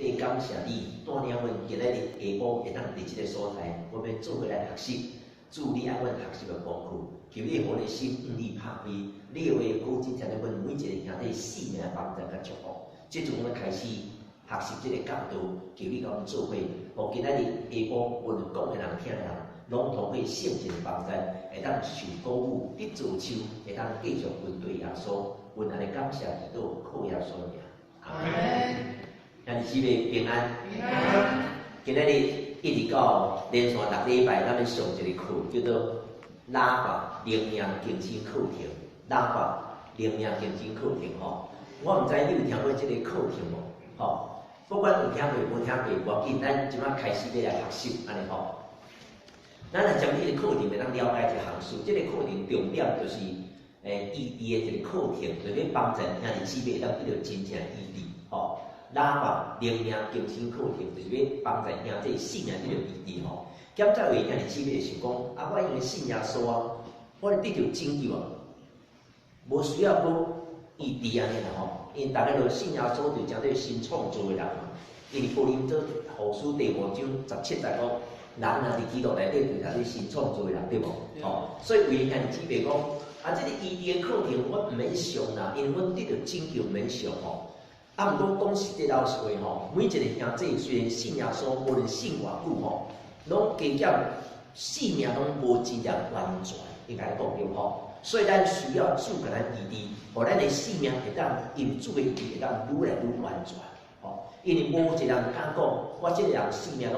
咧感谢你带领阮今仔日下晡会当伫即个所在，我要做伙来学习，助力阮学习的功夫。求你互阮的心用力拍开，你的话保证成阮每一个兄弟性命帮助甲祝福。即阵我们开始学习即个教导，求你甲阮做伙，互今仔日下晡阮讲的人听的人，拢通过圣经的帮助，会当受鼓舞，得造就，会当继续面对耶稣。阮安尼感谢祈祷，靠耶稣名。阿门。兄弟姊妹平安。平安。今仔日一直到连续6礼拜，咱要上一个课，叫做喇叭灵命竞争课程。喇叭灵命竞争课程吼，我毋知你有听过即个课程无？吼，不管有听过无听过，无要紧，咱即摆开始要来学习，安尼吼。咱来将即个课程来当了解一项事，即个课程重点就是义的一个课程，就要帮助兄弟姊妹当得到真正义理，吼。喇叭灵命竞争课程就是要帮助兄弟信仰得到义理，吼。减再有兄弟姊妹想讲，啊，我因为信耶稣啊，我得到拯救啊，无需要讲义理安尼啦，吼。因为大家都信耶稣就讲做新创造的人嘛。因为哥林多后书第5章17节讲，人啊伫基督内底就才是新创造的人，对无？吼，所以为兄弟姊妹讲，啊，这个义理的课程我毋免上啦，因为阮得到拯救毋免上吼。啊，毋过讲实际老实话吼，每一个兄弟虽然信耶稣，无论信偌久吼，拢加减性命拢无真正完全，应该讲对吼。所以咱需要主甲咱义理，互咱的性命会当因主的义理会当愈来愈完全。吼，因为无一个人敢讲，我即个人性命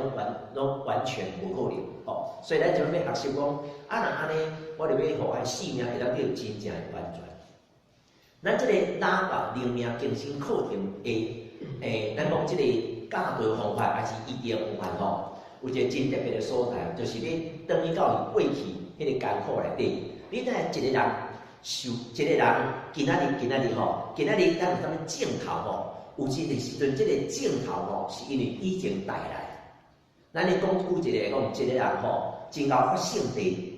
拢完全无可能。吼，所以咱就要学习讲，啊，若安尼，我就要互俺性命会当得真正的完全。咱即个喇叭灵命竞争课程咱讲即个教导方法还是医疗方法吼，有一个真特别的所在，就是要等于到过去迄个艰苦内底。你知一个人今仔日吼，今仔日咱有啥物镜头吼？有一个时阵，即个镜头吼，是因为以前带来。咱咧讲有一个人吼，真够发圣地。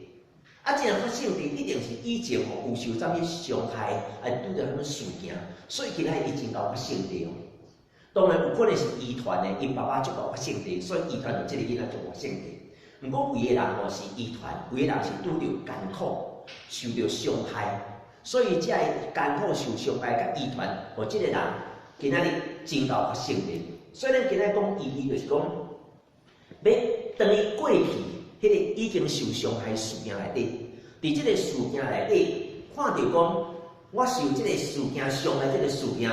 啊，既然发圣地，一定是以前吼有受啥物伤害，啊拄着啥物事件，所以今仔伊真够发圣地哦。当然有可能是遗传的，因爸爸就够发圣地，所以遗传着即个囡仔就发圣地。毋过有的人吼是遗传，有的人是拄着艰苦，受着伤害，所以才会艰苦受伤害甲遗传，互即个人今仔日真够发圣地。所以咱今仔讲意义就是讲，要等于过去。迄个已经受伤害事件内底，伫即个事件内底，看到讲我受即个事件伤害，即个事件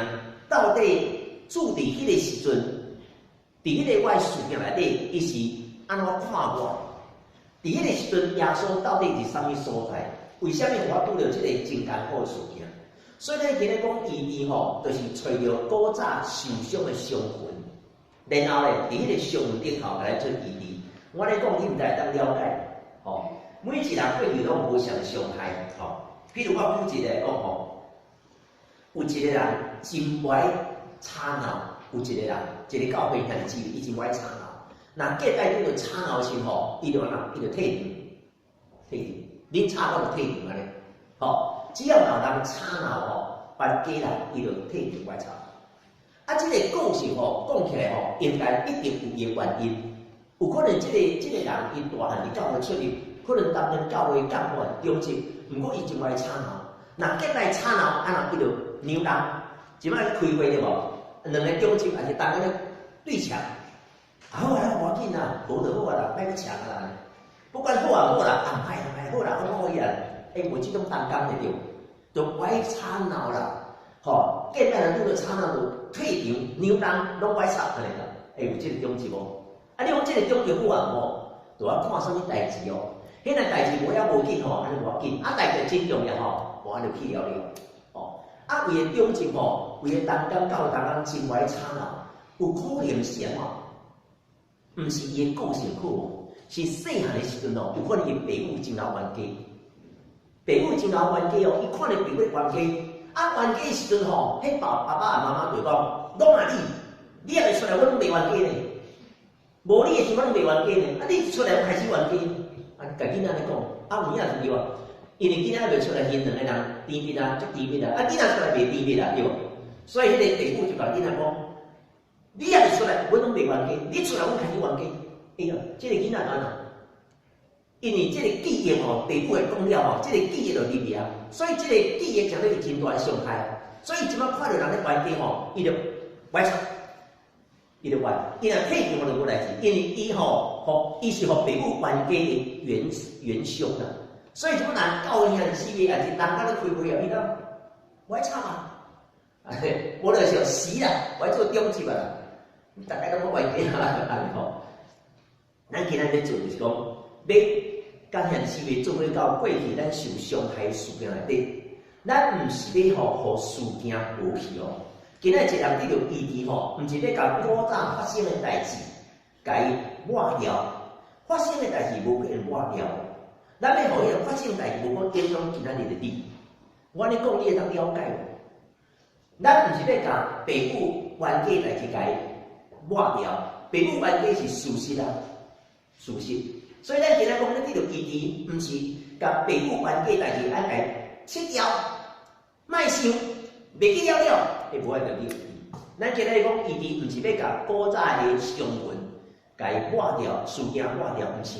到底注伫迄个时阵，伫迄个我事件内底，伊是安怎看我？伫迄个时阵，耶稣到底是啥物所在？为虾米我拄着即个真艰苦事件？所以咱今日讲义理吼，就是找着古早受伤的伤痕，然后咧，伫迄个伤痕顶头来做义理。我咧讲，你毋知会当了解，吼。每一人过去拢无相伤害，吼。比如我举一个来讲吼，有一个人真歹吵闹，有一个人一个教会兄弟姊妹，伊真歹吵闹。那隔摆叫做吵闹时吼，伊就哪，伊就退场，恁吵我就退场安尼，吼。只要有人吵闹吼，别家人伊就退场歹吵。啊，即个故事吼讲起来吼，应该一定有伊个原因。有可能即个人伊大汉伫教会出入，可能担任教会干部中职，毋过伊真歹吵闹。若隔摆吵闹，安那伊就扭动，即摆开会对无？两个中职还是当个对呛。好啊，无要紧啦，无就好啊啦，莫去抢啊啦。不管好啊好啦，啊歹好啦，好可以啊。无即种担当的对，就歹吵闹啦。吼，隔摆人拄着吵闹就退场、扭动，拢歹吵安尼啦。有即个中职无？啊，你讲即个中职好啊无？就要看啥物代志哦。迄个代志无要无紧吼，安尼无要紧。啊，代志真重要吼，我安就去了。哦，啊，为了中职吼，为了当今到当今真歹吵闹，有可能是安怎？毋是伊个个性好，是细汉的时阵哦，有可能伊爸母真够冤家，爸母真够冤家哦，伊看着爸母冤家，啊冤家的时阵吼，迄爸爸啊妈妈就讲，拢啊你也会出来，我拢袂冤家呢。无你的时阵拢袂冤家呢，啊你出来开始冤家，啊家囡仔咧讲，啊有影是对啊，因为囡仔袂出来现两个人甜蜜啊，足甜蜜啊，啊囡仔出来袂甜蜜啊，对无？所以迄个爸母就甲囡仔讲，你也是出来，我拢袂冤家，你出来我开始冤家。哎呀，这个囡仔安怎？因为这个记忆吼，父母会讲了吼，这个记忆就入去啊，所以这个记忆行到是真大的伤害。所以即摆看到人咧冤家吼，伊就歪插，伊就歪，伊若退掉就无代志，因为伊吼，伊是互父母冤家的元凶啦。所以即摆人教兄弟姊妹也是人家咧开会啊，伊讲歪插嘛，我就是死啦，我做中级啦，大家拢冤家啊，安尼吼。咱今仔要做就是讲，要甲兄弟姊妹做伙到过去咱受伤害事件内底，咱毋是要互事件无去哦。今仔一人得到医治吼，毋是要甲古早发生的代志，甲伊抹掉。发生的代志无可能抹掉，咱要互伊发生代志无可能影响今仔日的你。我咧讲，你会当了解无？咱毋是要甲父母冤家代志甲伊抹掉，父母冤家是事实啊。事实，所以咱今仔讲，咱得到医治，毋是甲父母冤家代志安来切掉，卖想，袂记了了，会无爱着你。咱今仔讲医治，毋是要甲古早的伤痕，甲伊抹掉，事件抹掉，毋是，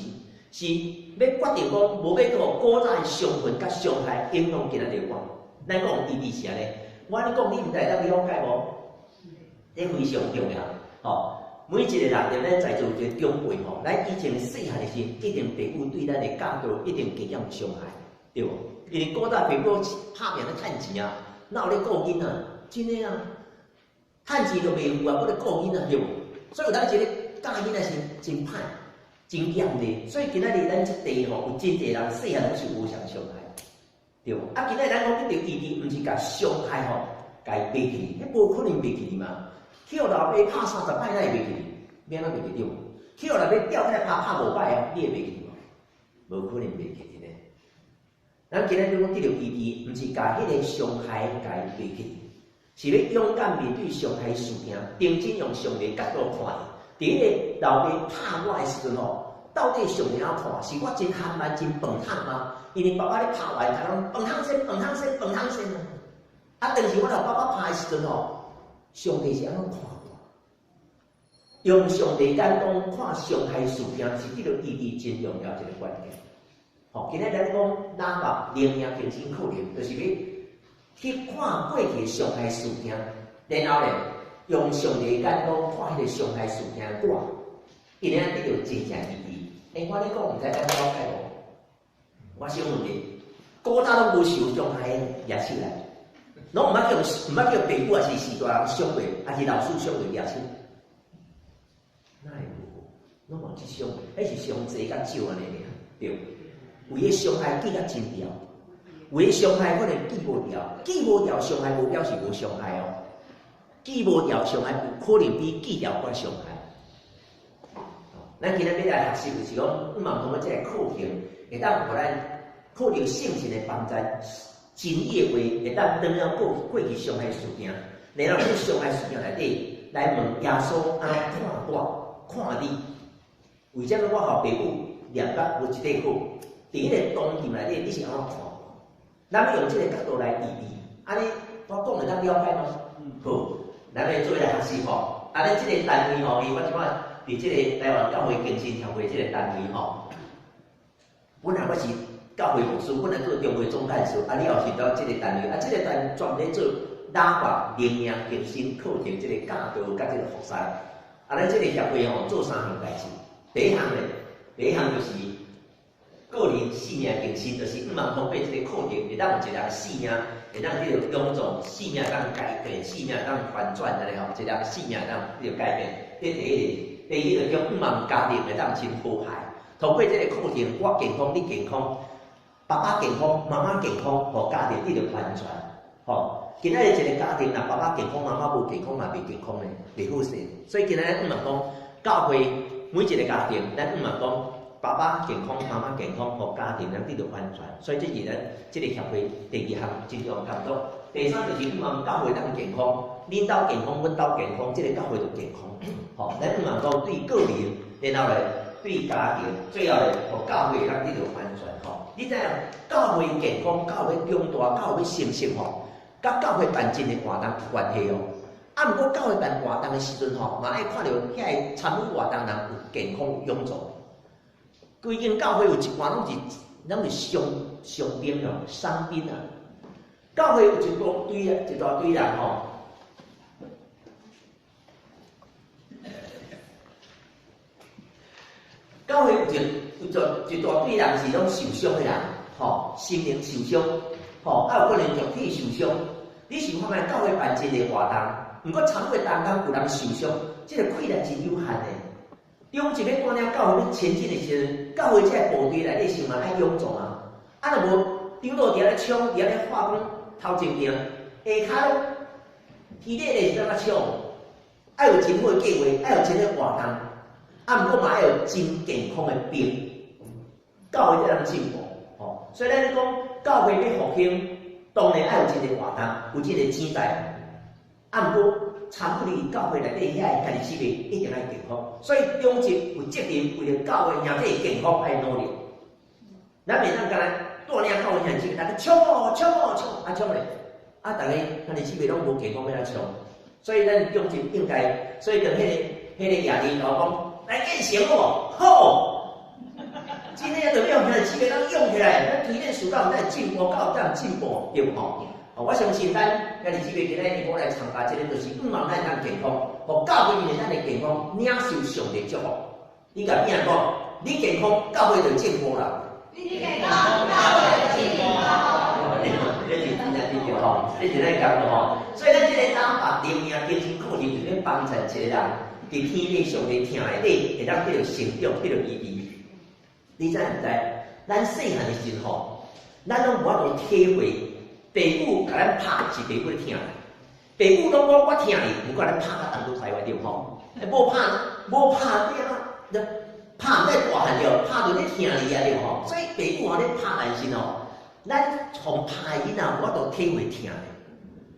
是要决定讲，无要讲古早的伤痕甲伤害影响今仔日我。咱讲医治是安尼，我咧讲，你毋知会当了解无？这非常重要，吼。每一个人连咱在座一个长辈吼，咱以前细汉的时，一定父母对咱的教导一定加减伤害，对无？因为古早父母拍拼咧趁钱啊，哪有咧顾囡仔？真诶啊，趁钱就袂有啊，搁咧顾囡仔，对无？所以有当一个教囡仔是真歹、真严厉。所以今仔日咱这地吼，有真侪人细汉拢是无相伤害，对无？啊，今仔咱讲要医治，毋是甲伤害吼，甲伊背去，迄无可能背去嘛。去互老爸拍30摆，咱会袂记？免咱袂记对无？去互老爸吊起来拍5摆啊，你会袂记无？无可能袂记呢。咱今日要讲得到医治，毋是甲迄个伤害甲伊背去，是要勇敢面对伤害事件，认真用上帝角度看。伫迄个老爸拍我的时阵吼，到底上帝怎看？是我真憨慢、真笨惨吗？因为爸爸咧拍我，他讲笨汤先、笨汤先、笨汤先啊！啊，但是我老爸爸拍的时阵吼。上帝是安怎看我？用上帝眼光看伤害事件，是得到意义真重要一个关键。吼，今日咱讲哪怕灵命精神课程，就是要去看过去伤害事件，然后咧用上帝眼光看迄个伤害事件我，因而得到真正意义。我咧讲，毋知大家了解无？我想问你，古早拢无受伤害野手来。拢毋捌叫父母还是时大人伤过，还是老师伤过抓手？哪会无？拢无去伤，迄是伤济甲少安尼尔，对。有诶伤害记甲真牢，有诶伤害可能记无牢，记无牢伤害无表示无伤害哦。记无牢伤害有可能比记牢更伤害。咱今日要来学习就是讲，毋茫通过即个课程，会当互咱课程性情诶帮助。真意的话，会当当了过去伤害事件，然后去伤害事件内底来问耶稣安怎看我、看你。为什么我互父母念捌有一块好？伫迄个当境内底，你是安怎看我？咱要用这个角度来意义，安尼我讲会当了解吗？好，咱要做来学习吼。安尼这个单位吼，伊我即摆伫这个台湾教会更新协会这个单位吼，本来我是。教会牧师本来做中会总干事，啊，你后是到这个单位，啊，这个单位专门做打发灵命更新课程，这个教导甲这个服侍。啊，咱这个协会吼做3项代志，第一项就是个人性命更新，就是毋茫通过这个课程，会当有一个性命，会当这个永种性命当改变，性命当反转安尼吼，一个性命当这个改变。这第一个，第二个叫毋茫家庭会当真和谐，通过这个课程，我健康，你健康。爸爸健康，妈妈健康，互家庭得到安全。吼，今仔日一个家庭，若爸爸健康，妈妈无健康，嘛袂健康咧，袂好势。所以今仔日毋茫讲，教会每一个家庭，咱毋茫讲，爸爸健康，妈妈健康，互家庭咱得到安全。所以这是咱这个协会第2项真重要工作。第3就是毋茫教会咱健康，恁兜健康，阮兜健康，这个教会就健康。吼，咱毋茫讲对个人，然后咧对家庭，最后咧互教会咱得到安全。吼。你知影，教会健康、教会强大、教会成熟吼，甲教会办真诶活动关系哦。啊，毋过教会办活动的时阵吼，嘛爱看到遐参与活动人有健康有臃肿。规间教会有一半拢是伤兵哦，伤兵啊。教会有一大堆人吼。教会有一大堆人是拢受伤的人，吼，心灵受伤，吼，啊有可能肉体受伤。你想看卖教会办这个活动，毋过参与当中有人受伤，这个困难是有限的。中一要带领教会要前进的时阵，教会这个部队内底想嘛爱臃肿啊，啊若无长老伫遐咧冲，伫遐咧化工头前行，下骹体力咧是怎啊冲？爱有真好的计划，爱有真个活动。啊，毋过嘛要有真健康的兵，教会才能进步。吼，所以咱讲教会要复兴，当然要有真个活动，有真个钱财。啊，毋过参与教会内底遐家己姊妹一定要健康。所以中职有责任为了教会兄弟健康爱努力。咱袂当干来带领教会兄弟，大家冲啊冲咧，啊，大家兄弟姊妹拢无健康要来冲。所以咱中职应该，所以跟迄个亚丽老公。来练习哦，好！今天就用起来，基本上用起来，咱体验属到在进步，到这进步，对不吼？我相信咱家己基本今日我来参加这个，就是望咱人健康，和教会里面咱的健康领受上帝祝福。你甲边人讲，你健康，教会就进步啦。你健康，教会就进步啦。这是真正对吼，这是咱讲的吼。所以咱这个打法、灵命、精神课程，就是帮助一个人。伫天地上帝听内底，会当迄个成长，迄个意义。你知毋知？咱细汉的时候，咱拢无法度体会，父母甲咱拍是父母听的。父母讲我听你，毋过咱拍甲当做台湾对吼，无拍对啊，拍毋在大汉着，拍着咧听你啊对吼。所以父母咧拍咱时吼，咱从拍囡仔无法度体会听的。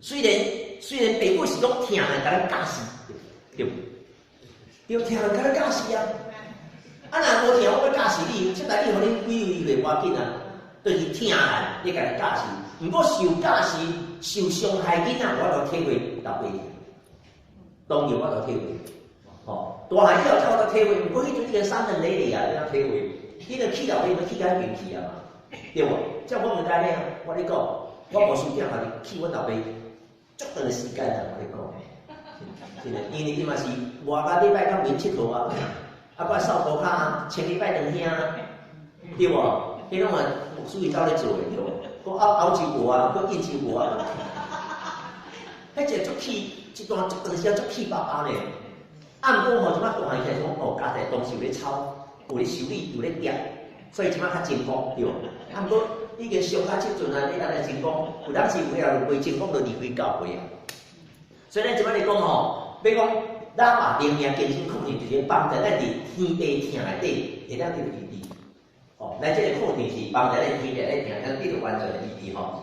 虽然父母是讲听的，甲咱教死，对不？要听人甲咱教死啊！啊，若无听，我要教死你，即代你互恁几位袂要紧啊，就是听人，你甲咱教死。毋过受教死、受伤害囡仔，我就体会到袂去。当然我就体会，吼，大汉以后才有体会。毋过迄阵已经伤痕累累啊，你体会。迄个气到你要气甲边去啊嘛，对无？即我问大家，我咧讲，我无收点互你气阮后壁足长时间啊，我咧讲。因为伊嘛是外加礼拜到面佚佗啊，啊，搁扫涂骹，前礼拜两兄，对无？迄种啊，属于走咧做诶，对无？搁熬酒锅啊，搁印酒锅啊，迄个足气，一段时间足气巴巴咧。啊，毋过吼，即摆大汉起来讲，哦，家己东西有咧抄，有咧修理，有咧掂，所以即摆较成功，对无？啊，毋过已经上较即阵啊，你当然成功，有当时有啊，未成功就离开教会啊。所以咱即摆咧讲吼。比如讲，咱话灵命健身课程就是帮助咱伫天地听内底会当得意义。哦，咱这个课程是帮助咱天地咧听，咱得到完全的意义吼。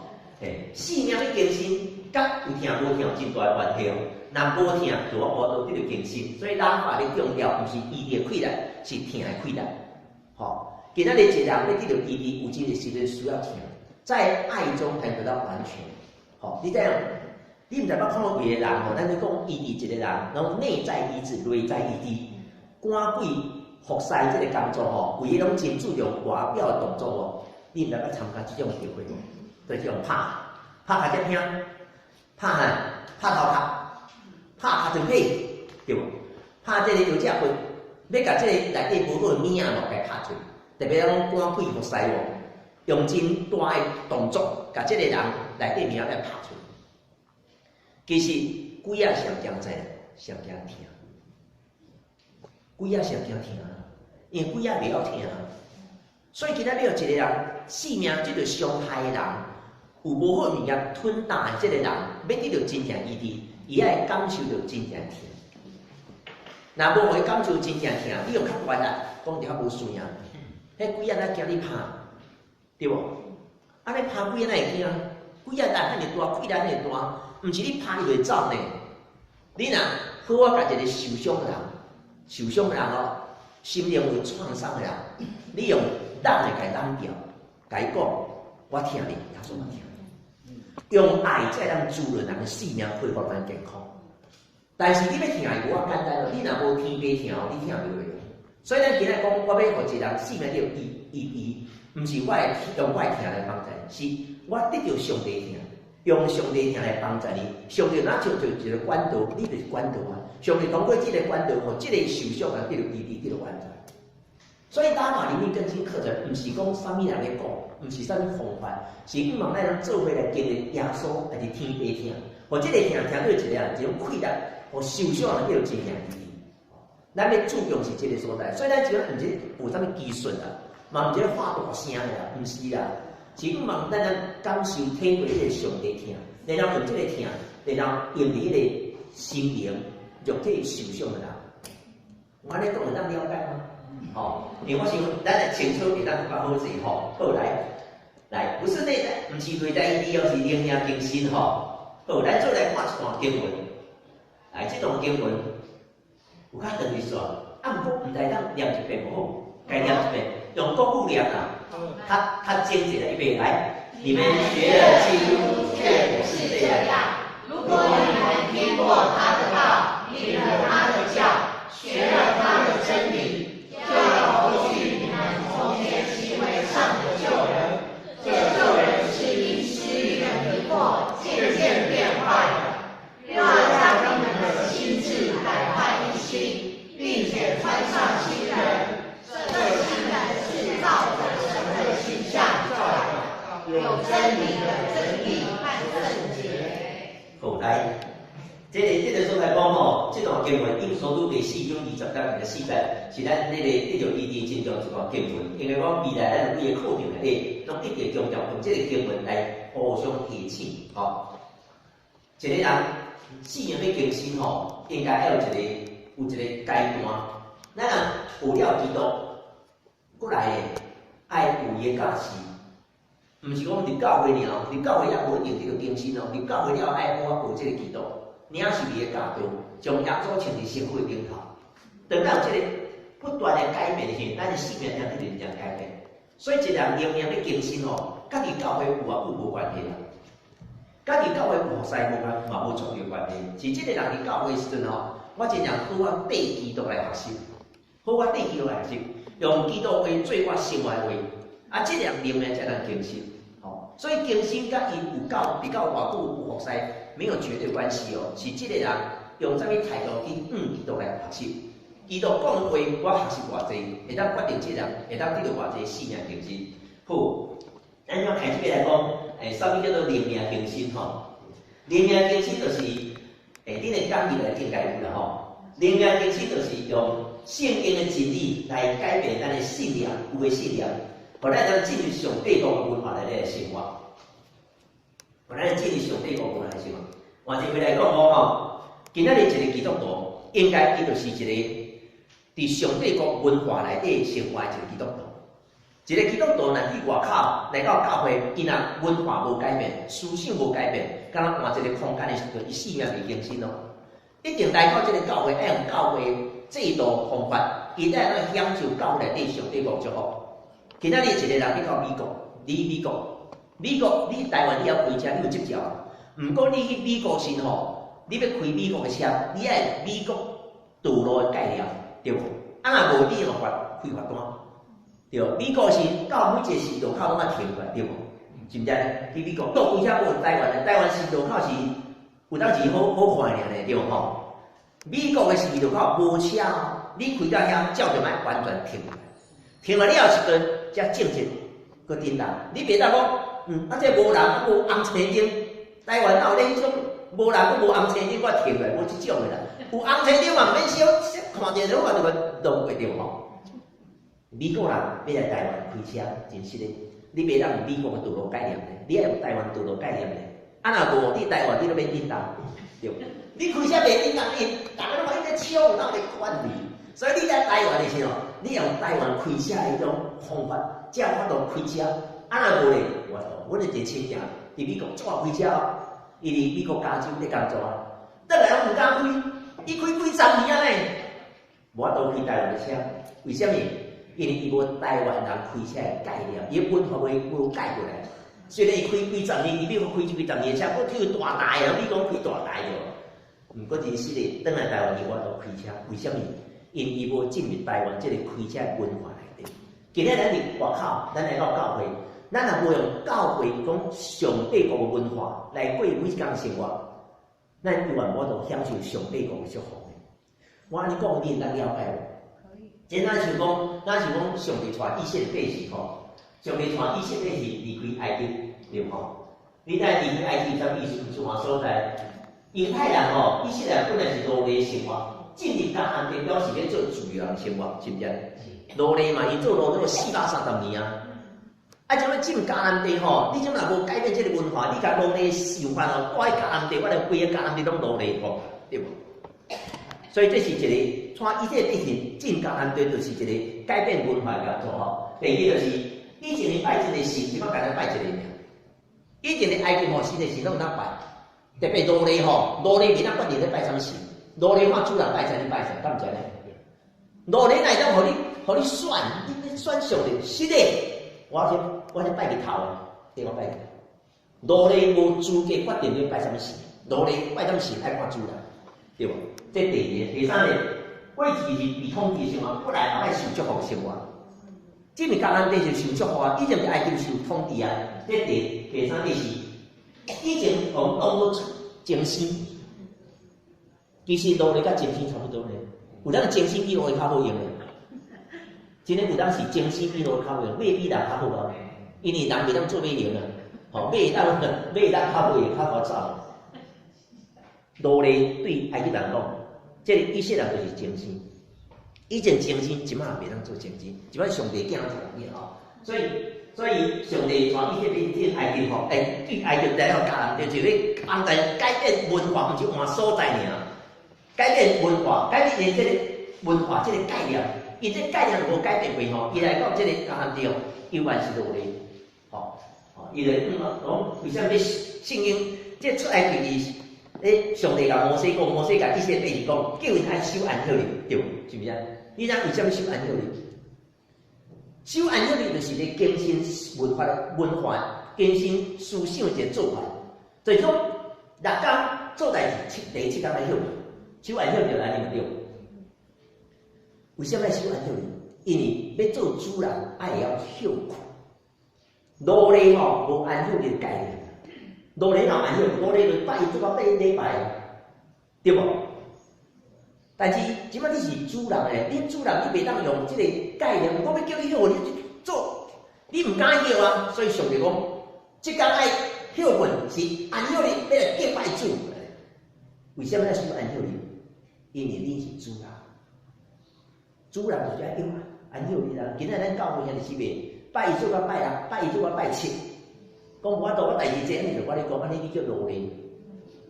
生命的健身，甲有听无听有真大的关系哦。若无听，就我无得到健身。所以咱话咧重要，毋是医的困难，是听的困难。吼，今仔日一个人要得到意义，有真个时阵需要听，在爱中才得到完全。吼，你这样。你毋知捌看到别个人吼，咱咧讲医治一个人，然后内在医治、内在医治，赶鬼服侍这个工作吼，规个拢真注重外表的动作哦。你毋知捌参加这种聚会无？就是用拍下只听，拍头壳，拍下身体，对无？拍这个有只骨，要甲这个内底无好物啊，给拍出来。特别讲赶鬼服侍哦，用真大的动作，甲这个人内底物仔来拍出来。其实鬼仔上惊知，上惊听。鬼仔上惊听，因为鬼仔袂晓听，所以今仔日有一个人性命即个伤害的人，有无好物件吞大的这个人，要得到真正医治，伊爱感受到真正听。若无互伊感受真正听，你用较悬啦，讲着较无需要。迄鬼仔咱惊你拍，对无？安尼拍鬼仔哪会惊？鬼仔胆遐尼大，气力遐尼大。毋是你拍伊就会走呢？你若好甲一个受伤的人哦，心灵有创伤的人，你用挡来甲挡掉，甲伊讲，我听你，他说我听你，用爱才能滋润人的性命，恢复咱健康。但是你要听伊无啊简单咯，你若无天地听哦，你听袂落。所以咱今日讲，我要互一人生命了意，毋是我会用我的听来帮助你，是我得到上帝听，用上帝听来帮助你。上帝哪像做一个管道，你就是管道啊。上帝通过这个管道，互这个受伤人得到医治，得到安全。所以打马灵命更新课程，毋是讲啥物人咧讲，毋是啥物方法，是希望咱人做伙来经历耶稣还是天地听，互这个听到一个人一种快乐，互受伤人得到真正医治。咱要注重是这个所在，所以咱只要毋是有啥物技术啊，嘛毋是发大声啦，毋是啦，是希望咱感受体会迄个上帝听，然后用这个听，然后用伫迄个心灵、肉体受伤的人，我安尼讲会当了解吗？哦，因为我想咱来清楚会当较好势吼。好来，不是内在，毋是内在意义，而是灵命更新吼。好，咱做来看一段经文，来这段经文。有较长一段，啊，毋过毋知当念一遍无好，该念一遍，用国语念啦。他精简了一遍来，你们学了基督却不是这样。如果你们听过他的道，领了他的教，学了他的真理，就有后续你们从前行为上的救人。这救人是因失语的迷惑渐渐变坏的，要让你们的心智改换一新，并且穿上新人。这新人是照着神的形象造的，有真理的真理和圣洁。好，来，这个所在讲吼，这段经文应所读第4章20到24节，是咱那个得着意义真重一段经文。因为我未来咱有几个课程内底，拢一定强调用这个经文来互相提醒，吼。一个人生命要更新吼，应该要有一个阶段。咱若有了基督，过来爱有伊个价值，毋是讲入教会尔，入教会也无一定得到更新哦。入教会了爱我有这个基督，领受伊个教导，将耶稣穿伫身躯的顶头。等到有这个不断的改变的时候，咱的生命才得这样改变。所以一人灵命要更新哦，甲伫教会有无关系啦。甲伫教会无使无嘛无重要关系，是即个人伫教会时阵吼，我真正好我对基督来学习，好我对基督来学习，用基督为做我生活的为，啊，即样灵命才能更新。吼，所以更新甲伊有够比较偌久有服侍没有绝对关系哦，是即个人用啥物态度去基督来学习。基督讲的话，我学习偌济，会当决定即人会当得到偌济生命更新。好，咱要开始来讲。啥物叫做灵命更新吼？灵命更新就是恁的讲义内应该有啦吼。灵命更新就是用圣经的真理来改变咱的信念，有诶信念，互咱能进入上帝国文化内底生活，互咱进入上帝国文化内生活。换一句来讲吼，今仔日一个基督徒，应该伊就是一个伫上帝国文化内底生活的一个基督徒。一个基督徒若去外口来到教会，伊若文化无改变，思想无改变，敢若换一个空间的时阵，伊生命未更新咯。一定来到这个教会，爱用教会制度方法，伊才能享受教会内底上帝国祝福。今仔日一个人去到美国，美国你台湾你要开车，你有执照，毋过你去美国时吼，你要开美国的车，你要美国道路的概念，对无？啊，若无你用罚开罚单。对，美国是到每一个时路口拢啊停过来，对无？是毋是？去美国倒开车无台湾的，台湾时路口是有当时好看尔咧，对无吼？美国的时路口无车，你开到遐照着卖完全停下来，停了了时阵才正直搁叮当。你别当讲，这无人无红青灯，台湾哪有咧迄种无人无红青灯，我停下来无即种的啦。有红青灯嘛，免小看见了我就弄过对吼。美国人要来台湾开车，真实的，你袂当有美国的道路概念咧，你要有台湾道路概念咧。啊，若无你台湾你都免叮当，对。你开车袂叮当，大家拢话你在笑，有当在管你。所以你在台湾的时候，你用台湾开车的迄种方法，才有法度开车。啊，若无咧，阮的一个亲戚伫美国怎开车？伊伫美国加州咧工作啊，倒来拢毋敢开，伊开几10年啊咧，无法度开台湾的车，为什么？因为伊无台湾人开车的概念，伊文化无改过来。虽然伊开几10年，伊美国开几10年的车，我去大台啊，你讲开大台哦。毋过真实的，转来台湾以外都开车，为什么？因伊无进入台湾这个开车的文化内底。今日咱伫外口，咱来到教会，咱若无用教会讲上帝国的文化来过每一天生活，咱永远无法享受上帝国的祝福。我安尼讲，你能了解无？可以。即咱想讲，上帝带以色列百姓吼，上帝带以色列是离开埃及，对吼？你知离开埃及啥意思？就话所在，犹太人吼，以色列本来是奴隶生活。进入迦南地表示要做自由人生活，是毋是？奴隶嘛，伊做奴隶430年啊。啊，怎么进迦南地吼？你怎若无改变这个文化，你甲奴隶想法吼，带迦南地，我来规个迦南地拢奴隶吼，对无？所以这是一个，穿以色列百姓进迦南地，就是一个改变文化的做吼。第二就是以前的拜一个神，即摆改来拜一个名。以前的埃及吼，神的神拢哪拜？特别奴隶吼，奴隶面咱决定咧拜啥物神？奴隶看主人拜啥，你拜啥，敢毋知呢？奴隶来当互你选，你选上的，是的，我先拜日头的，对我拜日头。奴隶无资格决定你拜啥物神，奴隶拜啥物神爱看主人，对无？这第二，第三个，过去是被统治生活，本来也爱受祝福生活。这面迦南地就受祝福啊，以前是埃及受统治啊。这第三个是以前我们当作精心。其实奴隶甲精神差不多咧，有当精神比奴隶较好用咧。真诶有当是精神比奴隶较好用，马比人较好啊，因为人袂当做马用啊，吼马当较好用，较好走。奴隶对埃及人讲，这个以色列人就是精神，以前精神，即摆也袂当做精神，即摆上帝惊人吼，所以上帝传以色列这埃及吼，对埃及来到迦南地，就是安排改变文化，毋是换所在尔。改变文化，改变因这个文化这个概念，伊这概念无改变过吼，伊来到这个迦南地哦，永远是奴隶，吼，伊就讲为什么圣经这出埃及伊，上帝甲摩西讲，摩西甲以色列百姓讲，叫因爱守安息日，对，是毋是啊？你知为什么守安息日？守安息日就是咧更新文化，更新思想一个做法，就是讲6天做代志，第7天来休。守安息日安尼嘛对？为什么要守安息日？因为要做主人，爱要休困。奴隶吼无安息日概念，奴隶若安息，奴隶就拜做到拜礼拜，对无？但是即摆你是主人诶，你主人你袂当用即个概念，我要叫你休，你做，你毋敢休啊，所以上帝讲，即天爱休困是安息日要来敬拜主。为什么要守安息日？因为你是主人，主人就是爱叫安息日啦。今仔咱教会兄弟姊妹，拜一做到拜6，拜一做到拜7，讲我到我第2节，就我咧讲，安尼你叫奴隶，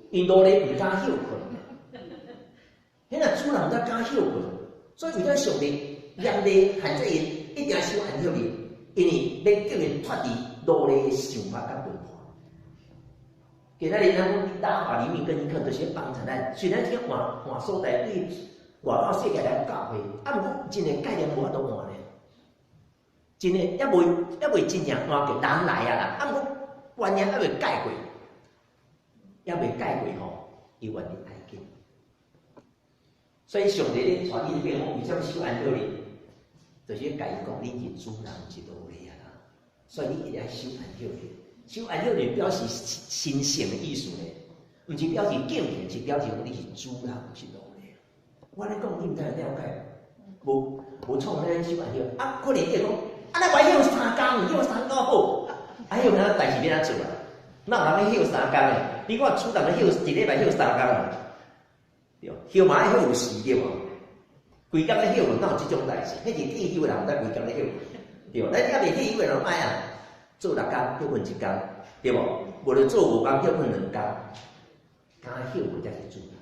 因奴隶毋敢休困，迄个主人才敢休困，所以为了上帝严厉限制因，一定要守安息日，因为要叫因脱离奴隶的想法甲文化。今仔日咱讲打法里面跟伊可就是帮衬咱，虽然这个换所在对外口世界来教会，啊，毋过真诶概念无法度换咧，真诶还未真正换过人来啊啦，啊，毋过观念还未改过，还未改过吼，伊愿意爱见。所以上帝咧传伊变讲，为什么守安息日？就是甲伊讲，你是主人是奴隶啊啦，所以你一定要守安息日。守安息日表示神圣的意思呢，毋是表示敬虔，是表示讲你是主人是奴隶。我咧讲，你毋知了解？无创咧守安息，啊，可能伊讲，啊，咱我休3天，休3天好，啊，休哪代志要哪做啊？哪有人要休3天诶？你看主人要休1礼拜休3天啊？对，休嘛爱休有时对无？规工咧休，哪有即种代志？迄是退休诶人毋知规工咧休，对，咱还未退休诶人歹啊。做6天休困1天，对无？无就做5天休困2天，敢休困才是主人。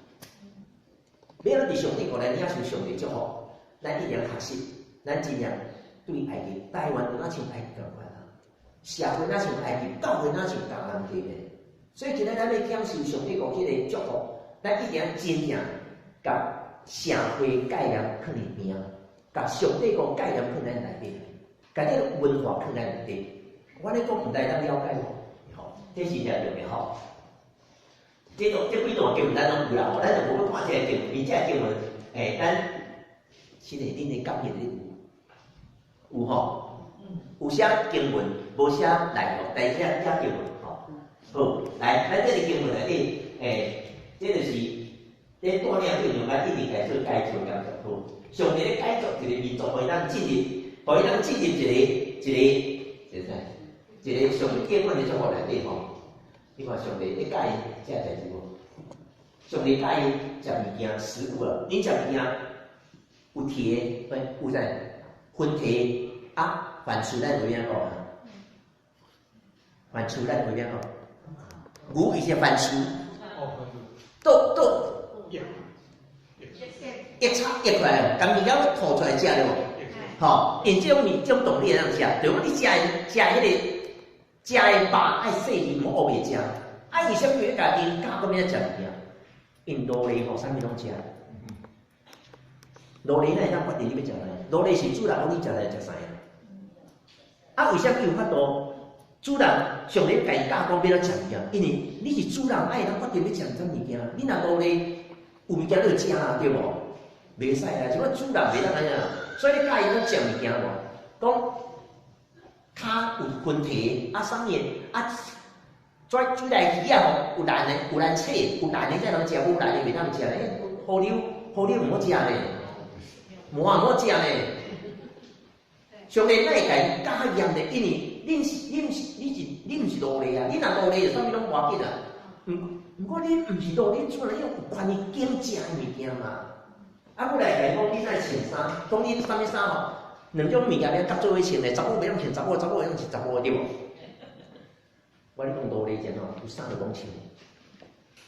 要咱伫上帝国内领受上帝祝福，咱一定要学习，咱真正对埃及、台湾哪像埃及共款啊？社会哪像埃及，教会哪像迦南地咧？所以今仔咱要享受上帝国迄个祝福，咱一定要真正甲社会概念放入边，甲上帝国概念放在内底，甲这个文化放在内底。我咧讲毋知咱了解无？吼，这是一重要吼。这几段经文咱拢有啦，咱就无要看这个经文，伊这个经文，咱其实恁的感觉里有吼，有写经文，无写内容，但是写经文吼。好，来，咱这个经文内底，这就是这带领内容咱一定该做改造感受好。上帝咧改造一个民族，互伊咱进入，互伊咱进入一个上帝经文的生活内底吼。你看上帝咧教伊这代志无？上帝教伊食物件食物啊，你食物件有铁的，有啥分铁啊？反刍咱会怎讲啊？反刍咱会怎讲？牛伊是反刍，都一插一出来，将物件吐出来食了无？吼，因这种动力会当食，就讲你食迄个。食的肉爱细腻，莫乌袂食。啊，为什么要家己教咁样食物件？因奴隶吼，啥物拢食。奴隶哪会当决定你要食啥？奴隶是主人讲你食啥食啥呀。啊，为什么有法度？主人上帝家己教讲要咱食物件，因为你是主人，爱当决定要食啥物件。你若奴隶有物件你就食啊，对无？袂使啊，像我主人袂当安尼啊。所以你教伊讲食物件无？讲。它有分体啊，上面啊，再煮来鱼啊吼，有烂的，有烂切，有烂的才能食，无烂的袂当食咧。河流毋好食咧，毛啊毋好食咧。上帝哪会家己教严咧？因为你毋是奴隶啊，你若奴隶就啥物拢无要紧啊。毋过你毋是奴隶，主人有权利拣食的物件嘛。啊，我来家讲你哪会穿衫，讲你啥物衫吼？两种物件要夹做伙穿咧，查某袂当穿查某，查某会当穿查某对无？我咧讲奴隶者吼，有衫就讲穿，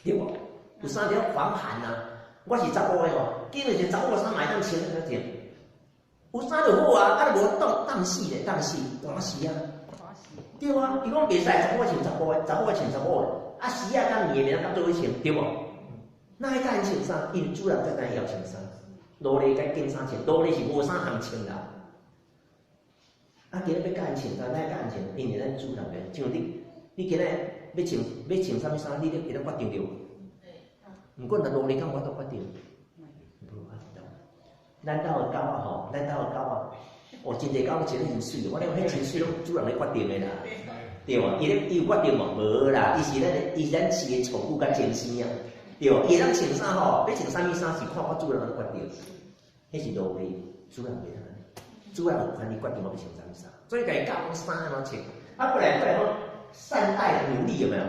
对无？有衫就要防寒啊。我是查某的吼，见着一查某衫买当穿那穿，有衫就好啊，啊就无当死咧，当死寒死啊，对啊。伊讲袂使查某穿查某的，查某穿查某的，啊死啊当年袂当夹做伙穿，对无？哪会甲因穿衫？因为主人才要穿衫，奴隶该拣衫穿，奴隶是无衫通穿啦。啊，今日要教因穿衫，哪会教因穿？因为咱主人嘅，像你今日要穿啥物衫，你咧会当决定着。毋过，若奴隶敢有法度决定？无法度。咱兜的狗啊吼，咱兜的狗啊，哦，真侪狗穿得真水，我咧讲迄真水拢主人咧决定的啦，对无？伊有决定无？无啦，伊是咱饲的宠物甲前生啊，对无？伊咱穿衫吼，要穿啥物衫是看我主人咧决定，迄是奴隶，主人袂当。主人有权利决定我要穿啥物衫，所以家己教讲衫安怎穿。啊，过来讲善待奴隶有没有？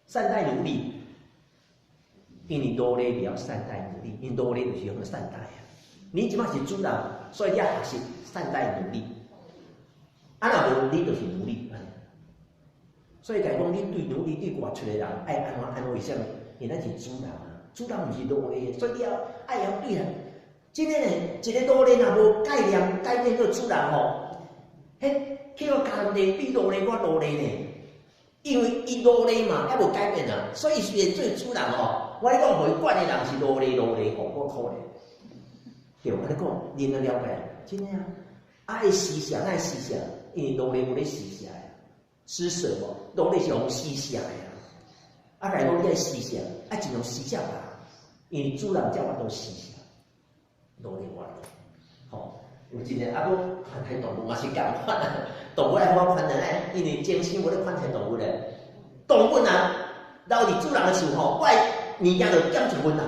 善待奴隶，因为奴隶不要善待奴隶，因奴隶就是用善待啊。你即摆是主人，所以你要学习善待奴隶。啊，若无你就是奴隶。所以家己讲，你对奴隶对外出的人爱安怎为什么？因为咱是主人啊，主人毋是奴隶，所以你要爱对人。今天呢，一个奴隶若无改变做主人吼，去个家人哋比奴隶我奴隶呢，因为伊奴隶嘛，还无改变啊，所以虽然做主人吼，我咧讲，互伊管的人是奴隶，好可怜，对，我咧讲，你能了解？真诶啊，爱施舍，爱施舍，因为奴隶无咧施舍呀，施舍无，奴隶是用施舍呀，啊，家讲你爱施舍，爱尽量施舍吧，因为主人叫我都施舍。奴隶我，吼，有真个啊，佫款待动物嘛是共款啊。动物来我款待咧，因为真心我咧款待动物咧。动物啊，留伫主人的时候，我物件就减一分啦。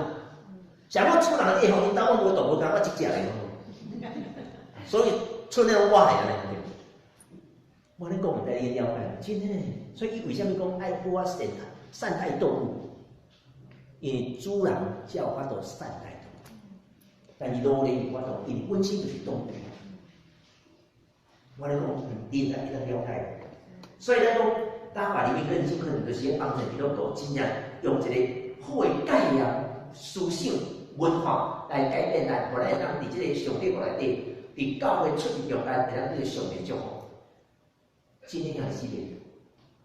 像我主人的地方，因兜我无动物，敢我一只个，所以剩了我系安尼。我咧讲毋知你了解，真诶。所以伊为虾米讲爱护我善待动物？因为主人才有法度善待。但是奴隶我懂，因为本身就是动物。我咧讲，你能了解？所以咱讲，大法里面认真可能就是帮助基督徒真正用一个好的概念、思想、文化来改变咱，互咱当伫即个上帝内底，伫教会出入中间，会当对上帝祝福。真诶还是的，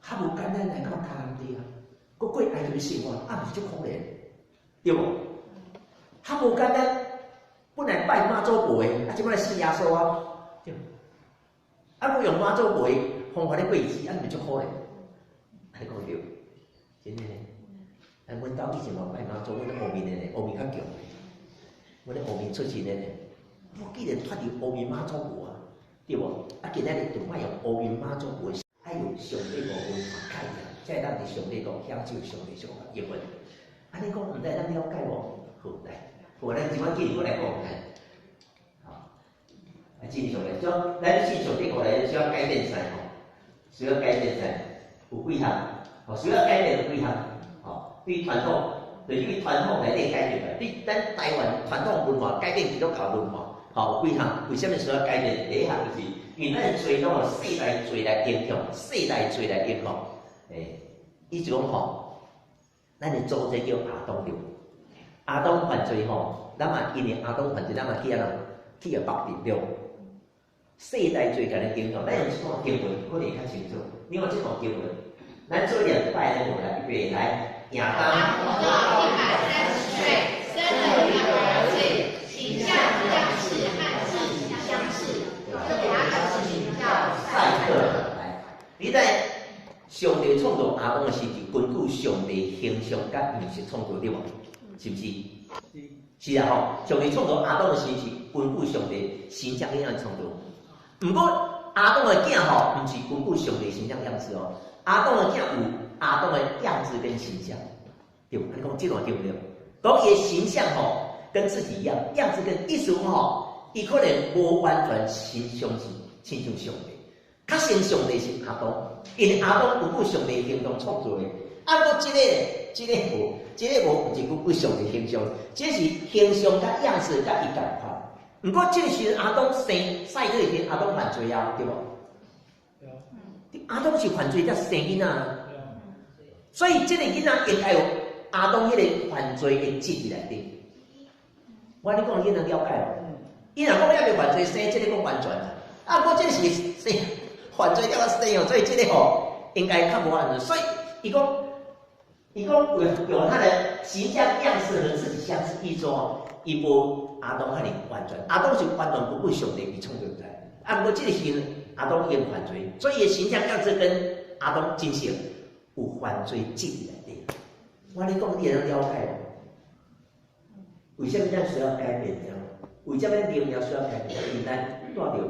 较无简单来到他人地啊，佫过爱的生活，啊，毋是足可怜，对无？较无简单。本来拜妈祖婆的，啊，即摆来信耶稣啊，对。啊，我用妈祖婆的方法咧过日子，啊，毋是足好咧，还讲对，真诶。阮兜以前嘛拜妈祖，阮咧乌面的，乌面较强的，阮咧乌面出钱的，我既然脱离乌面妈祖庙啊，对无？啊，今仔日就莫用乌面妈祖庙，爱用上帝个文化概念，才会当伫上帝个享受上帝上个英文。安尼讲毋知咱了解无？好来，好，咱即摆继续来讲看。好，正常的，像咱信上帝过来需要改变啥吼？需要改变啥？有几项？哦，需要改变有几项？哦，对传统，就是对传统内底改变的。对咱台湾传统文化改变基督教文化，吼有几项？为什么需要改变？第一项就是，因为咱罪拢世代罪来影响，世代罪来影响。伊就讲吼，咱的祖先叫亚当对。亚当犯罪吼，咱嘛因为亚当犯罪，咱嘛去去绑定了。世代罪甲咱影响，咱用这段经文可能较清楚。你看这段经文，咱做两拜来，我来预备来。亚当活到130岁，生了一个儿子，形象样式和自己相似，就给他的事情叫赛特。来，你在上帝创造亚当的时期，根据上帝形象甲样式创造对无？是不是？是啊吼，上帝创造亚当的时期，根据上帝形象样式创造。不过亚当的囝吼，毋是根据上帝形象样式哦。亚当的囝有亚当的样子跟形象，对不？你讲这段对不对？讲伊的形象吼，跟自己一样，样子跟意思讲吼，伊可能无完全亲像上帝。较像上帝是亚当，因为亚当根据上帝形象创造的。啊，不过这个无，毋是根据上帝形象，这是形象甲样式甲伊共款。不过这个时阵亚当生赛特时，亚当犯罪啊，对无？亚当是犯罪才生囡仔，所以这个囡仔应该有亚当迄个犯罪的质地内底。我你讲你能了解无？伊若讲要未犯罪生，这个讲完全啦。啊，不过这是生犯罪了生哦，所以这个吼应该较无安全。所以伊讲有他的形象样式和自己相似，意思哦，伊无亚当遐尼完全，亚当是完全不顾上帝去创造出来。啊，不过这个时亚当已经犯罪，所以伊的形象样式跟亚当真像有犯罪质地内底。我你讲你能了解无？为什么咱需要改变呢？为什么灵要需要改变？因为咱带着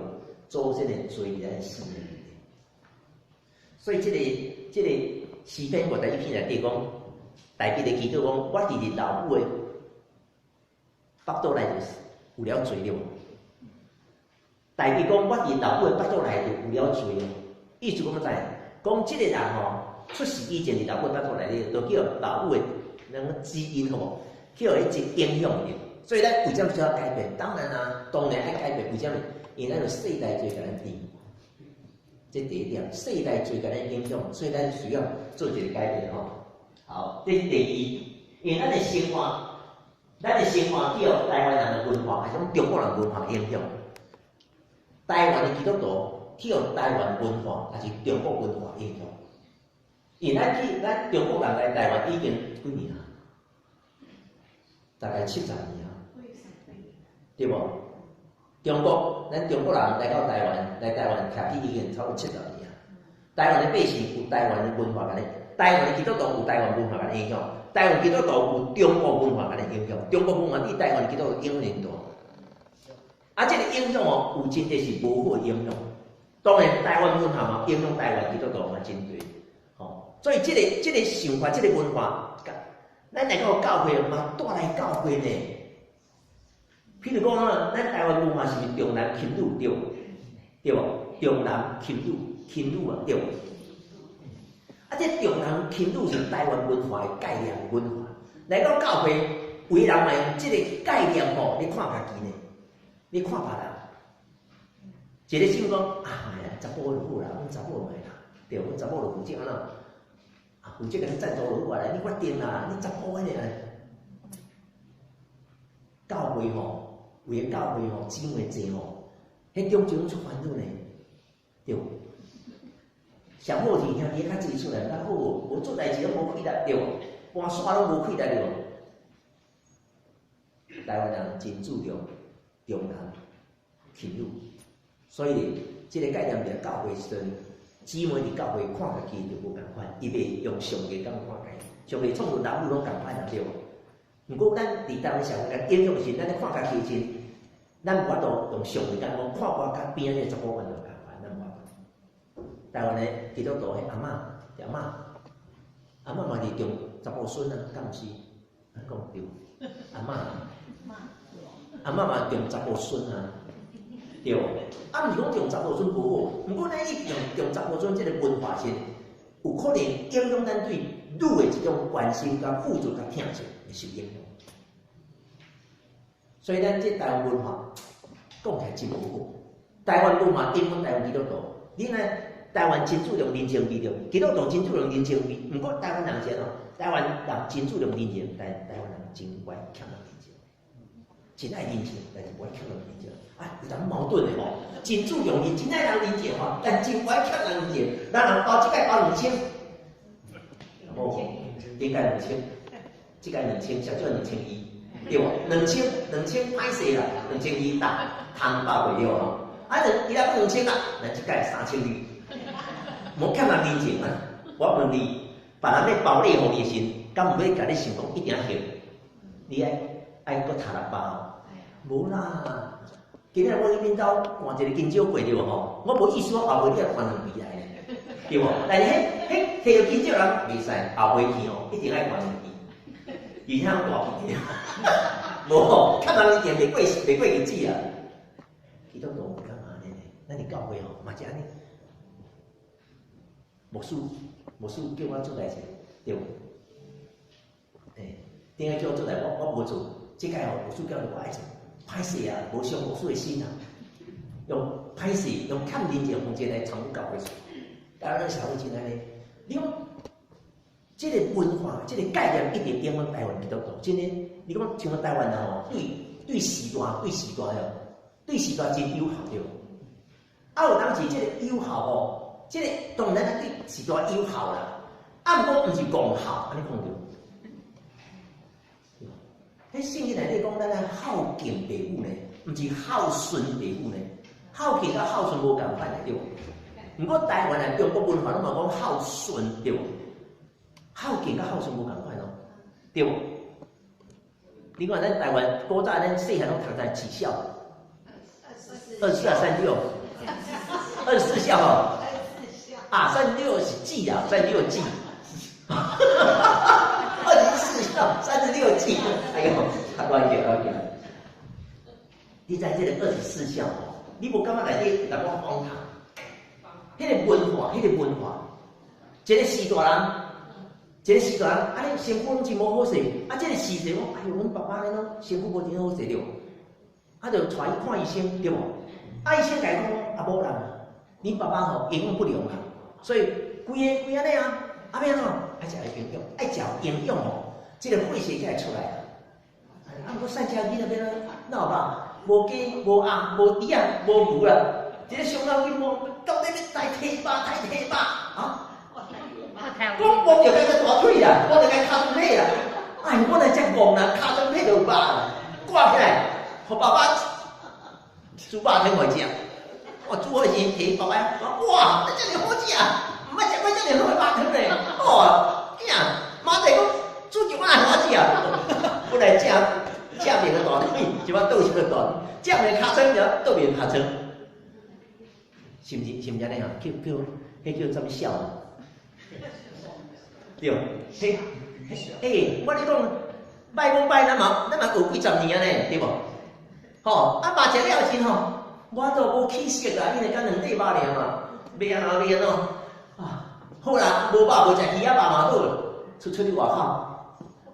祖先的罪在咱心里面。所以这个诗篇51篇内底讲，大卫的祈祷讲，我伫你老母的腹肚内就是有了罪了。大卫讲，我伫老母的腹肚内就有了罪了。意思讲啥？讲这个人吼，出世以前伫老母的腹肚内底，就叫老母的那个基因吼，叫伊一影响伊。所以咱为什么需要改变？当然啊，当然爱改变。为什么？因为咱有世代罪甲咱定。这第一点，世代罪甲咱影响，所以咱需要做一个改变吼。好，这是第一，因为咱的生活叫台湾人的文化，还是讲中国人文化影响。台湾的基督徒叫台湾文化，还是中国文化影响？因为咱中国人来台湾已经几年啊？大概70年啊，对无？咱中国人来到台湾，徛起已经超过70年啊。台湾的百姓有台湾的文化，台湾的基督徒有台湾文化影响，台湾基督徒有中国文化影响，中国文化对台湾基督徒影响大。啊，这个影响哦，有真侪是无好的影响。当然，台湾文化嘛，影响台湾基督徒嘛真多。吼，所以这个想法，这个文化，咱来到教会嘛，带来教会呢。譬如讲啊，咱台湾文化是重男轻女对无？重男轻女啊对。啊，这重男轻女是台湾文化的概念文化。来到教会，为人嘛用这个概念吼，你看家己呢，你看别人。一个想讲啊，查甫就好啦，阮查某来啦，对，阮查某就负责安怎？啊，负责甲你赞助落过来，你决定啦，你查甫呢？教会吼，为了教会吼，姊妹济吼，迄中间出烦恼呢，对。上好是兄弟较济出来，较好无做代志拢无气力，对无？搬山拢无气力，对无？台湾人真注重重男轻女，所以这个概念伫教会时阵，姊妹伫教会看家己就无共款，伊袂用上帝眼看家己。上袂创作人物拢共款啊对无？毋过咱伫台湾社会甲应用是，咱咧看家己真，咱无法度用上位讲看我甲边仔个查某囡就共款，咱无法度。台湾诶基督徒迄阿嬷，阿嬷嘛是重查甫孙啊，敢毋是？咱讲对，阿嬷嘛重查甫孙啊。对，啊，毋是讲重查甫孙无好，毋过咱一直重查甫孙即个文化先，有可能影响咱对女的一种关心、甲付出、甲疼惜会受影响。所以咱这台湾文化讲起来真无好。台湾文化因为台湾基督徒，你看台湾真注重人情味着，基督徒真注重人情味，毋过台湾人是哦，台湾人真注重人情，但台湾人真怪欠人人情，真爱人情，但是不爱欠人人情。啊，有淡矛盾的吼，真注重人，真爱人人情吼，但真怪欠人人情。咱人包即个包2000，哦，顶个2000，即个2000，少少2100，对无？2000歹势啦，2200打通包袂了咯。啊，伊若要2000啦，咱即个3200，无欠人人情啊。我问你，别人咧包礼互你时，敢毋要甲你想讲一定行？你爱搁读6包？无啦。今日我去恁兜换一个金蕉过着吼，我无意思，我后尾你也换2支来，对无？但是迄摕着金蕉人袂使，后尾去吼一定爱换2支，而且大支，无吼，欠人一定袂过日子啊。基督徒干嘛呢？咱伫教会吼嘛是安尼，牧师叫我做代志，对无？顶下叫我做代，我无做，即个吼牧师叫我爱做。歹势啊，无伤牧师的心啊，用歹势，用欠人情方式来参与教会事。当然，社会真安尼，你讲这个文化、这个概念一定影响台湾基督徒。真的，你讲像台湾人哦，对时代真友好对。啊，有当时这个友好哦，这个当然对时代友好啦，啊，不过毋是共好，安尼讲对。迄圣经内底讲，咱来孝敬父母呢，毋是孝顺父母呢。孝敬甲孝顺无共款的对。毋过台湾人中国文化拢嘛讲孝顺对。孝敬甲孝顺无共款哦，对。你看咱台湾古早咱细汉拢读在几孝？24啊，36，24孝哦。啊，36是记啊，36记。24孝，36计，哎呦，他乱讲。你在这个24孝哦，你无感觉内底有淡薄荒唐？迄个文化，一个时大人，安尼身躯拢真无好势，啊，这个时势讲，哎呦，阮爸爸咧拢身躯无真好势对，啊，就带伊看医生对无？啊，医生甲伊讲，啊，无啦，恁爸爸吼营养不良啊，所以规安尼啊，啊，要安怎？爱食营养，爱食营养哦。这个血色才会出来啊！啊，我善家囡那边哪有吧？无鸡、无鸭、无猪啊、无牛啦。这个上老囡某到底要大体吧啊！我摸着该个大腿啦，我着该骹中腿啦。哎，我来只戆啦，骹中腿就有吧，挂起来，互爸爸煮肉汤互食。我煮好时摕爸爸，哇，这么好食，毋捌食过这么好的肉汤嘞！哦，囝，妈在讲。煮一碗好食啊！本来正面的大腿，一碗倒上的大腿，正面尻川了，倒面尻川，是毋是安尼啊？叫怎么笑啊？对，我咧讲，摆咱嘛学几十年啊呢，对无？吼，啊肉食了时吼，我都无起色啦，因为敢2块肉尔嘛，要安怎啊？好啦，无肉无食鱼仔肉嘛好，出去外口。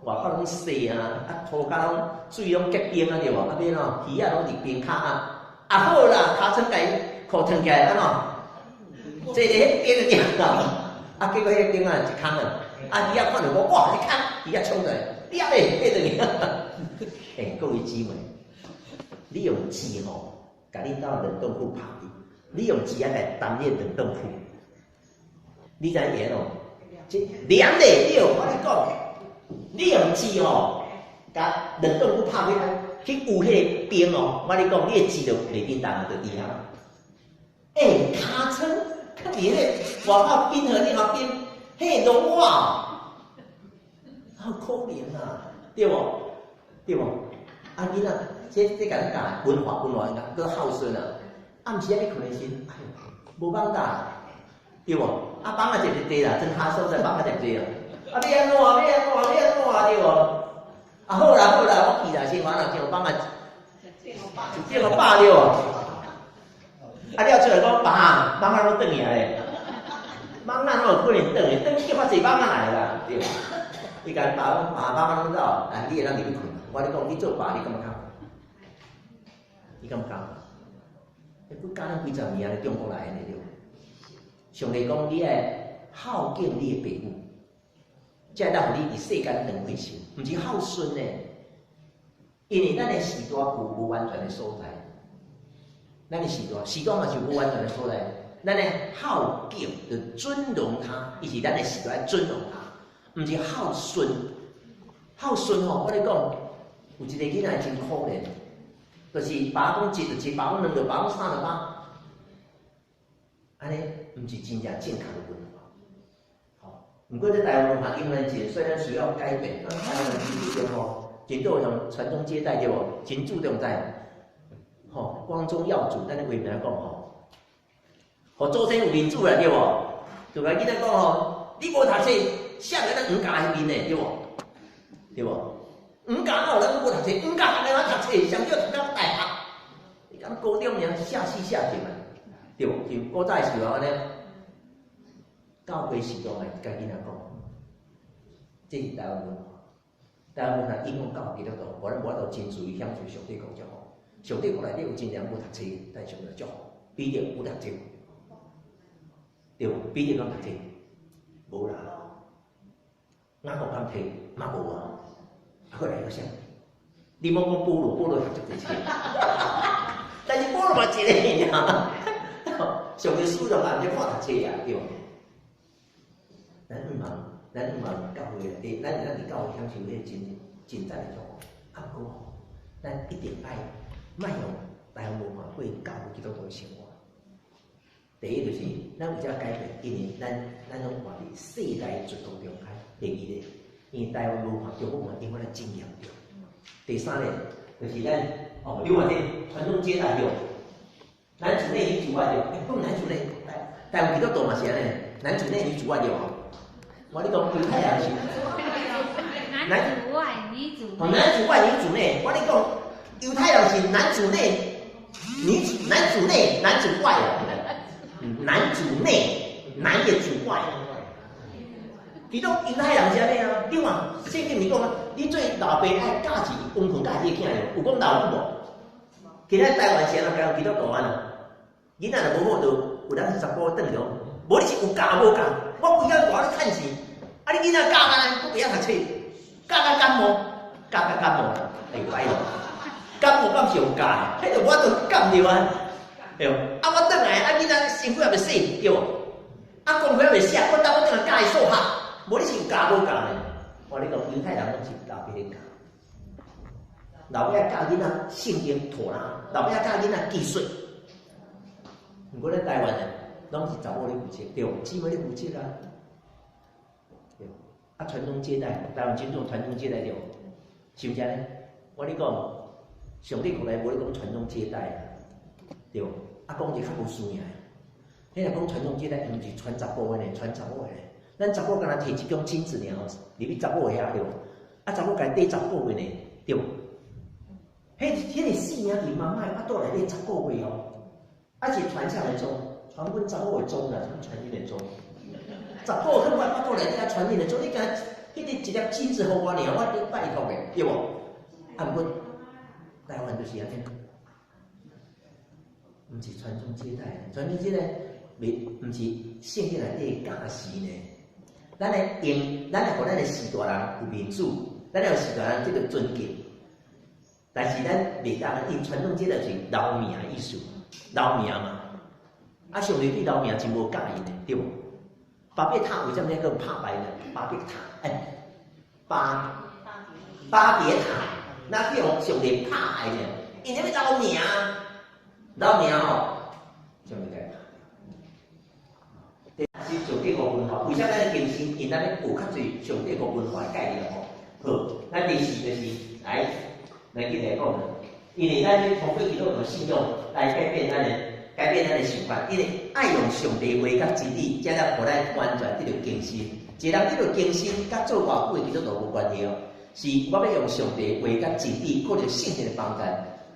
外口拢洗啊，涂骹拢水拢结冰啊，对无？啊免哦，鱼仔拢伫冰卡啊，啊好啦，尻川家裤脱起来安怎？这个迄冰就硬啦，啊结果迄冰啊一空啊，啊鱼仔看到我，哇一空，鱼仔冲出来，你也袂迄个，各位姊妹，你用钱吼，甲恁兜冷冻库拍去，你用钱啊来担咧冷冻库，你知影哦？这凉的了，我跟你讲。你用钱吼，甲冷冻库拍去有迄个冰哦，我跟你讲，你的钱就袂叮当就厉害。尻川较伫迄个外口冰河顶头冰，迄个融化，好可怜啊，对不？对不？啊，囡仔，这甲咱教文化应该搁孝顺啊。暗时啊，你可能是，哎呦，无放大，对不？啊，放啊坐一地啦，真哈所在放啊坐一地啦。啊，要安怎？对不？啊，好啦，我去啦，先玩啦，先放啊，电个饱对不？啊，了出来讲放啊拢转去咧，放啊拢有可能转去，转去较侪放啊来啦，对吧？伊甲爸妈拢走，啊，你会当入去困。我咧讲，你做爸，你敢敢？你敢敢？你教咱几十年啊，中国来的对。上帝讲，你爱孝敬你的父母，才会当互你伫世间长岁寿，毋是孝顺呢。因为咱的时代无完全的所在，咱的时代嘛是无完全的所在。咱的孝敬就尊荣他，伊是咱的时代尊荣他，毋是孝顺。孝顺吼，我咧讲，有一个囡仔真可怜，就是爸讲一就一，爸讲两就爸讲三就爸，安尼毋是真正健康的文化。好，不过在台湾文化因为虽然需要改变，但台湾人真注重吼，真注重传宗接代对无？真注重在吼光宗耀祖，咱咧为名讲吼，互祖先有面子啦对无？就甲囡仔讲吼，你无读册，下个咱黄家迄面的对无？对无？黄家哪有人无读册？黄家人读册，上少读到大学，你敢高中尔下四下定啊？对无？就古早时候安尼，教会时代来甲囡仔讲，这是台湾文化。台湾文化应用到基督徒，无咱无法度真注意享受上帝国就好。上帝国内底有真正无读册，但上帝就好，比着有读册，对无？比着讲读册，无啦。哪个敢摕？嘛无啊！后来又想，你莫讲保罗读足济册，但是保罗嘛一个尔，上帝使用人咧看读册啊，对无？咱毋茫教会内，咱伫教会享受迄真赞的状况。啊，不过吼，咱一定莫用台湾文化过教会基督徒的生活。第一就是咱有遮改变，因为咱拢活伫世代绝当中开。第二咧，因为台湾文化、中国文化因为咱真严重。第三咧，就是咱另外这传宗接代对，男主内女主外对，讲男主内，台湾基督徒嘛是安尼，男主内女主外对哦。我咧讲犹太人是男主外女主内，男主外女主内。我咧讲犹太人是男主内，男主内，男主外哦。男主内，男也主外。其中犹太人是安尼啊，你看圣经里讲啊，你做老爸爱教子，温存教你的囝哟，有讲老母无？其他台湾是安怎教基督徒安怎？囡仔若无好，就有当时10步转着，无你是有教无教？我规工大咧趁钱，啊你囡仔教安尼，我不晓读册，教感冒，哎歹咯，感冒敢是有教的，迄个我都感着啊。对无？啊，我转来，啊，囡仔身躯也未洗，对无？啊，功课也未写，我转来教伊数学，无你是有教无教呢？我咧讲犹太人拢是老爸咧教，老爸教囡仔圣经拖拉，老爸教囡仔技术。毋过咧台湾人拢是查某咧负责，对无？姊妹咧负责啊，对。啊，传宗接代，台湾真种传宗接代对无？是毋是安尼？我咧讲，上帝国内无咧讲传宗接代啊，对无？啊，讲一个较无需要诶，迄若讲传宗接代，毋是传查甫诶呢，传查某诶呢。咱查某敢若摕一种精子尔吼，入去查某诶遐对无？啊，查某家底10个月呢，对无？迄个细命伫妈妈诶腹肚内底10个月哦，啊是传下来种，传阮查某诶种啦，传恁诶种。10个月放腹肚内底啊，传恁诶种，你敢迄个一粒精子互我尔，我咧拜托诶，对无？啊，毋过台湾就是安尼。毋是传宗接代，传宗接代毋是圣经内底教示呢。咱会互咱的士大人有面子，咱互士大人这个尊敬。但是咱袂当因传宗接代是留名的意思，留名嘛。啊，上帝对留名真无介意呢，对无？巴别塔为什么那个拍牌呢？巴别塔，巴别塔，那叫上帝拍牌呢？因为要留名。老名吼，上帝改。是上帝国文化，为啥咱的精神因咱咧有较侪上帝国文化的概念吼？好，咱第四就是来紧来讲啦，因为咱要通过基督徒信仰来改变咱的想法，因为爱用上帝话甲真理，才能互咱完全得到更新。一人得到更新，甲做偌久的基督徒无关系哦，是我要用上帝话甲真理，靠着圣灵的帮助。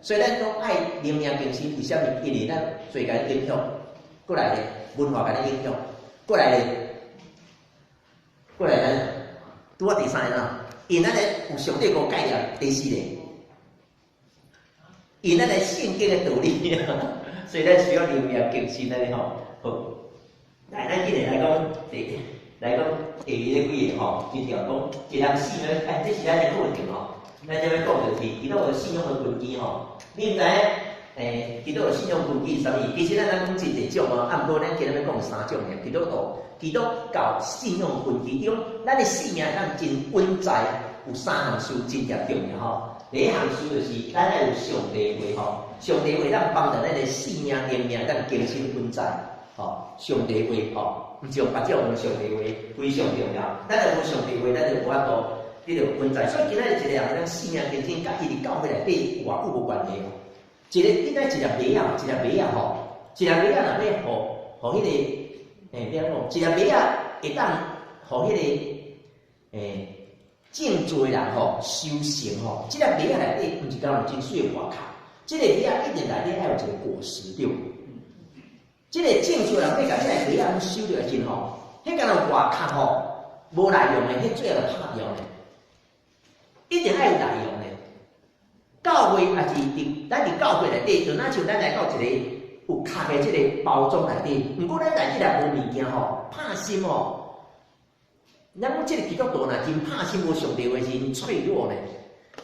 所以咱讲爱灵命更新，为虾米？因为咱最甲影响，过来咧文化甲咱影响，过来咱拄啊第三个啦，因咱咧有上帝个概念，第四个，因咱咧圣经的道理，所以咱需要灵命更新安尼吼。好，来咱今日来讲第二个几个吼，就条讲一人信仰，这是咱的课程吼。咱这要讲就是基督的信仰的根基吼。你毋知基督的信仰根基是啥物？其实咱讲真侪种哦，啊，毋过咱今日要讲三种尔。基督教信仰根基，因咱的性命咱真稳在有三项事真正重要吼。第一项事就是咱要有上帝话吼，上帝话咱帮助咱的性命灵命咱更新稳在吼。上帝话吼，毋是用别种用上帝话非常重要。咱要有上帝话，咱就无法度得到稳在。所以今仔日一个人咱性命更新，甲伊伫教会内底有偌久无关系哦。应该一粒麦啊吼，一粒麦啊若要互迄个要讲，一粒麦啊会当互迄个正做人吼修成吼，即粒麦啊内底毋是讲有真水的外壳，即个麦啊一定内底要有一个果实对。即个正做人要甲即个麦啊修着来真吼，迄个外壳吼无内容的，迄最后拍掉的，一定要有内容的。教会也是咱伫教会内底，就若像咱来到一个有壳的即个包装内底，毋过咱内底若无物件吼，拍心吼，咱讲即个基督徒若真拍心无上帝话是真脆弱呢。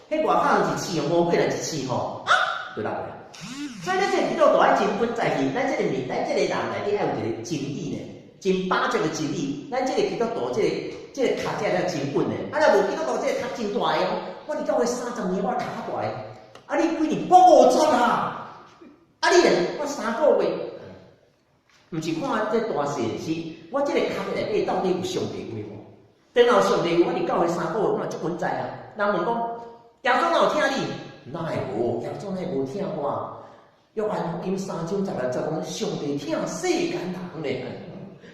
迄外口一刺魔鬼来一刺吼，就落来。所以咱即个基督徒爱真本在是，咱即个人内底要有一个真理呢，真把这个真理。咱即个基督徒即个壳才了真稳呢。啊，若无基督徒即个壳真大个哦，我伫教会30年，我壳较大个。啊！你几年？我50啊！啊！你连我3个月，毋是看这大事是，我这个壳内底到底有上帝话无？等到上帝话，我伫教会3个月，我嘛足稳在啊。人问讲，耶稣哪有听你？哪会无？耶稣哪会无听我？约翰福音3章10节讲，上帝听世间人咧，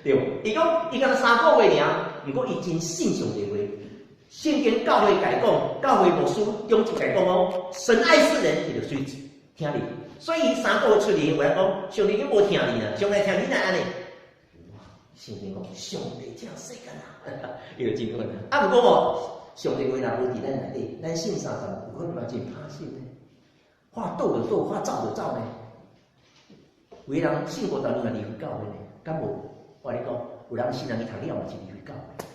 对。伊讲，伊敢3个月尔，毋过伊真信上帝话。圣经教会改讲，教会牧师中就改讲哦，神爱世人，伊就随听你。所以3个月出嚟，话讲上帝已经无听你啦，上帝听你哪安尼？哇！圣经讲上帝听世间人，伊就真稳啦。啊，毋过哦，上帝话若无伫咱内底，咱信30年，有可能嘛真拍信呢。话斗就斗，话走就走呢。有个人信50年嘛离开教会呢，敢无？我跟你讲，有人信人去读了嘛是离开教会。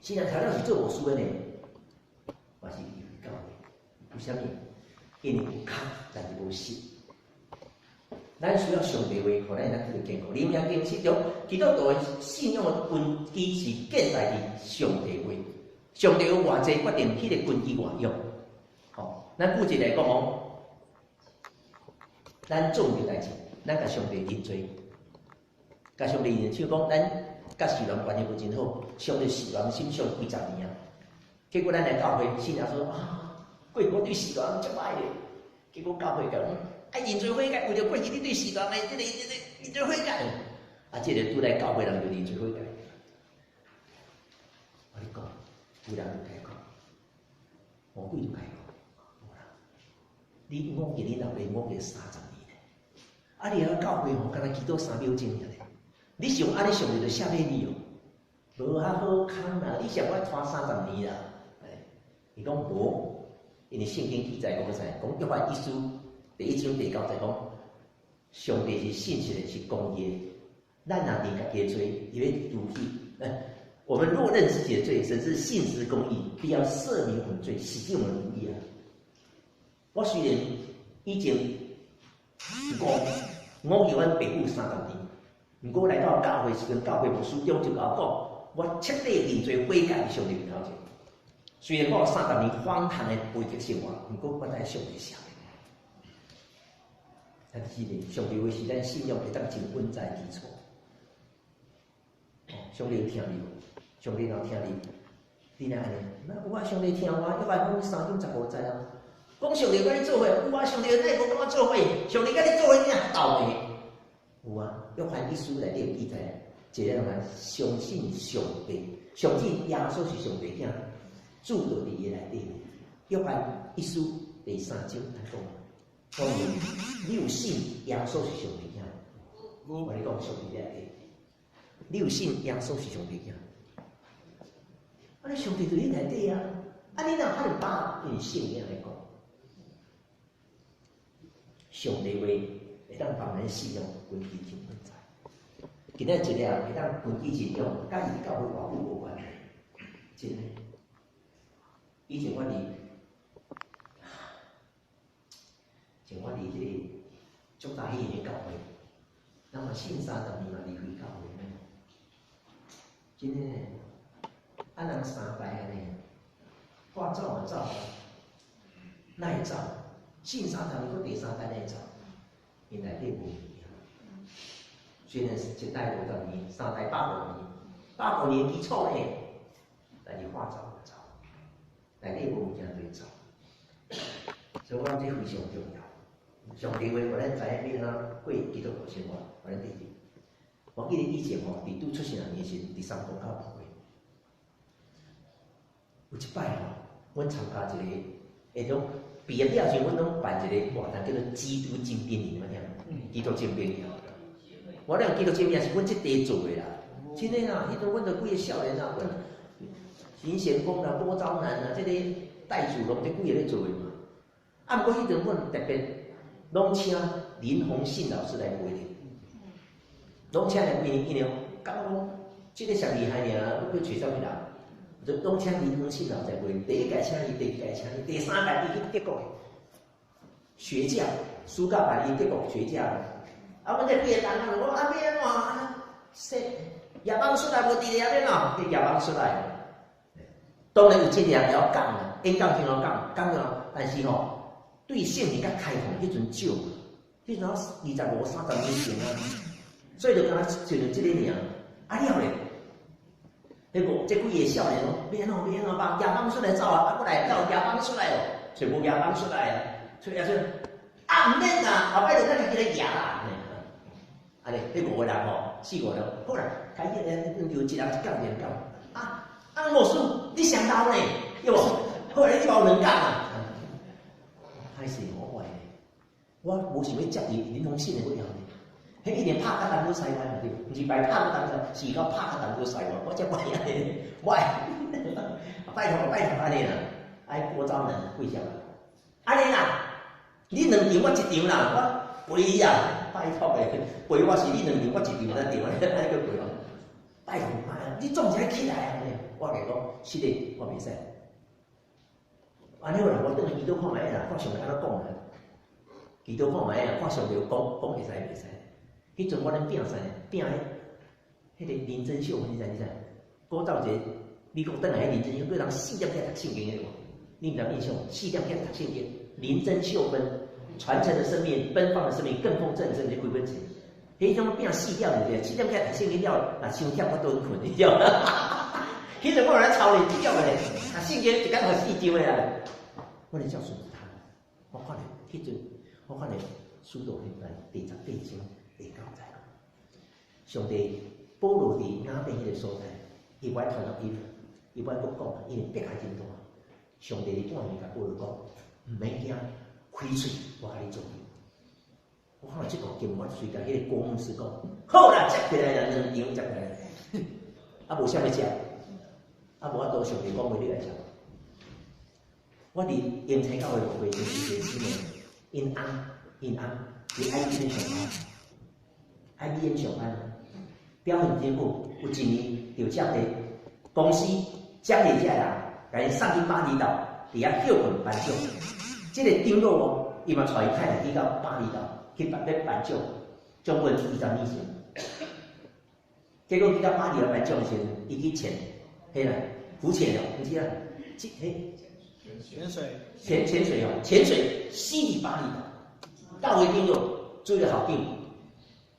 现在材料是做我书的呢，我是离开教会，为什么？因为有壳，但是无实。咱需要上帝话，互咱得到健康。灵命更新中，基督徒的信仰的根基是建在伫上帝话。上帝有偌济决定迄个根基偌用。吼，咱举一个来讲哦，咱做唔代志，咱甲上帝认罪，甲上帝认罪，像讲咱。甲世人关系无真好，上帝世人心上几十年啊。结果咱来教会，信仰说啊，过去我对世人足歹咧。结果教会讲，爱认罪悔改，为着过去你对世人的这个认罪悔改，啊，这个拄来教会人就认罪悔改。我你讲，有人就改讲，魔鬼就改讲，无啦。你误记你老爸误记30年咧，啊，你来教会吼，敢若祈祷3秒钟尔咧。你想安尼上帝就写俾你哦，无遐好康啦！你想我拖30年啦，伊讲无，因为圣经记载讲啥？讲约翰一书第1章第9节讲，上帝是信实的，是公义的。咱若认家己的罪，伊要如去。我们若认自己的罪，神是信实公义，必要赦免我们罪，洗净我们的义啊！我虽然以前我叫阮爸母30年。毋过来到教会时阵，教会牧师中就甲我讲，我彻底认罪悔改上帝面头前。虽然我有30年荒唐的背脊生活，毋过我在上帝下面。但是呢，上帝话是咱信仰会当真稳在基础。上帝有听你，上帝若听你，你若安尼，那有啊，上帝听我，约翰福音3章15节啊。讲上帝甲你做伙，有啊，上帝哪会无甲我做伙？上帝甲你做伙，你若斗的。有啊，约翰一书内底有记载，一个人来相信上帝，相信耶稣是上帝囝，住到伫伊内底。约翰一书第3章讲明，你有信耶稣是上帝囝？我跟你讲，上帝内底，你有信耶稣是上帝囝？啊，你上帝在你内底啊！啊，你哪有可能把因圣经来讲？上帝话会当帮人信用，根基真本在。今仔一个会当根基真用，甲伊教会偌久无关系，真诶。以前我伫即个足早起个教会，那么信30年嘛离开教会咧，真诶。啊，人3代安尼，我走嘛走，哪会走？信30年，搁第3代来走，因内底无物件。虽然是一代50年，3代150年基础咧，但是话走就走，内底无物件对走。所以我这非常重要。上帝话，互咱知影要安怎过基督徒生活，互咱第一。我记得以前吼，伫拄出生年时，伫三公口聚会，有一摆吼，阮参加一个迄种毕业了时，阮拢办一个活动，叫做基督精兵营，有听？基督精兵营。我俩基督精兵营是阮即地做的啦，真诶啦，迄阵阮着几个少年啊，阮林贤峰啦、郭昭南啦，即个戴祖龙，这几个咧做的嘛。啊，毋过迄阵阮特别拢请林鸿信老师来陪的，拢请来陪呢，因为讲讲即个上厉害尔，要去找啥物人？就拢请林鸿信老师来陪。第一届请伊，第二届请伊，第3届伊去德国学教，暑假办伊德国学教。啊，阮这几个人啊，我啊要安怎？说夜帮出来无伫咧边哦，去夜帮出来。当然有这样要讲啦，演讲听我讲了，但是吼。对性命较开放，迄阵少，迄阵25、30年前啊，所以就敢若就即个尔。啊了咧，迄个这几个少年咯，要安怎帮夜帮出来走啊？啊，过来要夜帮出来哦，全部夜帮出来啊，所以啊毋免啦，后摆就咱家己来夜啦。安尼，迄5个人吼，4、5人，好啦，开始咧，就一人一讲。啊，魔术，你上刀呢？对无？后来你包2讲啊。开始我坏咧，我无想要接伊林鸿信的尾后呢。迄一年拍甲淡水西湾嘛对，毋是白拍甲淡水，是讲拍甲淡水西湾，我才坏安尼，拜托安尼啦，爱郭昭南跪下来，安尼啦，你2场我1场啦，我陪你啊，拜托诶，陪我是你2场我1场咱场，安尼个陪我，拜托你总是爱起来啊，我甲讲，是的，我袂使。安尼好啦，我等下祈祷看卖啦，看上帝安怎讲啦。祈祷看卖啦，看上帝讲会使袂使。迄阵我咧拼啥？拼迄个林真秀，你知？古早一个美国转来迄林真秀，对人4点起来读圣经个，你毋知印象？4点起来读圣经，林真秀分传承的生命、奔放的生命、更丰盛的生命，这几本册。迄种拼4点就4点起来读圣经了，若伤忝我倒去困，你知道？迄阵我来操练4点个咧，读圣经一工学4章个啦。我咧照顺他，我看咧迄阵，我看咧书道迄段第18章第9节，上帝保罗伫雅典迄个所在，伊袂传落伊袂搁讲，因为迫害真大。上帝伫半夜甲保罗讲，毋免惊，开喙，我甲你做。我看到即段经文，随甲迄个郭牧师讲，好啦，接回来啦，2场接回来，啊无啥物食，啊无法度上帝讲话你来食。我伫英才教会牧会就是姊妹，因翁，伫 IBM 上班，表现真好。有一年就奖励公司奖励这个人，甲伊送去巴厘岛，伫遐休困颁奖。这个张老哦，伊嘛带伊太太去到巴厘岛去要颁奖，奖金20美金。结果去到巴厘岛颁奖时，伊去潜，迄啦，浮潜了，毋知啊，潜水哦，潜水死伫巴厘岛，到位顶落做个好兵。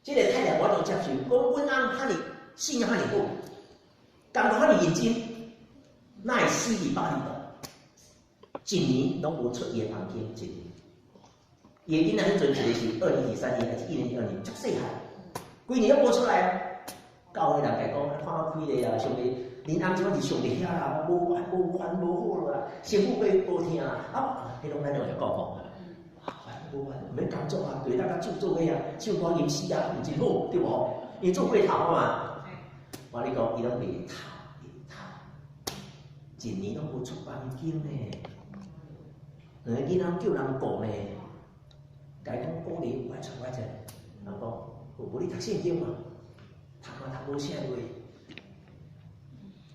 这个太太我都接受，讲阮翁哈尼信仰哈尼好，感觉哈尼认真，那会死伫巴厘岛，一年拢无出伊的房间一年。伊的囡仔迄阵一个是2023年还是1年2年，足细汉，规年拢无出来啊。教会人家讲，看开咧啊，上帝，恁翁即摆是上帝遐啦，无烦无好啦，媳妇被无听啊，迄种咱就会讲吼，烦无烦，免工作啊，对大家做伙啊，唱歌吟诗啊，真好，对无？因做过头啊嘛。我你讲，伊拢袂读，一年拢无出房间呢，两个囡仔叫人顾呢，家讲鼓励，我出我者，人讲，无你读圣经嘛？读无啥话，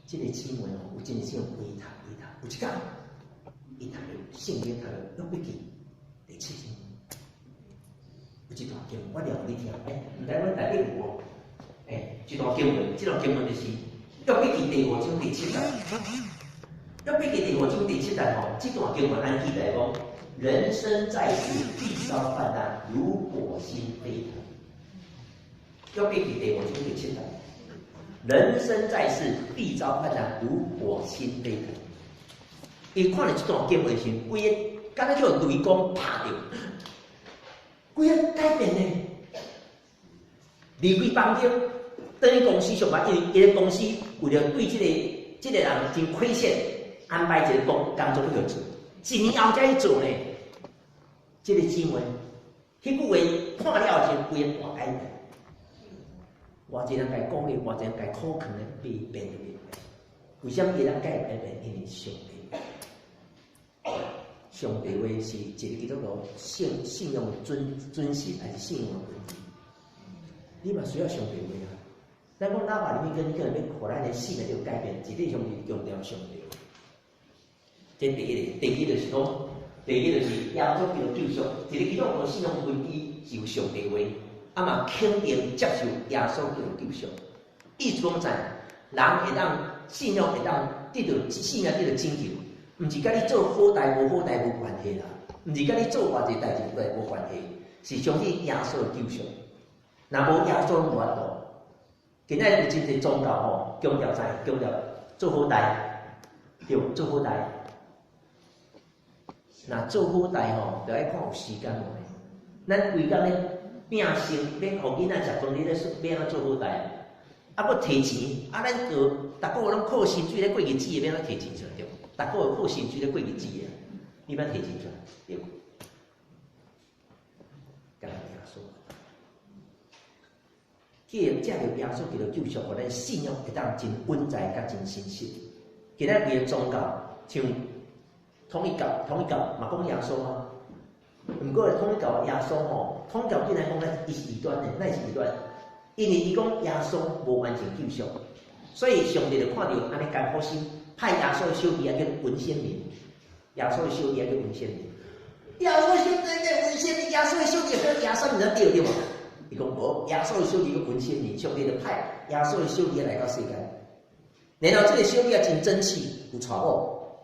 这个姊妹吼，有真正微读，有一天，伊读了圣经，读了约笔记第7章，有一段经文，我念互你听，唔知阮内底有无？一段经文，这段经文就是约笔记第5章第7节。约笔记第5章第7节吼，这段经文按记载讲，人生在世必遭患难，如火星飞腾。约笔记第5章第7节。人生在世，必遭患难，如火星飞腾。伊看了这段经文时，规个敢若叫雷公拍着，规个改变呢。离开房间，等于公司上班，因为伊个公司为了对这个人真亏欠，安排一个工作要做，一年后才去做呢。这个姊妹，迄句话看了后，规个大改变。偌济人家鼓励，偌济人家苦劝的变就变。为什么伊人改变？因为上帝话是一个基督徒信用的遵循，还是信用的问题？你嘛需要上帝话啊！咱讲哪怕你跟可能要互咱的信的这个改变，一定上帝强调上帝。这第一个，第二就是讲，耶稣基督救赎，一个基督徒信用根基是有上帝话。啊嘛，肯定接受耶稣基督救赎，意思讲在人会当信仰会当得到信仰得到拯救，毋是甲你做好代无好代无关系啦，毋是甲你做偌济代志无关系，是相信耶稣的救赎。若无耶稣无法度，今仔有真侪宗教吼，强调做好代，对，做好代。若做好代吼，就爱看有时间无。咱规工咧。拼生，免互囡仔食饭，你咧说要安怎做好代？啊，要摕钱，啊，咱就逐个月拢靠薪水咧过日子的，要安怎摕钱出来？对，逐个月靠薪水咧过日子的，你要摕钱出来？对，感谢耶稣，借着耶稣基督救赎，互咱信仰会当真稳在甲真真实。今仔规个宗教，像统一教嘛讲耶稣啊。毋过统一教耶稣吼，统一教对来讲咧，伊是异端的，那是异端，因为伊讲耶稣无完全救赎，所以上帝就看到安尼艰苦心，派耶稣的小弟啊叫文先民，耶稣的小弟啊叫文先民，耶稣的小弟叫文先民，耶稣的小弟叫耶稣，你知对无？伊讲无，耶稣的小弟叫文先民，上帝就派耶稣的小弟来到世间，然后这个小弟啊真争气，有娶某，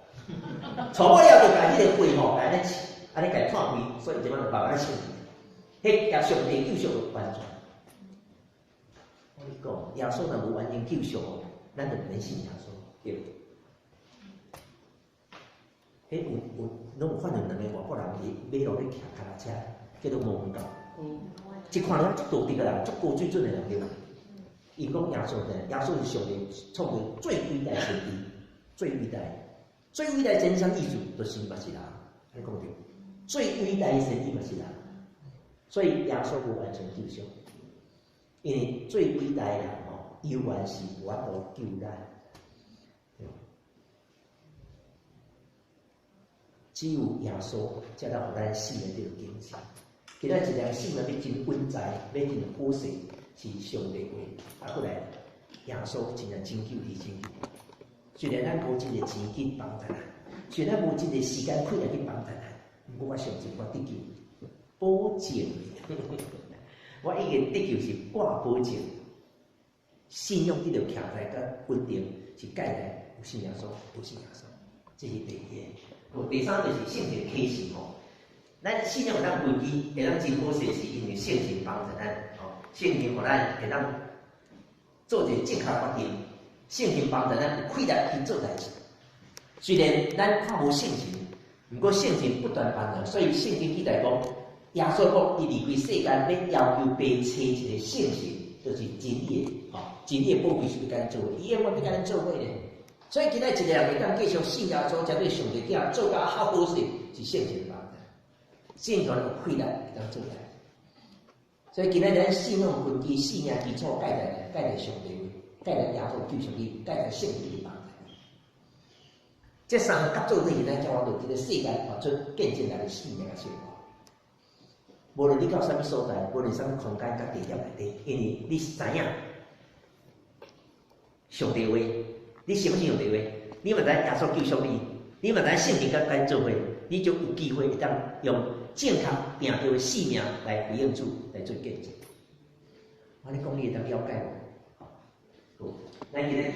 娶某了就把迄个会吼来咧。安尼家创开，所以即摆就慢慢信。迄耶上帝救赎就完全。我跟你讲，耶稣若无完全救赎，咱就免信耶稣，对。迄拢有发现两个外国人伫马路咧骑脚踏车，叫做摩门教。一看了足道德个人，足高水准的人对啦。伊讲耶稣呢，耶稣是上帝创造最伟大的先知，最伟大真相意思就是嘛是人，安尼讲对。最伟大的神迹嘛是人，所以耶稣无完全救赎，因为最伟大的人吼，永远是无法度救咱，只有耶稣才能互咱信的这个精神。今仔一条信要真稳在，要真好势，是上帝话，过来耶稣真正拯救你拯救。虽然咱无真个钱去帮咱，虽然咱无真个时间开来去帮咱。不过我相信我得救，保证。我已经得救是挂保证，信用得到徛在甲稳定是盖来有信耶稣，有信耶稣，这是第二个。第三就是圣神启示吼，咱信仰有咱根基，会当真好势，是因为圣神帮助咱，吼，圣神互咱会当做一个正确决定，圣神帮助咱有气力去做代志。虽然咱看无圣经，不过圣经不断帮人，所以圣经记载讲，耶稣讲伊离开世间，要要求被找一个圣神，就是真理的，真理的宝贵是要甲咱做伙，伊永远要甲咱做伙呢。所以今仔一个人会当继续信耶稣，才对上帝囝做到好好势，是圣神的帮助。圣经有气力会当做来。所以今仔咱信仰根基、信仰基础，盖在上帝话，盖在耶稣救赎里，盖在圣经的帮助。这三个合作伙，咱才我伫这个世界活出见证咱的信仰的生活。无论你到什么所在，无论什么空间、甲地点内底，因为你知影上帝话，你信不信上帝话？你嘛知耶稣救赎你，你嘛知圣经甲咱做伙，你就有机会会当用正确定着的性命来回应主，来做见证。我你讲你会当了解无？咱今日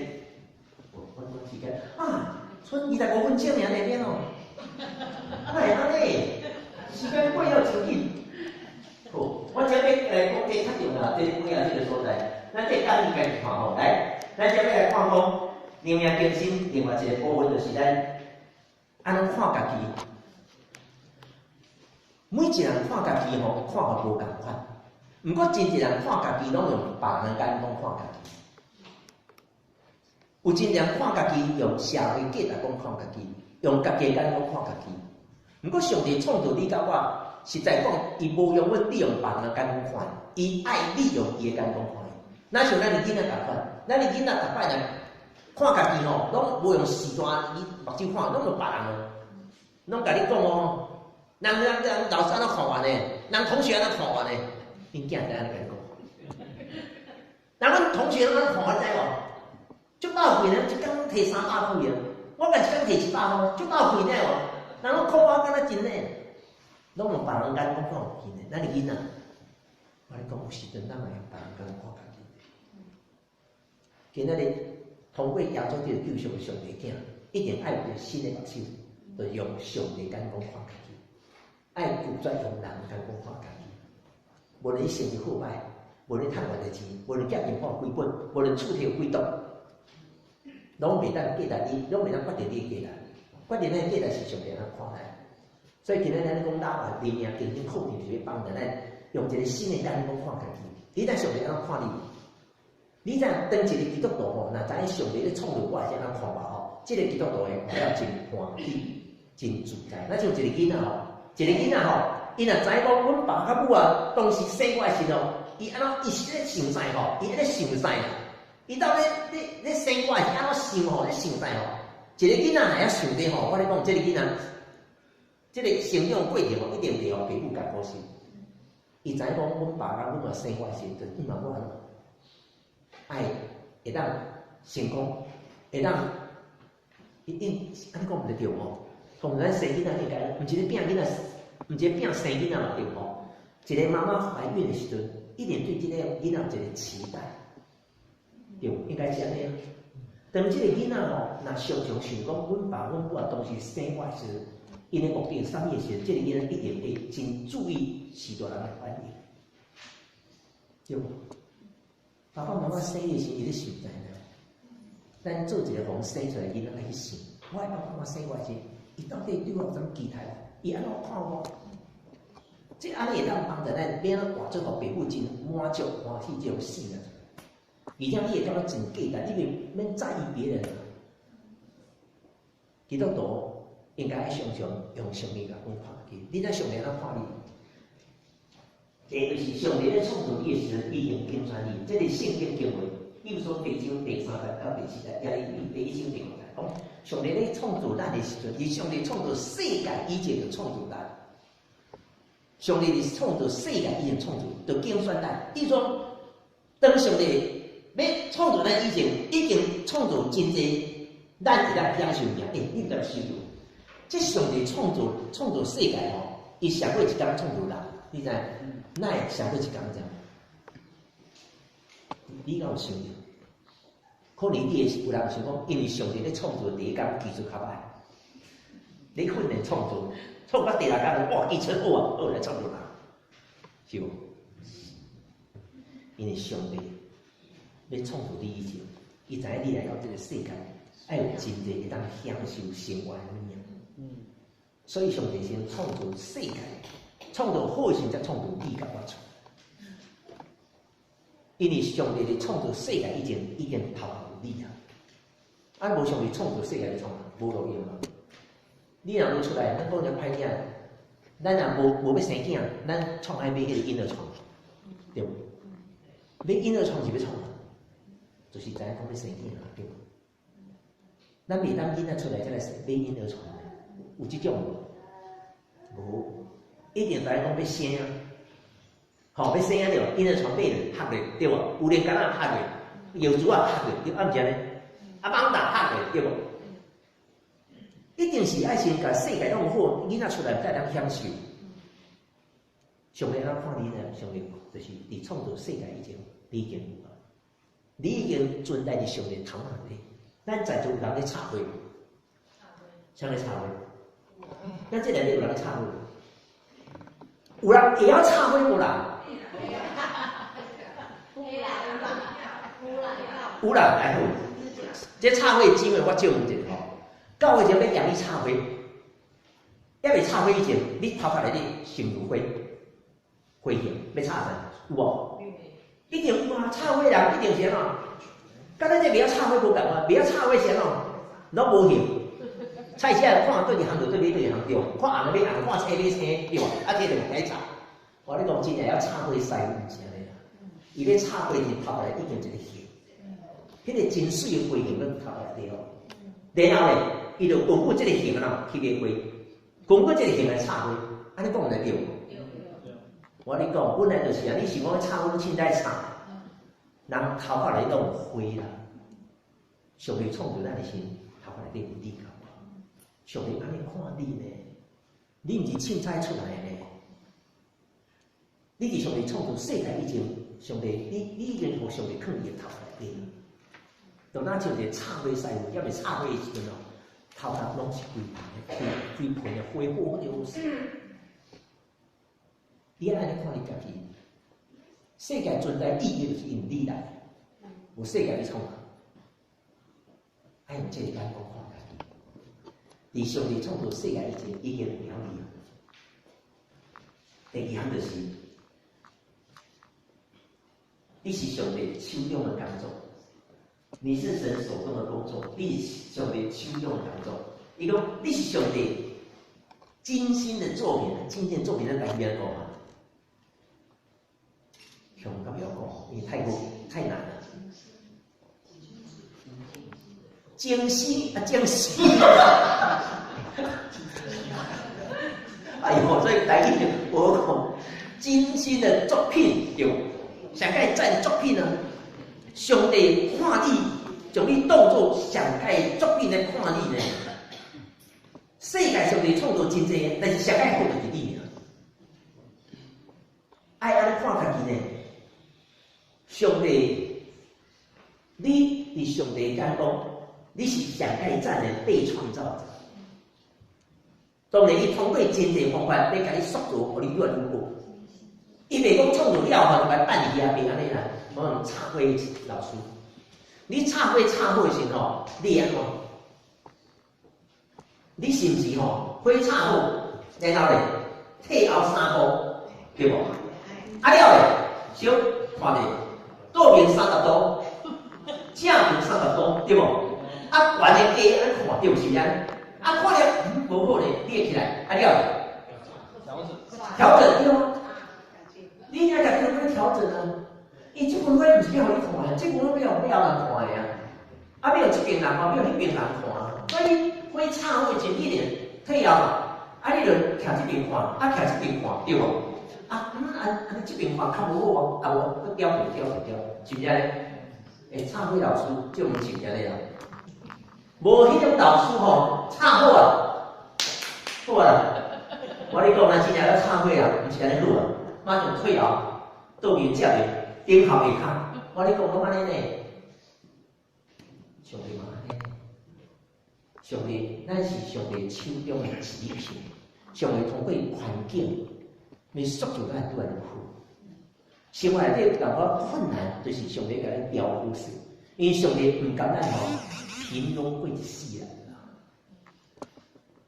我时间啊，剩25分钟尔那边哦，哎安尼，时间过了真紧。好，我这要来讲这较重要，这是几啊这个所在，咱这等伊家己看吼，来，咱这要来看讲。灵命更新另外一个部分就是咱安怎看家己，每一个人看家己吼，看法无共款。毋过真侪人看家己，拢用别人眼光看家己。有真人看家己用社会价值观看家己，用家己的眼光看家己。毋过上帝创造你甲我，实在讲，伊无用阮利用别人的眼光看，伊爱利用伊的眼光看。哪像咱的囡仔共款，咱的囡仔逐摆人。看家己吼，拢无用时段伊目睭看，拢用别人哦，拢甲你讲哦，人老师安怎看我呢？人同学安怎看我呢？因囝知安尼甲你讲，人阮同学安怎看我知无？足饱贵呢，一工摕300块啊，我甲一工摕100块，足饱贵呢哦。人拢看我敢若真呢，拢用别人眼光看有见呢。咱的囡仔，我咧讲有时阵咱嘛用别人眼光看家己。今仔日。通过耶稣这个救赎的上帝囝，一定爱有一个新的目睭，就用上帝眼光看家己，爱拒绝用人眼光看家己。无论你成绩好歹，无论你赚偌济钱，无论家庭换几本，无论厝体有几栋，拢袂当价值你，拢袂当决定你的价值。决定咱的价值是上帝安看待。所以今日咱讲老啊，灵命更新课程就是帮助咱用一个新的眼光看家己。你在上帝安看你？你知影当一个基督徒吼，若知影上帝咧创造我是安怎看法吼，即个基督徒会活了真欢喜、真自在。咱像一个囡仔吼，伊若知影讲阮爸甲母啊，当时生我时吼，伊安怎伊是咧想啥吼，伊咧想啥，伊到咧生我是安怎想吼，咧想啥吼。一个囡仔若遐想咧吼，我咧讲，即个囡仔，即个成长过程吼，一定袂互父母艰苦心。伊知影讲阮爸甲母啊生我时阵，伊嘛我安怎。爱会当成功，会当一定安尼讲毋得对吼。同咱生囡仔应该，毋是咧拼囡仔，毋是咧拼生囡仔嘛对吼。一个妈妈怀孕的时阵，一定对即个囡仔有一个期待，对，应该是安尼啊。当即个囡仔吼，若常常想讲，阮爸阮母啊当时生我时，因的目的啥物时，即个囡仔一定会真注意许大人的反应，对无？爸爸妈妈生的时，伊咧想在呢。咱做一个互生出来囡仔来去想，我的爸爸妈妈生我时，伊到底对我有啥物期待？伊安怎看我？即安尼会当帮助咱变活做互父母真满足欢喜这种性啊！而且你会感觉真简单，你免在意别人啊。基督徒应该常常用上帝来看己，你在上帝来看你。这就是上帝咧创造你的时，已经拣选你。这个圣经经文，比如说第章第3节到第4节，也是第1章第5节讲，上帝咧创造咱的时阵，伊上帝创造世界以前就创造咱。上帝是创造世界以前创造，就拣选咱。伊说，当上帝要创造咱以前，已经创造真侪，咱会当享受命。你敢受着？这上帝创造世界吼，伊上过一天创造人，你知？那会上过一天这样？你敢有想着？可能你会有人想讲，因为上帝咧创造第一天技术较歹，你训练创造到第2天，哇，技术好啊，好来创造人，是无？因为上帝要创造你以前，伊知影你来到这个世界，爱有真济会当享受生活的物件。所以上帝先创造世界，创造好先才创造你甲我出。因为上帝咧创造世界已经头有你啊，啊无上帝创造世界咧创，无路用啊。你若要出来，咱讲人歹囝，咱若无要生囝，咱创爱买迄个婴儿床，对无？买婴儿床是要创，就是知影讲要生囝啊，对无？咱袂当囡仔出来才来买婴儿床，有即种无？无，一定知影讲要生啊。吼，要生啊着，婴儿床买了合咧，对无？有连杆仔合咧，药珠啊合咧，对，啊毋是安尼，啊网打合咧，对无？一定是爱先甲世界弄好，囡仔出来才能享受。上帝安怎看你呢？上帝就是伫创造世界以前，你已经有啊，你已经存在伫上帝头脑里。咱在座有人咧插花，啥咧插花？咱这内底有人咧插花，有人会晓插花无啦？有人来好，这插花机会我借问者吼，到位前要让你插花，还未插花以前，你头壳内底先有花，花形要插啥？有无？一定有啊！插花人一定是啊。甲咱这袂晓插花无共啊，袂晓插花是哦，拢无形。菜市啊，看对一行就对买对一行对，看红的买红，看青买青对，啊这就唔该插。我你讲真正要插花师傅唔是安尼啦，伊咧插花是头壳内已经一个形，迄个真水的花形咱头壳内底哦。然后咧，伊就巩固这个形啊，去个花，巩固这个形来插花，安尼讲会对无？我你讲，本来就是啊，你想讲插花凊彩插，人头壳内拢有花啦。上帝创造咱的心，头壳内底有你甲我，上帝安尼看你呢？你毋是凊彩出来的呢？你伫上帝创造世界以前，上帝你已经互上帝放伫头壳内底。就咱像一个插花师傅，要未插花的时阵哦，头壳拢是规盆的花火了死。你安尼看你家己，世界存在意义就是因你来，有世界咧创造。爱用这个眼光看家己，伫上帝创造世界以前已经有了你。第二项就是，你是上帝手中的工作。你是神手中的工作，你是上帝手中的工作。伊讲你是上帝精心的作品，精心的作品咱来边讲啊？上甲不要讲，因为太难了。精心啊，精心！哎呦，所以台语我讲精心的作品，对，上盖赞的作品呢？上帝看你，将你当作上界作品来看你呢。世界上帝创造真济，但是上界好就是你啊。爱安尼看家己呢？上帝，你伫上帝眼光，你是上界赞的被创造者。当然，伊通过真济方法来甲你塑造，互你越来越好。伊袂讲创造了后就来办理啊，袂安尼啦。我讲插花老师，你插花插好时吼，你安怎？你是毋是吼花插好，然后咧退后3步，对无？啊了咧，小看者，倒面30度，正面30度，对无？啊，悬的低安看对是安，啊看了无好咧，立起来，啊了咧，调整对吗？你应该家己要调整啊。伊即份花毋是要互你看的，即份花要互人看的啊！啊，要有即边人看，要迄边人看。所以花插花前一年退后嘛，啊，你著徛即边看，啊，徛即边看，对无？啊，安尼即边看较无好啊，啊无，佮调是毋是安尼？诶，插花老师就毋是安尼啊。无迄种老师吼，插好啊，好啊！我你讲，咱真正要插花啊，毋是安尼录啊，马上退后，倒面正面。顶头下骹，我咧讲拢安尼呢。上帝嘛安尼，上帝，咱是上帝手中的纸片，上帝通过环境来塑造咱愈来愈好。生活内底有淡薄困难，就是上帝甲咱调好势，因为上帝毋甘咱吼平庸过一世人啦。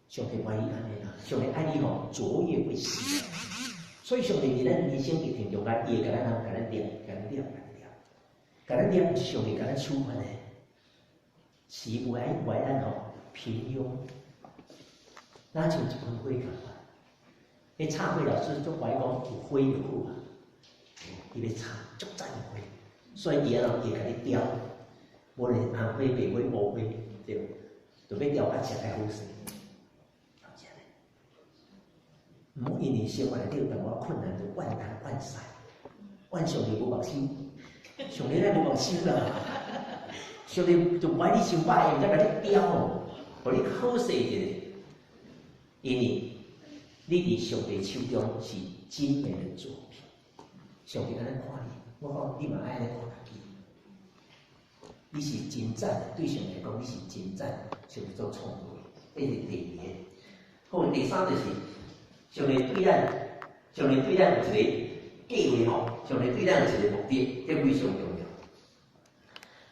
上帝愿意安尼啦，上帝爱你吼卓越过世人。所以上帝伫咱人生历程中间，伊会甲咱甲咱念，甲咱念，甲咱念，上帝甲咱处罚的，是有爱咱吼平庸。那像一盆花咁啊，你插花老师就怀讲有花就好啊，伊要插足赞的花，所以伊啊会甲你雕，无论红花、白花、乌花，对，就要雕甲食个好势。唔好因为生活内底有淡薄困难就怨天怨世，怨上帝无目睭，上帝咧无目睭啦，上帝就不爱你伤歹，毋则甲你雕，互你好势一个。因为你伫上帝手中是精美的作品，上帝安尼看你，我讲你嘛爱安尼看家己，你是真赞的，对上帝来讲你是真赞，上帝做创造的，这是第二个。好，第三就是上帝对咱有一个计划吼，上帝对咱有一个目的，这非常重要。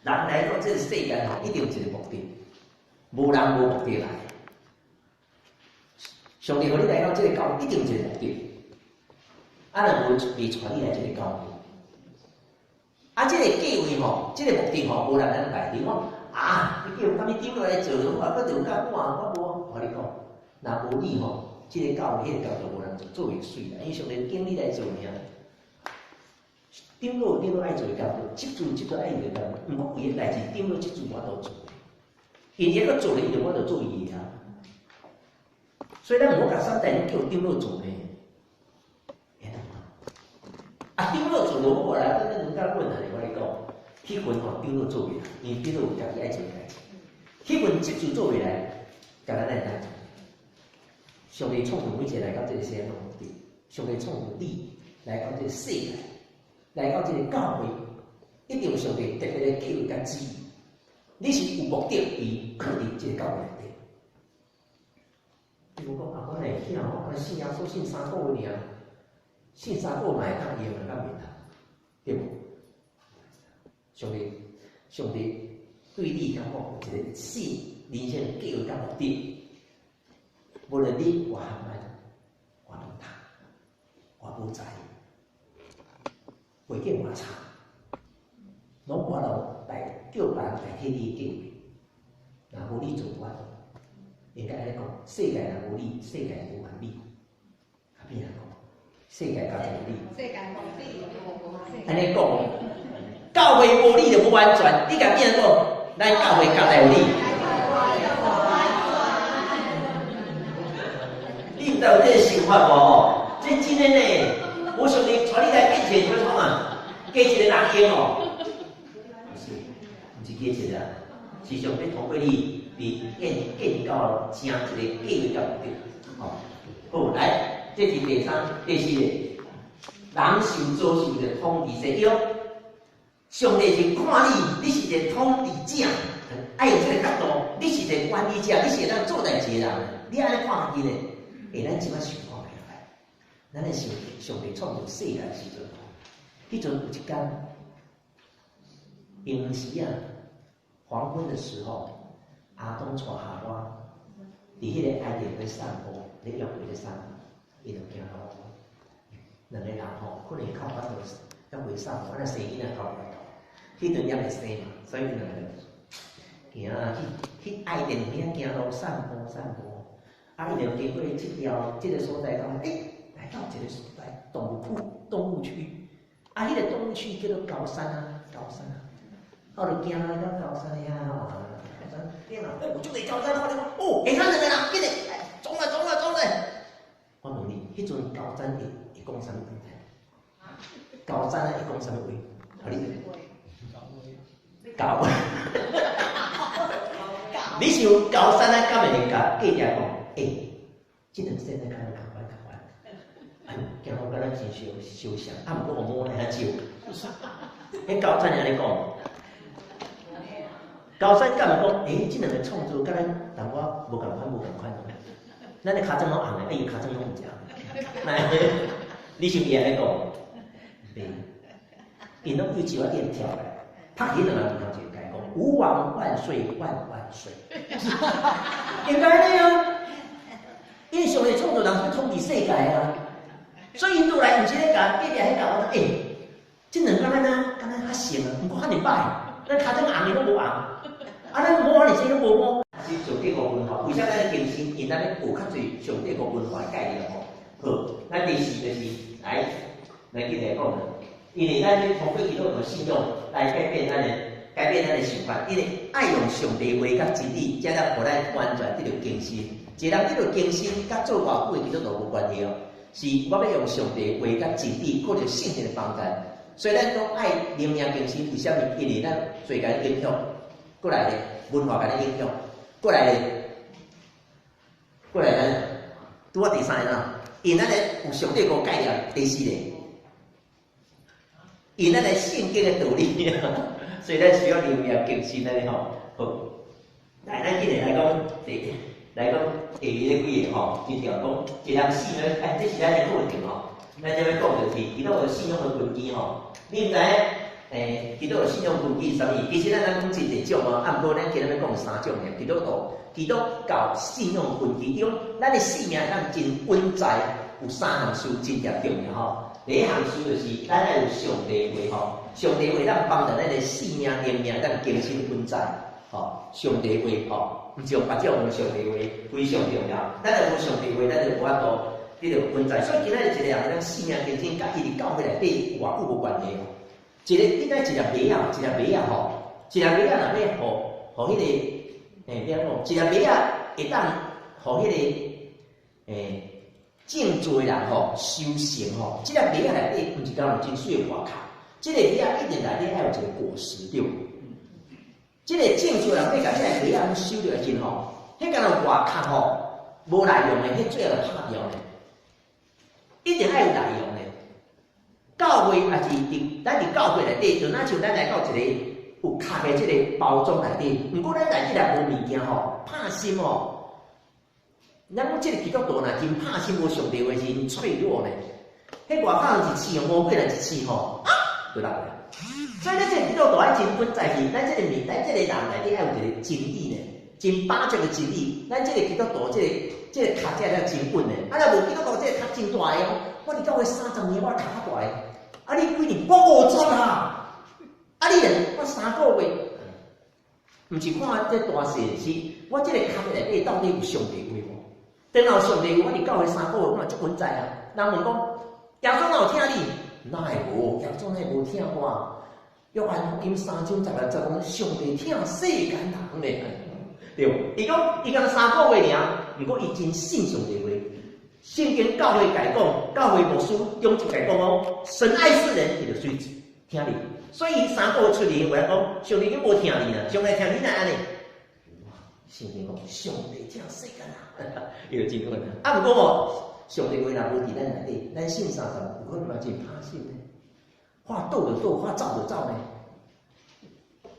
人来到这个世界吼，一定有一个目的，无人无目的来。上帝互你来到这个教会，一定有一个目的。啊，若无未带你来这个教会，啊，这个计划吼，这个目的吼，无人能来。你讲啊，你叫他们丢落来做，我搁着干我无。我跟你讲，若无你吼，这个教会、迄个教会无人做会水啦。因为上帝经你来做尔，顶落爱做教会，接住爱做教会，毋过伊个代志顶落接住我都做，因伊个做咧，伊就我就做伊个啊。所以咱唔好甲三代叫顶落做咧，啊顶落做就好啦，咱人家问啊，我跟你讲，迄份吼顶落做袂来，因为顶落有家己爱做代志，迄份接住做袂来，甲咱来当。上帝创造每一个来到这个世界目的，上帝创造你来到这个世界，来到这个教会，一定有上帝特别的计划甲旨意。你是有目的伊肯定这个教会内底。比如讲啊，我来听吼，我信耶稣信3个月尔，信3个月嘛会当用甲面头，对无？上帝对你讲有一个信人生的计划甲目的。无论你我含慢，我唔读，我无知，背景我差，拢我就叫人来替你计划。若无你做我，应该安尼讲，世界若无你，世界无完美。啊，变安讲，世界甲无你，世界无你，安尼讲，教会无你就无完全，你甲变安讲，咱教会甲来有你。有这个想法无吼？这真的呢，我想你带你来面前怎么啊？加一个人用哦，不是加一个，是上帝通过你建到成一个计划目的。哦，好，来，这是第4个，人受遭受的统治者，对。上帝是看你是一个统治者，爱用这个角度，你是一个管理者，你是咱做代志的人，你安尼看自己呢？咱即摆想看起来，咱的上帝创造世界的时阵，迄阵有一天，平时啊，黄昏的时候，阿东带夏娃，伫迄个埃及咧散步，咧约会咧散步，伊就行路，两个人吼，可能靠巴肚约会散步，咱生囡仔靠巴肚，迄阵也未生嘛，所以两个人行去埃及遐行路散步。啊，伊就经过这个所在，讲来到这个所在动物区，啊，迄个动物区叫做高山啊，我就行来到高山遐吼，高山变啦，这个高山看你讲，下骹两个人，紧嘞，冲来！我问你，迄阵高山会讲啥物话？高山会讲啥物话？啊，你高，你想高山啊，敢会甲记者讲？这两世在看到赶快，行路敢若真相像，啊，毋过我摸来较少。迄高山安尼讲，高山敢会讲？这两个创作敢若淡薄无共款。咱的骹踭拢红的，伊骹踭拢毋正。你想伊安尼讲？袂，因拢对石仔点跳来，拍起两个头前甲伊讲，吾王万岁万万岁。应该的啊，因为上帝创造人是统治世界啊，所以因倒来毋是咧甲隔壁迄甲我讲，即两工敢若较像啊，毋过遐尼歹，咱骹顶红的拢无红，咱无安尼生拢无摸。是上帝国文化，为啥咱更新？因咱咧学较侪上帝国文化的概念吼。好，咱第四就是来记来讲的，因为咱咧通过基督徒信仰来改变咱的想法，因为爱用上帝话甲真理，才能互咱完全得到更新。一个人得到更新，甲做偌久的基督徒无关系哦，是我要用上帝话甲真理，靠着圣灵的帮助。所以咱讲爱灵命更新，为什么？因为咱最甲影响，过来咧文化甲咱影响，过来咱拄啊第三个啦，因咱咧有上帝个概念，第四个，因咱咧圣经的道理，所以咱需要灵命更新咧吼。好，来咱今日来讲第二个几个吼，就条讲一人信仰，这是咱的课程吼。咱这要讲就是基督徒信仰的根基吼。你毋知基督徒信仰根基是啥物？其实咱讲真侪种哦，啊，毋过咱今日要讲三种嘅。基督教信仰根基，因为咱的性命咱真稳在有三项事真严重嘅吼。第一项事就是咱要有上帝话吼，上帝话咱帮助咱的性命灵命咱更新稳在吼，上帝话吼，毋是用别种用上帝话非常重要。咱要有上帝话，咱就无法度迄个稳在。所以今仔日一个人咱性命更新，甲伊伫教会内底偌久无关系吼。一个应该一粒麦啊，一粒麦啊吼，一粒麦啊若要互迄个。要讲，一粒麦啊，会当互迄个正做人吼修行吼，即粒麦啊内底毋是讲有真水的外壳，即个麦啊一定内底要有一个果实对。即个正做人要甲即个麦啊修着来真吼，迄敢若外壳吼无内容的，迄最后拍掉的，一定要有内容的。教会也是咱伫教会内底，就若像咱来到一个。有壳的这个包装内底，不过咱内底来无物件吼，拍心哦。咱讲这个基督徒若真拍心无上帝话是真脆弱呢。迄外口一刺哦，魔鬼来一刺吼，就落来。所以咱这个基督徒爱真稳在是，咱这个人内底要有一个真理呢，真把这个真理。咱这个基督徒这个壳才了真稳呢。啊，若无基督徒这个壳真大个哦，我伫教会30年，我壳较大个。啊，你几年？我50啊！啊！你我3个月，毋是看这大事，是我这个壳内底到底有上帝话无？等有上帝话，我伫教会3个月，我嘛足稳在啊。人问讲，耶稣哪有听你？哪会无？耶稣哪会无听我？约翰福音3章10节讲，上帝听世间人咧，对。伊讲3个月尔，毋过伊真信上帝话。圣经教会改讲，教会牧师中就改讲哦，神爱世人，伊就随听你。所以3个月出嚟，我来讲，上帝已无听你啦，上帝听你哪安尼？圣经讲，上帝听世间人，伊就真稳啦。啊，毋过哦，上帝话若无伫咱内底，咱信30有可能嘛真拍信呢。话斗就斗，话走就走呢。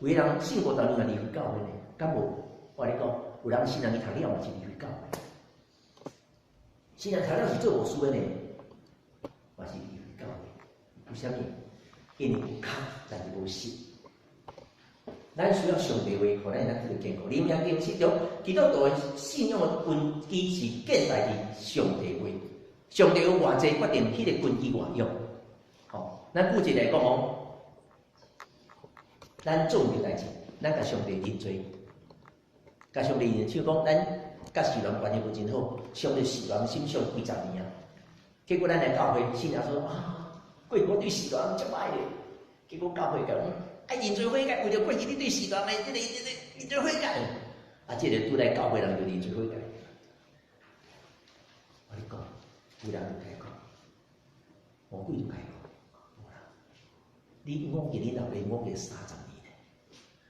有个人信50年离开教会呢，敢无？我跟你讲，有人信人伊读了嘛是离开教会。信人读了是做牧师的呢，嘛是离开教会。为虾米？因为有壳，但是无实。咱需要上帝话，互咱得到健康。灵命更新中，基督徒的信仰的根基是建在伫上帝话。上帝有偌济决定迄个根基偌用。吼，咱举一来讲哦，咱做唔着代志，咱甲上帝认罪，甲上帝认罪，像讲咱甲世人关系无真好，上帝世人心上几十年啊，结果咱来教会，信仰说啊。过去我对世人足歹咧，结果教会讲，爱认罪悔改，为着过去你对世人的这个认罪悔改，啊，这个拄来教会人就认罪悔改。我你讲，有人就改讲，魔鬼就改讲，无啦，你误记你老爸误记30年咧，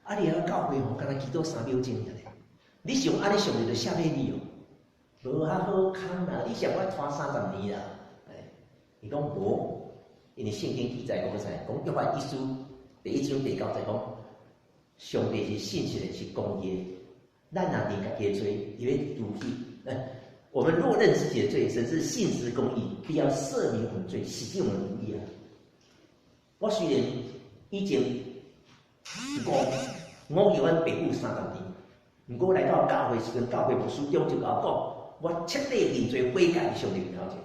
啊，你喺教会吼，敢若祈祷3秒钟尔咧，你上安尼上就写俾你哦，无遐好康啦，你上我拖30年啦，伊讲无。因为圣经记载讲啥？讲约翰一书第1章第9节讲，上帝是信实的，是公义的。咱若认家己的罪，伊要除去。我们若认自己的罪，神是信实公义，必要赦免我们罪，洗净我们的义啊！我虽然以前讲，我有阮爸母30年，毋过来到教会时阵，教会牧师长就甲我讲，我彻底认罪悔改上帝面头前。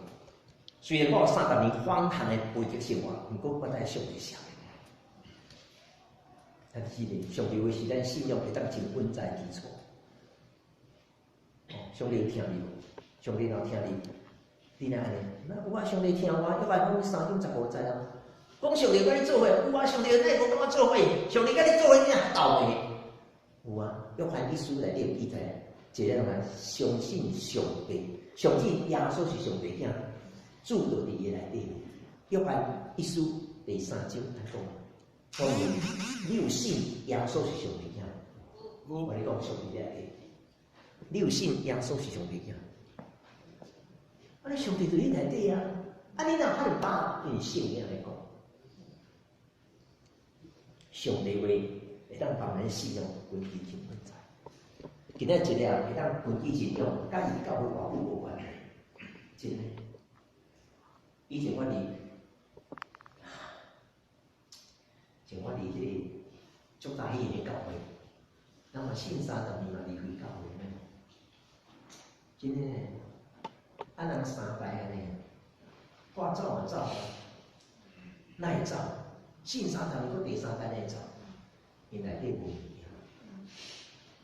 虽然我有30年荒唐的背极生活，毋过我在上帝下。但是呢，上帝话是咱信仰会当真稳在基础。上帝听你，上帝若听你，你哪安尼？那有啊，上帝听我，约翰福音3章15节啊。讲上帝甲你做伙，有啊，上帝哪会无甲我做伙？上帝甲你做伙，你还斗的？有啊，约翰一书内底有记载，一个人相信上帝，相信耶稣是上帝囝，住到伫伊内底。约翰一书第3章讲明，你有信耶稣是上帝囝，我跟你讲上帝在内底。你有信耶稣是上帝囝，啊，你上帝在你内底啊，啊，你哪可能把用圣经来讲？上帝话会当帮咱信仰根基真稳在。今仔一日会当根基真用，甲伊教会偌久无关系，真诶。以前我伫即个足早起个教会，那么信30年嘛离开教会咩？真诶，啊人3代安尼，我走嘛走，哪会走？信30年，搁第3代来走，因内底无一样。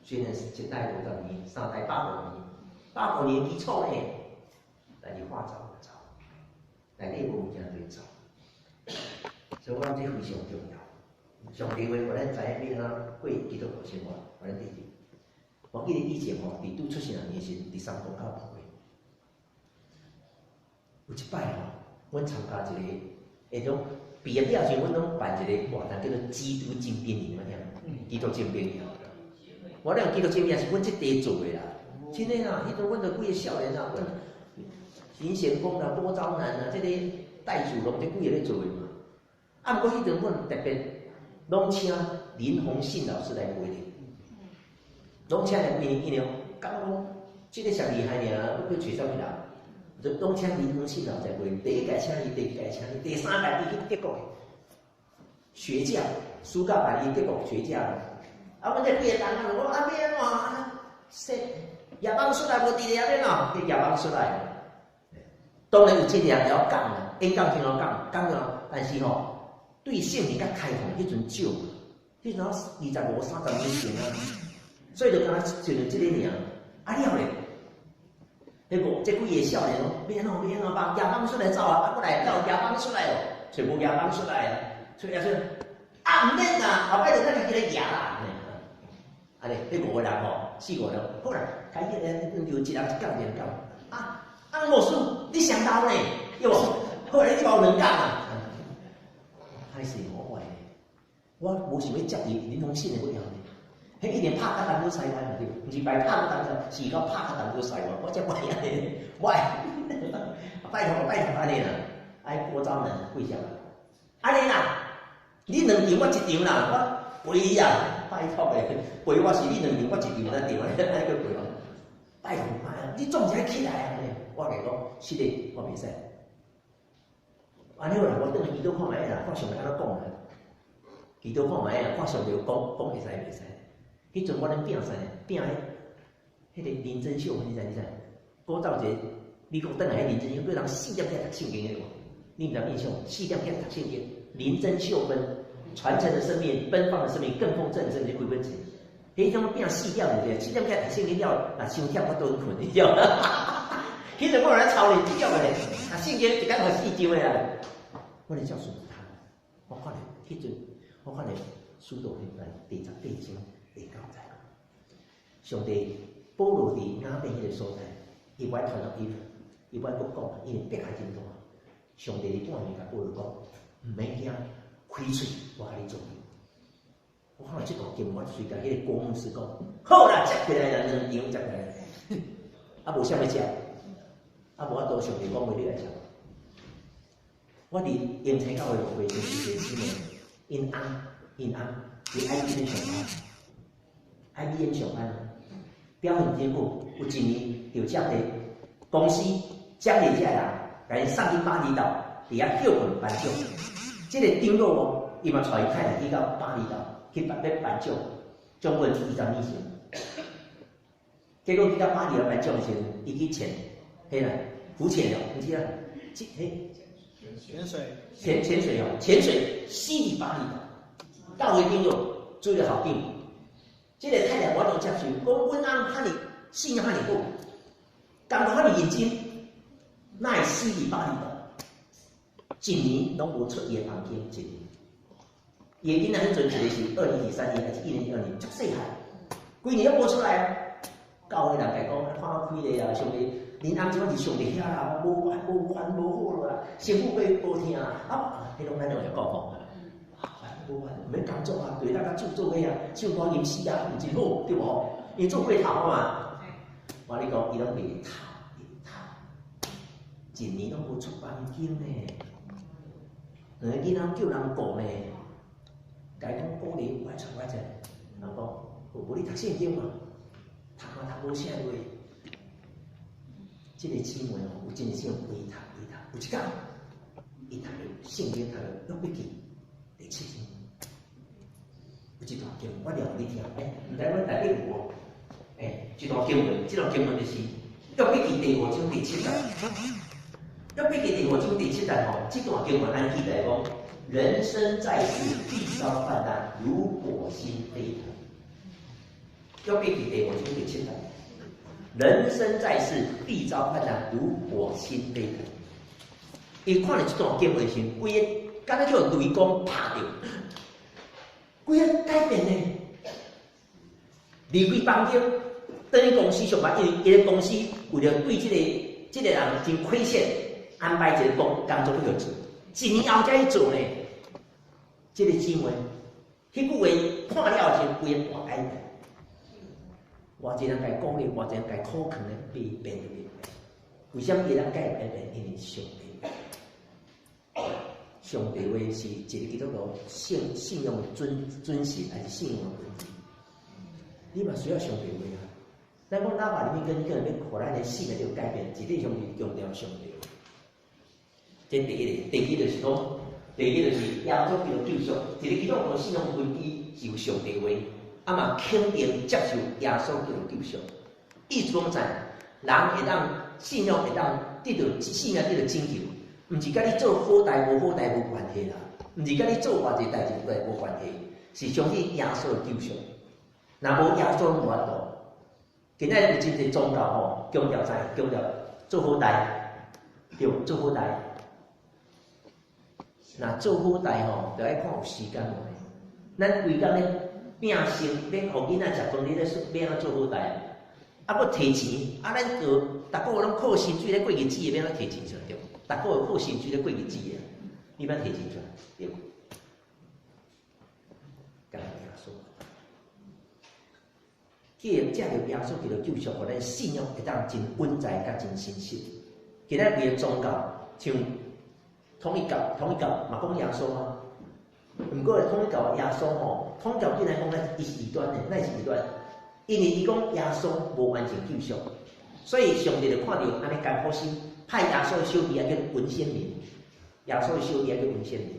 虽然是一代50年，3代85年基础呢，但是话走就走，内底无物件对走，所以我这非常重要。上帝话，互咱知影要安怎过基督徒生活，互咱第一。我记得以前吼，伫拄出生年时，伫三公教牧会，有一摆吼，阮参加一个迄种毕业了时，阮拢办一个活动，叫做基督精兵营，有听？基督精兵营。我咧基督精兵营是阮即地做的啦，真诶啦，迄阵阮着几个少年啊，阮林贤峰啦、郭昭南啊，即个戴祖龙，即几个咧做的嘛。啊，毋过迄阵阮特别拢请林鸿信老师来陪的。拢请来因为讲讲，即个上厉害尔，要去找啥物人？就拢请林鸿信老师来陪。第一届请伊，第二届请伊，第3届伊去德国学教，暑假办伊德国学教。啊，阮这几个人啊，我啊要安怎？说夜帮出来无伫咧安怎？迄夜帮出来，当然有这样要讲啦，演讲真好讲了，但是吼，对性比较开放，迄阵少，迄阵25、30年前啊。所以就敢若就即个尔，啊了咧，迄个这几个少年咯，免哦，帮亚帮出来走啊，啊，过来要亚帮出来哦，全部亚帮出来啊，所以说啊唔免啦，后摆就咱家己咧亚啦，安尼，迄5个人吼，4、5人，好啦，开起来就一人一讲，啊，牧师你上头呢，对无？好啦，你包2讲啊，开始我坏，我无想要接伊林鸿信的尾后呢。迄一年拍甲淡水西湾嘛对，毋是白拍甲淡水，是讲拍甲淡水西湾，我才怪安尼，拜托安尼啦，爱郭昭南跪下来，安尼啦，你2场我1场啦，我陪伊啊，拜托诶，陪我是你2场我1场咱场，安尼个陪我，拜托妈，你总是爱起来啊！我甲伊讲，是的，我袂使，安尼好啦，我等下祈祷看卖啦，看上帝安怎讲啦，祈祷看卖啦，看上帝讲会使袂使。迄阵我咧拼啥？拼迄个林真秀，你知？古早一个美国转来迄林真秀，叫人4点起读圣经个，你毋知印象？4点起读圣经，林真秀分传承的生命、奔放的生命、更丰盛的生命，几本册？迄种拼4点对，7点起读圣经了，若伤忝我都困，你知道？迄阵我有咧操练，这种个，读圣经一工读4章个啦。我咧教书他，我看咧迄阵，我看咧书道迄段第10章。第9节，上帝保罗伫雅典迄个所在，伊歪传落伊歪佫讲，因为迫害真大。上帝伫半暝甲保罗讲，毋免惊，开喙，我甲你做。我看到即段经，我随甲迄个郭牧师讲，好啦，接过来啦，2场接过来，啊无啥物食，啊无法度上帝讲话你来食。我伫英才教会牧会就是一个姊妹，因翁伫爱知上班。IBM 上班，表现真好。有一年就奖励公司奖励这个人，甲伊送去巴厘岛，伫遐休困颁奖。这个张老哦，伊嘛带伊太太去到巴厘岛去颁奖。将近20年前，结果去到巴黎来办奖前，伊去潜，嘿啦，浮潜哦，唔知啊，潜水哦，潜水死伫巴黎，到位顶落做了校长，这个太太我都接受，讲阮翁遐尼信仰遐尼好，工作遐尼认真，哪会死伫巴黎的？一年拢无出伊的房间一年。伊的囡仔迄阵一个是2023年还是1012年，足细汉，规年都无出来。教会人家讲，看我开咧啊，上帝，恁翁即摆是上帝遐啦，无烦无好啦，媳妇要无听啊，迄种咱就会讲吼，无烦，毋免工作啊，对咱甲做做伙啊，唱歌吟诗啊，真好，对无？因为做过头啊嘛。我你讲，伊拢袂读，一年拢无出房间呢，两个囡仔叫人顾呢。甲伊讲鼓励，我出，人讲，无你读圣经嘛，读无啥话。这个姊妹哦，有真正微读，有一天，伊读了圣经，读了约笔记第7章，有一段经文，我念互你听，唔知阮台北有无？一段经文，这段经文就是约笔记第5章第7节。约笔记第5章第7节吼，这段经文按记来讲。人生在世，必遭患难，如火星飞腾。约笔记第5章第7节，人生在世，必遭患难，如火星飞腾。伊看了这段经文时，规个敢若叫雷公拍着，规个改变呢。离开房间，等于公司上班，因为伊个公司为了对这个人真亏欠，安排一个工作要做。1年后才去做呢，这个姊妹，迄句话看了后，规个大改变。偌济人家鼓励，偌济人家苦劝的变。为什么伊人改变？因为上帝话是一个基督徒信仰的遵循，还是信仰的本质？你嘛需要上帝话啊！咱讲哪怕里面跟一个人要互咱的信的这个改变，一定上帝强调上帝。这第一个，第二就是讲，第二就是耶稣基督救赎，一个基督徒信仰根基是有上帝话，啊嘛肯定接受耶稣基督救赎。意思讲在，人会当信仰会当得到信仰得到拯救，毋是甲你做好代无好代无关系啦，毋是甲你做偌济代志无关系，是相信耶稣的救赎。若无耶稣无法度，今仔有真侪宗教吼，强调啥？强调做好代，对，做好代。那做好代吼，就爱看有时间无。咱规工咧拼生，免互囡仔食饭，你咧免安怎做好代？啊，要摕钱，啊，咱就逐个月拢靠薪水咧过日子，免安怎摕钱出来对？逐个月靠薪水咧过日子啊，你免摕钱出来对？感谢耶稣，借着耶稣基督救赎，互咱信仰会当真稳在甲真真实。今仔为了宗教，像。统一教嘛讲耶稣啊，毋过统一教耶稣吼，统一教对来讲咧，伊是异端的，那是异端，因为伊讲耶稣无完全救赎，所以上帝就看到安尼艰苦心，派耶稣的小弟啊叫文先民，耶稣的小弟啊叫文先民，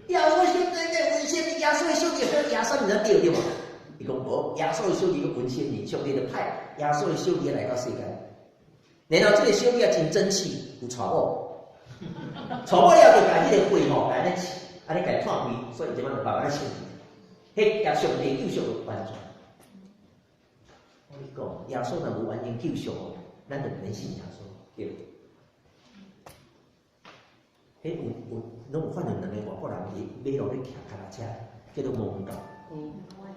耶稣的小弟叫文先民，耶稣的小弟叫耶稣，你知对无？伊讲无，耶稣的小弟叫文先民，上帝就派耶稣的小弟来到世间，然后这个小弟啊真争气，有娶某。娶某了就甲迄个会吼，甲安尼安尼甲串开，所以即摆就慢慢清。迄耶上帝救赎就完全。我跟你讲，耶稣若无完全救赎，咱就毋免信耶稣，对。迄有拢有看到两个外国人伫马路咧骑脚踏车，叫做蒙教。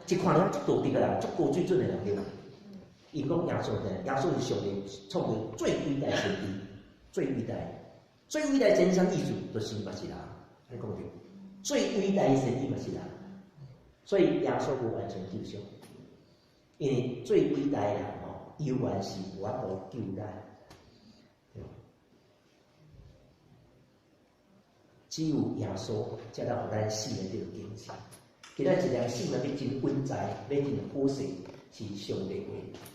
一看了足道德个人，足高水准的人对吧？伊讲耶稣呢，耶稣是上帝创造最伟大的先知，最伟大。最伟大的真相意思就是嘛是人，你讲对。最伟大的神意嘛是人，所以耶稣无完全救赎，因为最伟大的人吼，永远是无法度救咱。只有耶稣才能互咱死的这个精神。今仔一条性命要真稳在，要真好势，是上帝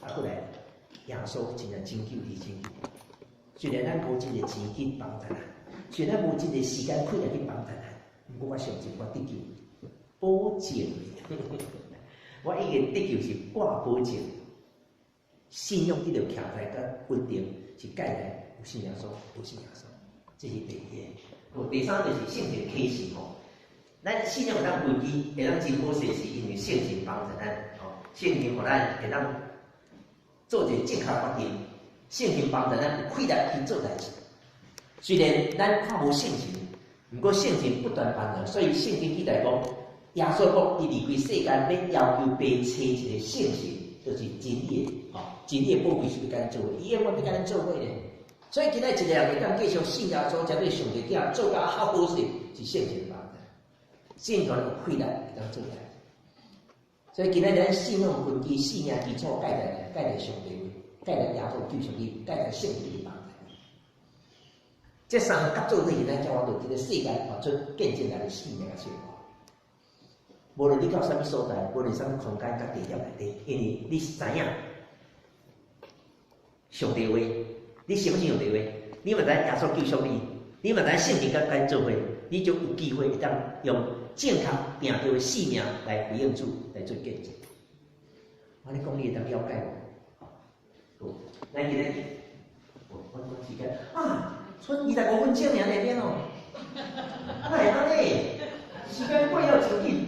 话。啊，过来，耶稣真正拯救伊拯救。虽然咱无真个钱去帮咱，虽然无真个时间开来去帮咱，不过我相信我得救，保证。我已经得救是挂保证，信用得到徛在甲稳定，是介来有信仰所，有信仰所，这是第二个。第三就是圣灵启示吼，咱信仰有当危机，会当真好势，是因为圣灵帮助咱吼，圣灵互咱会当做一个正确决定，圣灵帮助咱有气力去做代志。虽然咱看无圣灵，不过圣灵不断帮助，所以圣经记载讲，耶稣讲伊离开世间，要要求被找一个圣神，就是真理的，吼，真理的宝贵是要甲咱做伙，伊永远要甲咱做伙呢。所以今仔一个人会当继续信耶稣，才对上帝囝做甲好好势，是圣灵帮助。信徒有气力会当做代志。所以今仔咱信仰根基、信仰基础，盖在上帝位，盖在耶稣救赎里，盖在圣灵的帮助。这三个合作伙，咱叫我到这个世界活出见证咱的信仰的生活。无论你到什么所在，无论什么空间、甲地点内底，因为你知影上帝话，你相信上帝话，你嘛知耶稣救赎你，你嘛知圣经甲咱做伙，你就有机会会当用正确定着的性命来回应主，来做见证。我咧讲，你会当了解无？好，咱今日我时间啊。剩25分钟尔内面哦，哎安尼，时间过了真紧。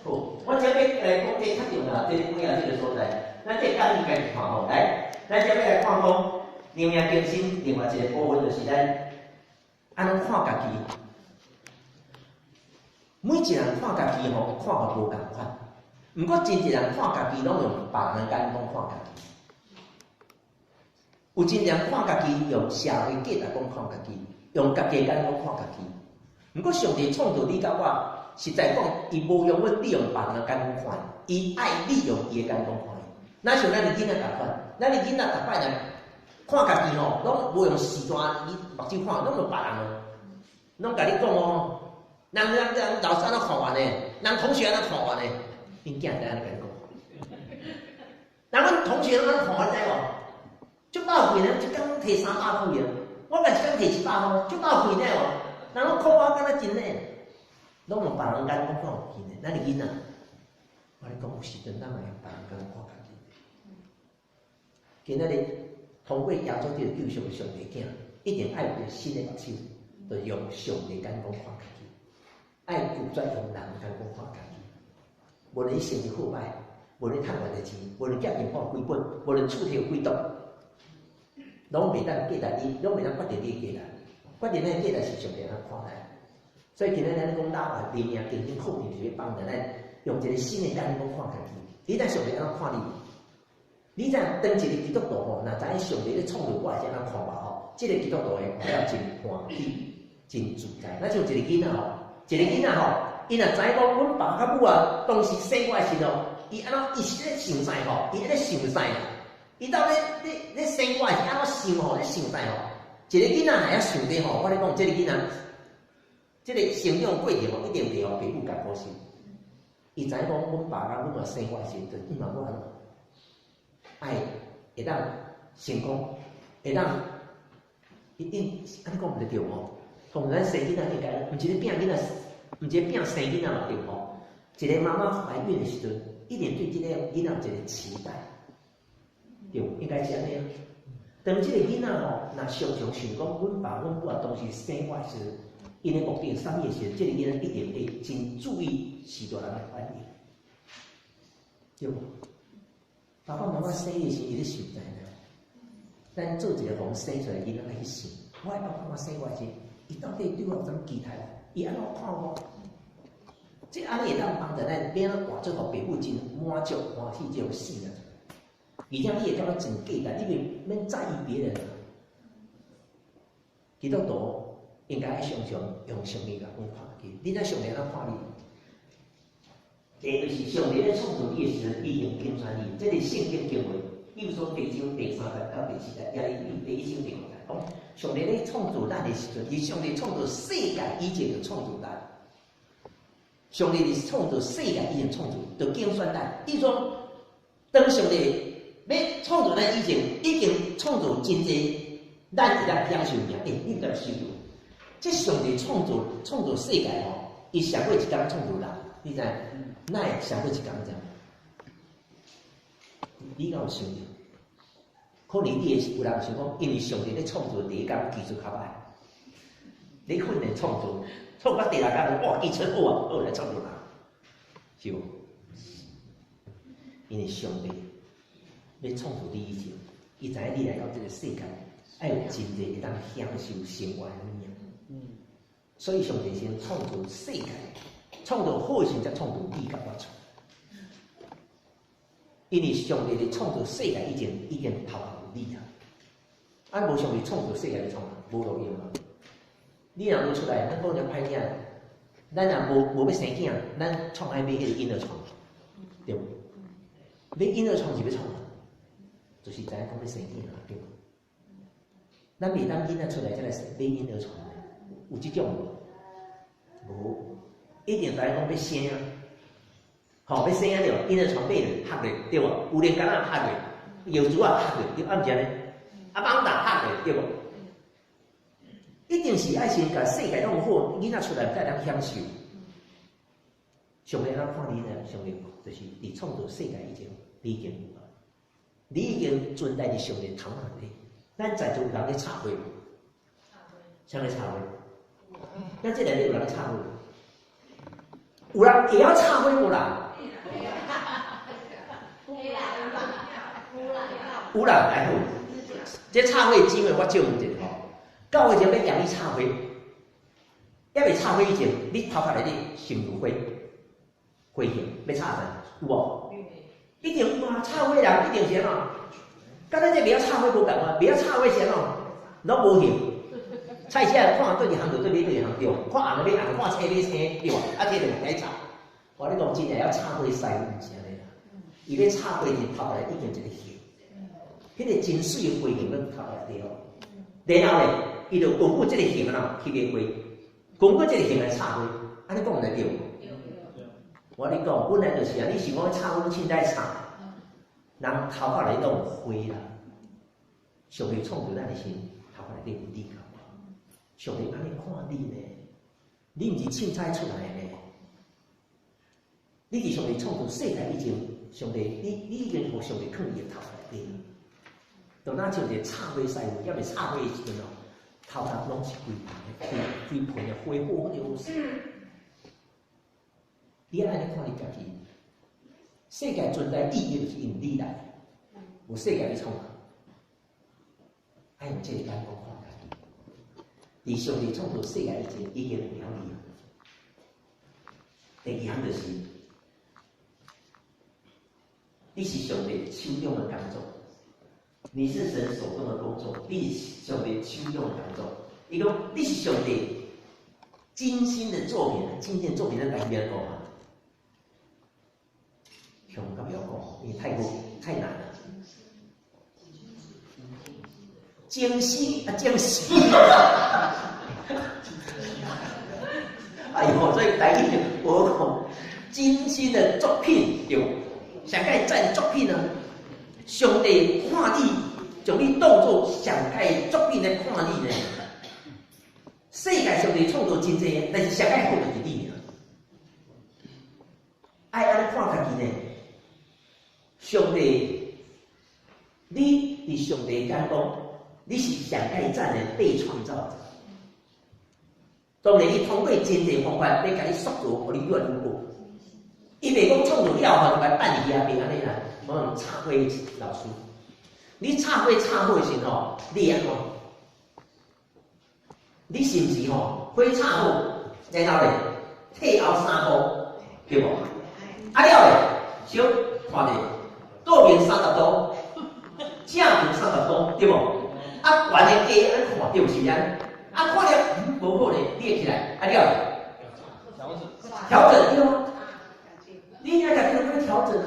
好，我只要来讲这较重要，这重要这个所在，咱这讲应该是看吼，来，咱只要来看讲，灵命更新另外一个部分就是咱安怎看家己。每一人看家己吼，看法无共款，不过真一人看家己拢用别人眼光看家己。有真人看家己，用社会价值观看家己，用家己眼光看家己。不过上帝创造你甲我，实在讲，伊无用阮利用别人眼光看，伊爱利用伊的眼光看。哪像咱的囡仔同款，咱的囡仔逐摆来看家己吼，拢无用时段伊目睭看，拢用别人哦，拢甲你讲哦，人老师安怎看我呢？人同学安怎看我呢？因囝知安尼甲你讲，人阮同学安怎看我知无？足斗贵呢，一工摕300块啊！我甲一工摕100块，足斗贵呢哦。人拢看我敢若真呢，拢用别人眼光看有见呢。咱的囡仔，我咧讲有时阵咱嘛用别人眼光看家己。今仔日通过耶稣这个救赎的上帝囝，一定爱有一个新的目睭，就用上帝眼光看家己，爱拒绝用人眼光看家己。无论你成绩好歹，无论你赚偌济钱，无论家庭破几本，无论厝体有几栋。拢袂当价值你，拢袂当决定你的价值，决定咱的价值是上帝安看待。所以今日咱讲老啊，灵命更新后面就是要帮助咱用一个新的眼光看家己。你知上帝安看你？你知当一个基督徒吼，若知影上帝咧创造我是安看法吼，这个基督徒会活了真欢喜、真自在。咱像一个囡仔吼，一个囡仔吼，伊若知影讲阮爸甲母啊，当时生我的时候，伊安怎伊是咧想啥吼？伊咧想啥？伊到咧生我是安怎想吼？咧想啥吼？一个囡仔还要想着吼，我咧讲，这个囡仔，这个成长过程吼，一定袂互父母艰苦心。伊知影讲，阮爸甲阮嘛生我时阵，伊嘛我爱会当成功，会当一定安尼讲毋对吼。同咱生囡仔应该，毋是咧拼囡仔，毋是咧拼生囡仔嘛对吼。一个妈妈怀孕的时阵，一定对这个囡仔有一个期待。对，应该是安尼啊。当这个囡仔吼，若常常想讲，阮爸阮母啊，当时生我时，因的目的啥物时，这个囡仔一定会真注意许多人的反应，对无？爸爸妈妈生的时，伊咧想在呢。咱做一个互生出来囡仔来去想，我的爸爸妈妈生我时，伊到底对我有啥期待？伊安怎看我？这安尼会当帮助咱免啊活出互父母真满足欢喜这种性啊。而且你会感觉真简单，你免在意别人啊。基督徒应该常常用上帝眼光看自己，你在上帝怎看你？这就是上帝咧创造你的时，已经拣选你。这个圣经经文，比如说第章第3节到第4节，也是第1章第5节讲，上帝咧创造咱的时阵，是上帝创造世界以前就创造咱。上帝是创造世界以前创造，就拣选咱。意思说，当上帝要创造咱以前，已经创造真济，咱会当享受命。你敢受到？这上帝创造世界吼，伊上过一天创造人，你知？哪会上过一天这样？你敢有想着？可能你会有人想讲，因为上帝咧创造第一天技术较歹，你训练创造，创到第六天哇技术好啊，好来创造人，是无？因为上帝要创造你以前，伊知影你来到这个世界，爱有真侪会当享受生活的物件。所以上帝先创造世界，创造好先才创造你甲我创。因为上帝咧创造世界以前，已经头有你啊。啊，无上帝创造世界咧创，无路用啊。你若无出来，咱讲了歹听，咱若无要生囝，咱创爱买迄个婴儿床，对无？买婴儿床是要创，就是知影讲要生囝啊，对无？咱袂当囡仔出来才来买婴儿床，有即种无？无，一定知影讲要生啊。吼，要生啊着，婴儿床买了，合咧，对无？有连杆仔合咧，药珠啊合咧，对，啊毋是安尼，啊网打合咧，对无？一定是爱先甲世界弄好，囡仔出来才能享受。上帝咱看你呢，上帝就是伫创造世界以前，你已经有啊，你已经存在伫上帝头壳里。咱在座有人咧插花无？啥咧插花？咱这内底有人咧插花，有人会晓插花无啦？有人来好，这插花机会我借问一下吼。到位前要让你插花，还未插花以前，你头壳内底是毋有花？花型要插啥？有无？一定有啊！插花人一定是啊。甲咱这袂晓插花无共啊，袂晓插花是哦，拢无型。菜市仔看对一行就对你对一行对，看红的买红，看青买青对吧？啊，这就唔该插。我你讲真诶，要插花师傅毋是安尼啦，伊咧插花前头壳内已经一个型，迄个真水诶花型咱头壳内底哦。然后咧，伊就巩固这个型啊，去买花，巩固这个型来插花，安尼讲会对无？我你讲，本来就是啊，你是讲插阮凊彩插，人头壳内拢有花啦。上帝创造咱的心，头壳内底有你，上帝安尼看你呢，你毋是凊彩出来的呢。你伫上帝创造世界以前，上帝你已经互上帝放你的头壳内底。就咱像一个插花师傅，要未插花的时阵哦，头壳拢是规盆的花好好势。你安尼看你家己，世界存在意义就是因你来，有世界要创造，爱用这个眼光看家己。伫上帝创造世界以前，已经有了你。第二项就是，你是上帝手中的工作。你是神手中的工作，你是上帝手中的工作。伊讲你是上帝精心的作品，精心的作品咱来边讲啊？向甲不要讲，因为太难了。精心啊，精心！哎呦，所以台语我讲精心的作品，对吧？上盖赞的作品呢？上帝看你，将你当作上界作品来看你呢。世界上帝创造真济，但是上界好就是你啊。爱安尼看家己呢，上帝，你伫上帝眼光，你是上界赞的被创造者。当然，伊通过真济方法，要甲你塑造，互你越来越好。伊袂讲创造了后就来等你遐边安尼啦。我插花老师，你插花插好时吼，你安怎？你是毋是吼花插好，然后咧退后3步，对无？啊了咧，小看咧，倒面30度，正面30度，对无？啊，悬的低安看对是安？啊，看了无好咧，立起来，啊了咧，调整对吗？你应该家己要调整啊。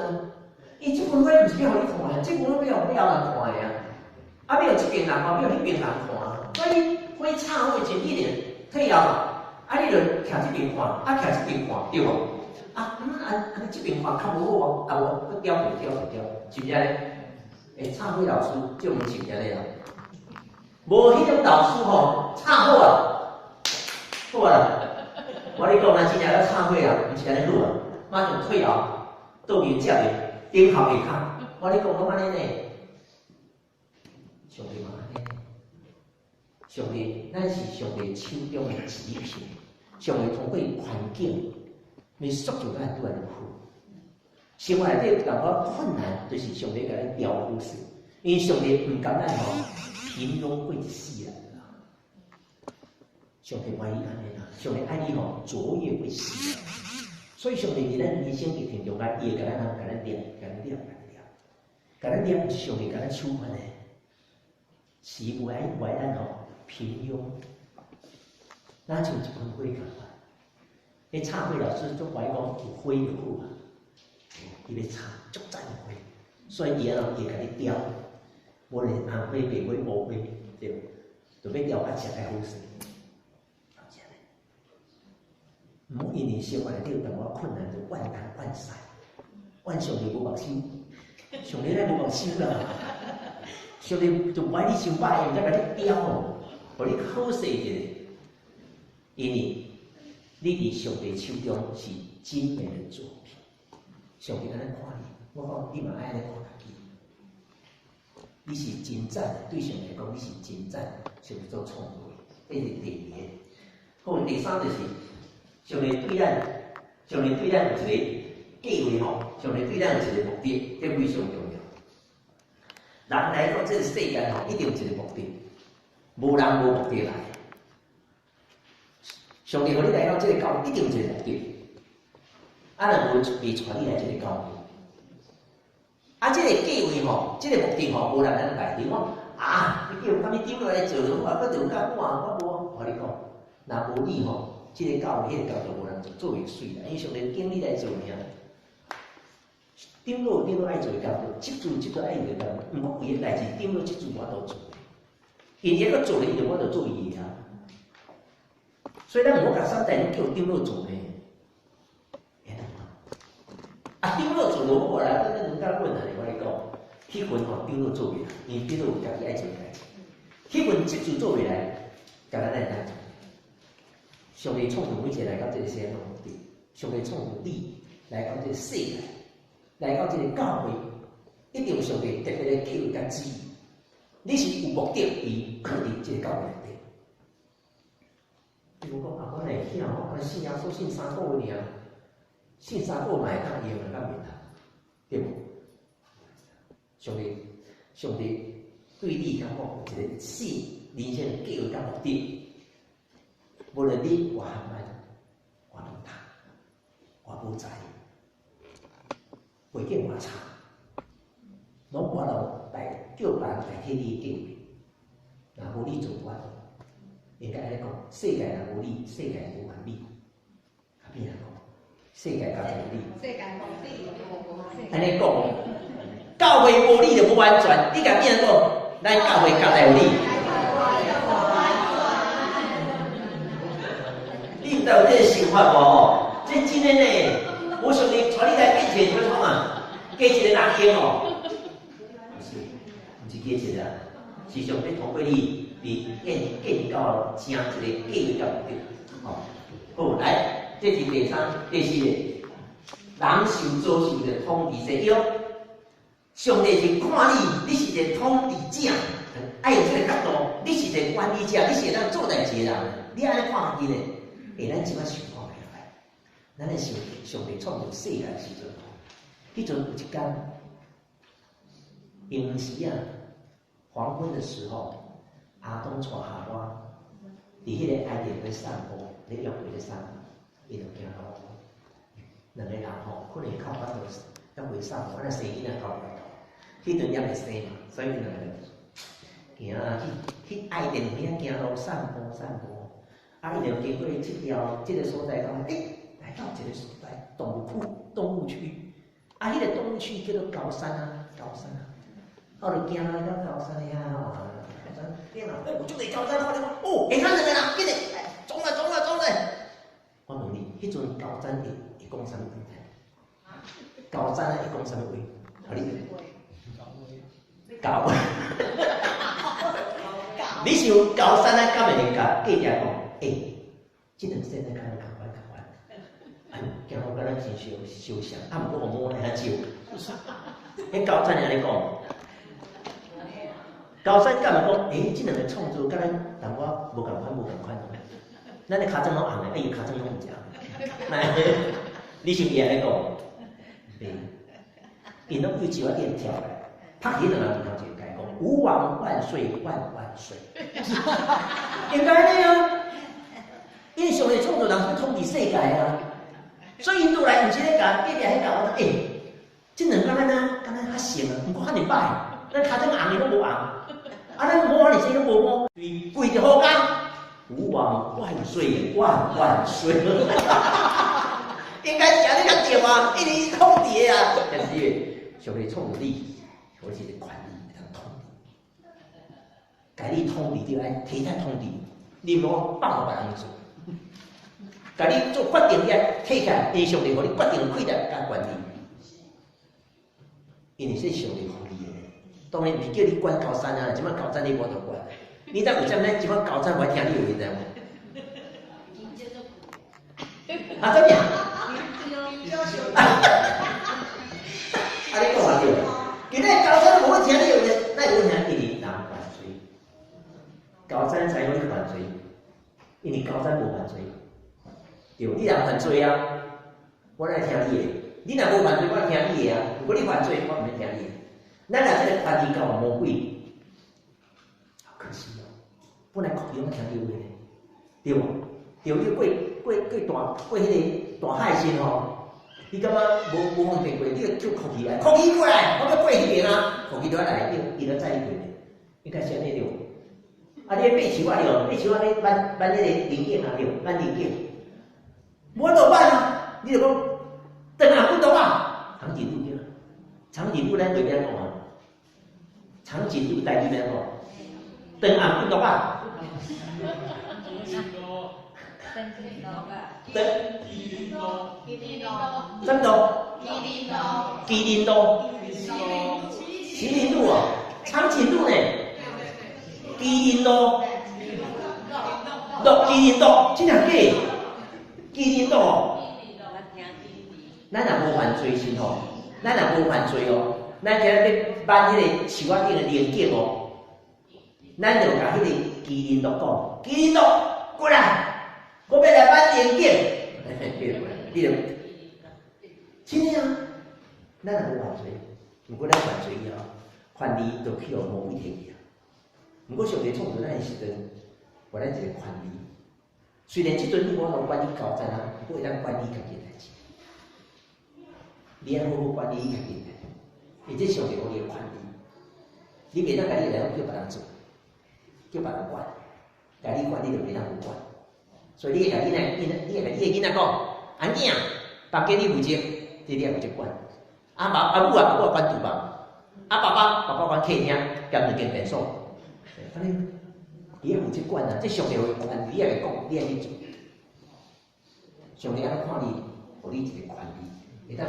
伊即份花毋是要互你看的，即份花要人看的啊！啊，要这边人看，要迄边人看，所以花插花前一定退后，啊，你著徛这边看，啊，徛这边看，对无？啊，安尼这边看较无好啊，啊无，要调，是毋是安尼？诶，插花老师就毋是安尼啦，无迄种老师吼，插好啊，好啊！我你讲咱真正要插花啊，毋是安尼好啊，马上退后，倒面接面。顶头下骹，我咧讲我安尼呢，上帝嘛安尼，上帝咱是上帝手中的极品，上帝通过环境来塑造咱愈来愈好。生活内底有淡薄困难，就是上帝甲咱调好势，因为上帝唔甘咱吼平庸过一世人啦。上帝爱你安尼啦，上帝爱你吼卓越过世人，所以上帝伫咱人生历程中啊，伊会甲咱甲咱练，甲咱练，甲咱练，上帝甲咱手法咧，是有爱咱吼平庸，咱像一盆花共款。迄插花老师总怀讲有花就好啊。伊要插足赞的花，所以伊啊会甲你雕，无论红花、白花、乌花，对，就要雕较实个好势。了解咧？毋好因为生活内底有淡薄困难就万难万塞，阮上帝无目睭，上帝咱无目睭啦，上帝就爱你伤歹，毋才甲你雕，互你好势一个，因为你伫上帝手中是精美的作品。上帝安尼看你，我讲你嘛爱安尼看家己。你是真赞的，对上帝来讲你是真赞，上帝做创造的，这是第二个。好，第三就是上帝对咱有一个计划吼，上帝对咱有一个目的，这非常重要。人来到这个世间吼，一定有一个目的，无人无目的来。上帝互你来到这个教会，一定有一个目的。啊，若无未带你来这个教会，啊，这个计划吼，这个目的吼，无人能来。你讲啊，你叫我你丢落来做，我搁着干我无。我你讲，若无你吼，这个教会、迄个教就无人做会水啦。因为上帝经你来做尔，顶落爱做的教，接住爱做的教，毋过伊个代志顶落接住我都做，因伊个做咧，伊就我就做伊啊。所以咱毋好甲三代人叫顶落做咧。啊，顶落做无好啦，咱人家问啊，我来讲，迄份吼顶落做袂来，因为顶落有家己爱做的代志，迄份接住做袂来，甲咱来做。上帝创造每一个来到这个世界目的，上帝创造你来到这个世界，来到这个教会，一定有上帝特别的计划甲旨意。你是有目的伊肯定这个教会内底。比如讲啊，我来听吼，我信耶稣信3个月尔。信3个嘛会当用来甲面头，对无？上帝对你感觉有一个信人生的计划甲目的，无论你我含慢，我拢读，我无知，背景我差，拢我拢叫别人代替你计划，若无你做我，应该安尼讲，世界若无你，世界无完美，较变讲。世界教无你，安尼讲，教会无你就无完全。你甲变讲，咱教会教有你。你毋知有这个想法无吼？这真诶呢，我上帝带你来面前要创啊，加一个人用哦。不是加一个，是上帝通过你建到成一个计划目的。好，来。这是第4个，人受造是一个统治者，上帝是看你是一个统治者，爱用这个角度，你是一个管理者，你是会当做代志的人，你安尼看家己呢？咱即摆想看起来，咱咧上帝创造世界的时阵，迄阵有一天，平时啊，黄昏的时候，阿东带夏娃，伫迄个埃及咧散步，咧约会咧散步。伊就行路，两个人吼，可能靠巴肚才袂送，反正生囡仔靠巴肚，迄阵也袂生嘛，所以两个人行去爱甸遐行路散步，啊，伊就经过这个所在，讲来到这个所在动物区，啊，迄个动物区叫做高山啊，后就行来到高山遐吼，变啦，我就嚟高山看到，下骹两个人，紧嘞，冲了。我问你，迄阵高山会讲啥物问题？高山会讲啥物话？你高，你想高山啊？敢会甲记者讲？这两世代敢会共款？行路敢若真相，啊，毋过我摸来遐少。迄高赞安尼讲，高赞敢嘛讲，即两个创作甲咱淡薄无共款。咱的骹踭拢红的，伊骹踭拢毋食。你是毋是安尼讲？对，因拢有一个点跳来，拍起两个就头一个讲，吾王万岁万万岁。应该安尼啊，因为上帝创造人是统治世界啊，所以因倒来毋是咧甲隔壁迄甲我讲，即两个呢，敢若较像啊，毋过遐尼歹，咱骹踭红的拢无红，咱摸你这个无摸，跪着好讲。吾王万岁万万岁！应该是安尼较对嘛，因为统治啊。但是上帝创造你，或是权力通统治，该你统治就爱体态统治，你莫放互别人做。该你做决定也体起，因上帝互你决定开来甲管理，因为是上帝互你的。当然毋是叫你管高山啊，即摆高山你无得管。你知有阵咱即摆高赞我听你有知无？啊，怎样？啊，你讲话对。今日高赞无听你有的，那有听伊人犯罪。高赞才有你犯罪，因为高赞无犯罪。对，你人犯罪啊，我来听你的；你若无犯罪，我听你的啊。如果你犯罪，我毋免听你的。咱若即个权力搞魔鬼。可惜哦，本来可以用听你话的，对无？对你过迄个大海时吼，你感觉无方便过，你就叫科技来，科技过来，我要过迄边啊，科技就来，伊就载你过的，应该是安尼对无？啊，你爬树啊对无？爬树啊，你挽迄个零件啊对无？挽零件，无法度挽啊，你就讲长啊不懂啊，长颈鹿对啊，长颈鹿咱对边讲啊，长颈鹿代志边讲。长暗不懂啊？真多？麒麟多？麒麟鹿哦，长颈鹿呢？麒麟多？麒麟多？真正假？麒麟多？咱若无犯罪是吼，咱若无犯罪哦，咱今日要挽迄个树仔顶的零件哦。咱就甲迄个麒麟鹿讲，麒麟鹿过来，我要来挽零件。你就真的啊？咱若无犯罪，毋过咱犯罪以后，权利就去互魔鬼摕去啊。毋过上帝创造咱的时阵，互咱一个权利。虽然即阵你无法度管理高赞啊，不过会当管理家己的代志。你爱好好管理你家己的代志，而且上帝互你的权利，你袂当家己来叫别人做。叫别人管，家己管你就袂当有管，所以你会甲你的囡仔讲，安囝，房间你负责，你负责管。阿母管厨房，爸爸管客厅，兼两间便所。反正你负责管啊，这上帝有权，你也会讲，你也去做。上帝安怎看你，互你一个权利，会当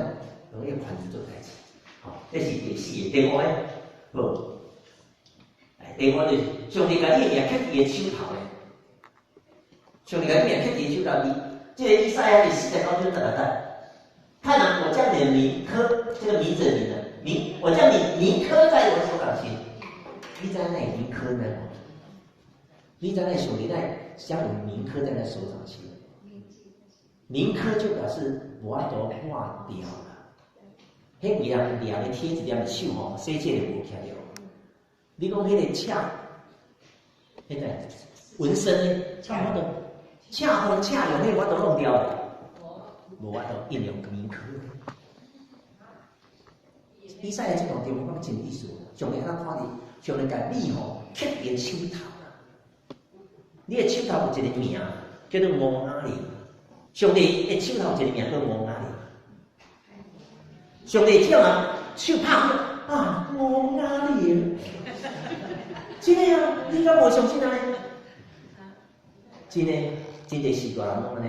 用迄个权利做代志。好，这是第四个，第五个，好。第五就是上帝甲你的名刻伫个手头咧，上帝甲你名刻伫个手头里。这个以赛亚第49章16节，看啊，我将你的名刻，这个名字的名，我将你铭刻在我手掌心。你在那铭刻呢？你在那上帝在将我铭刻在那手掌心。铭刻就表示我都画掉了，迄为人抓的贴一点手吼，洗这个无起来。你讲迄个恰，迄个纹身呢？我都恰风恰用，迄我都弄掉了，无法度应用铭刻。以赛亚这段地方讲真意思，上帝安看你，上帝甲你吼刻伫手头啦。你的手头有一个名叫做乌雅利，上帝的手头有一个名叫乌雅利。上帝这样啊，手拍啊，乌雅利。真的啊，你敢无相信啊？真的，真侪时大人拢安尼，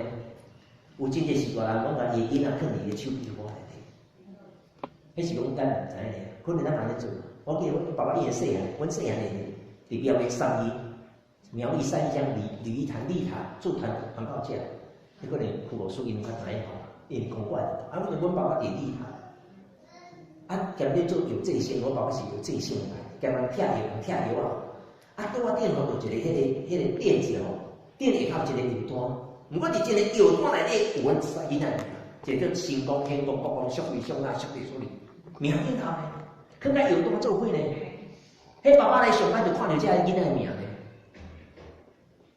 有真侪时大人拢甲伊囡仔放伫伊个手臂骨内底，迄是拢咱唔知咧，可能咱安尼做。我记得我爸爸伊个细汉，阮细汉咧，伫苗栗3义，苗栗3义乡鲤鱼潭立塔驻团环保者，迄可能副老师因较知吼，因公馆，啊，阮爸爸伫立塔，啊，兼咧做有这性，我爸爸是有这性的，兼人拆药啊。啊，拄啊顶头就一个迄个垫子吼，垫下头一个油单，毋过伫这个油单内底有阮3囡仔名，一个叫成功、兴功、国公、淑慧、淑雅、淑丽、淑丽，名顶头呢，囥甲油单做伙呢。迄爸爸来上班就看到这囡仔名呢，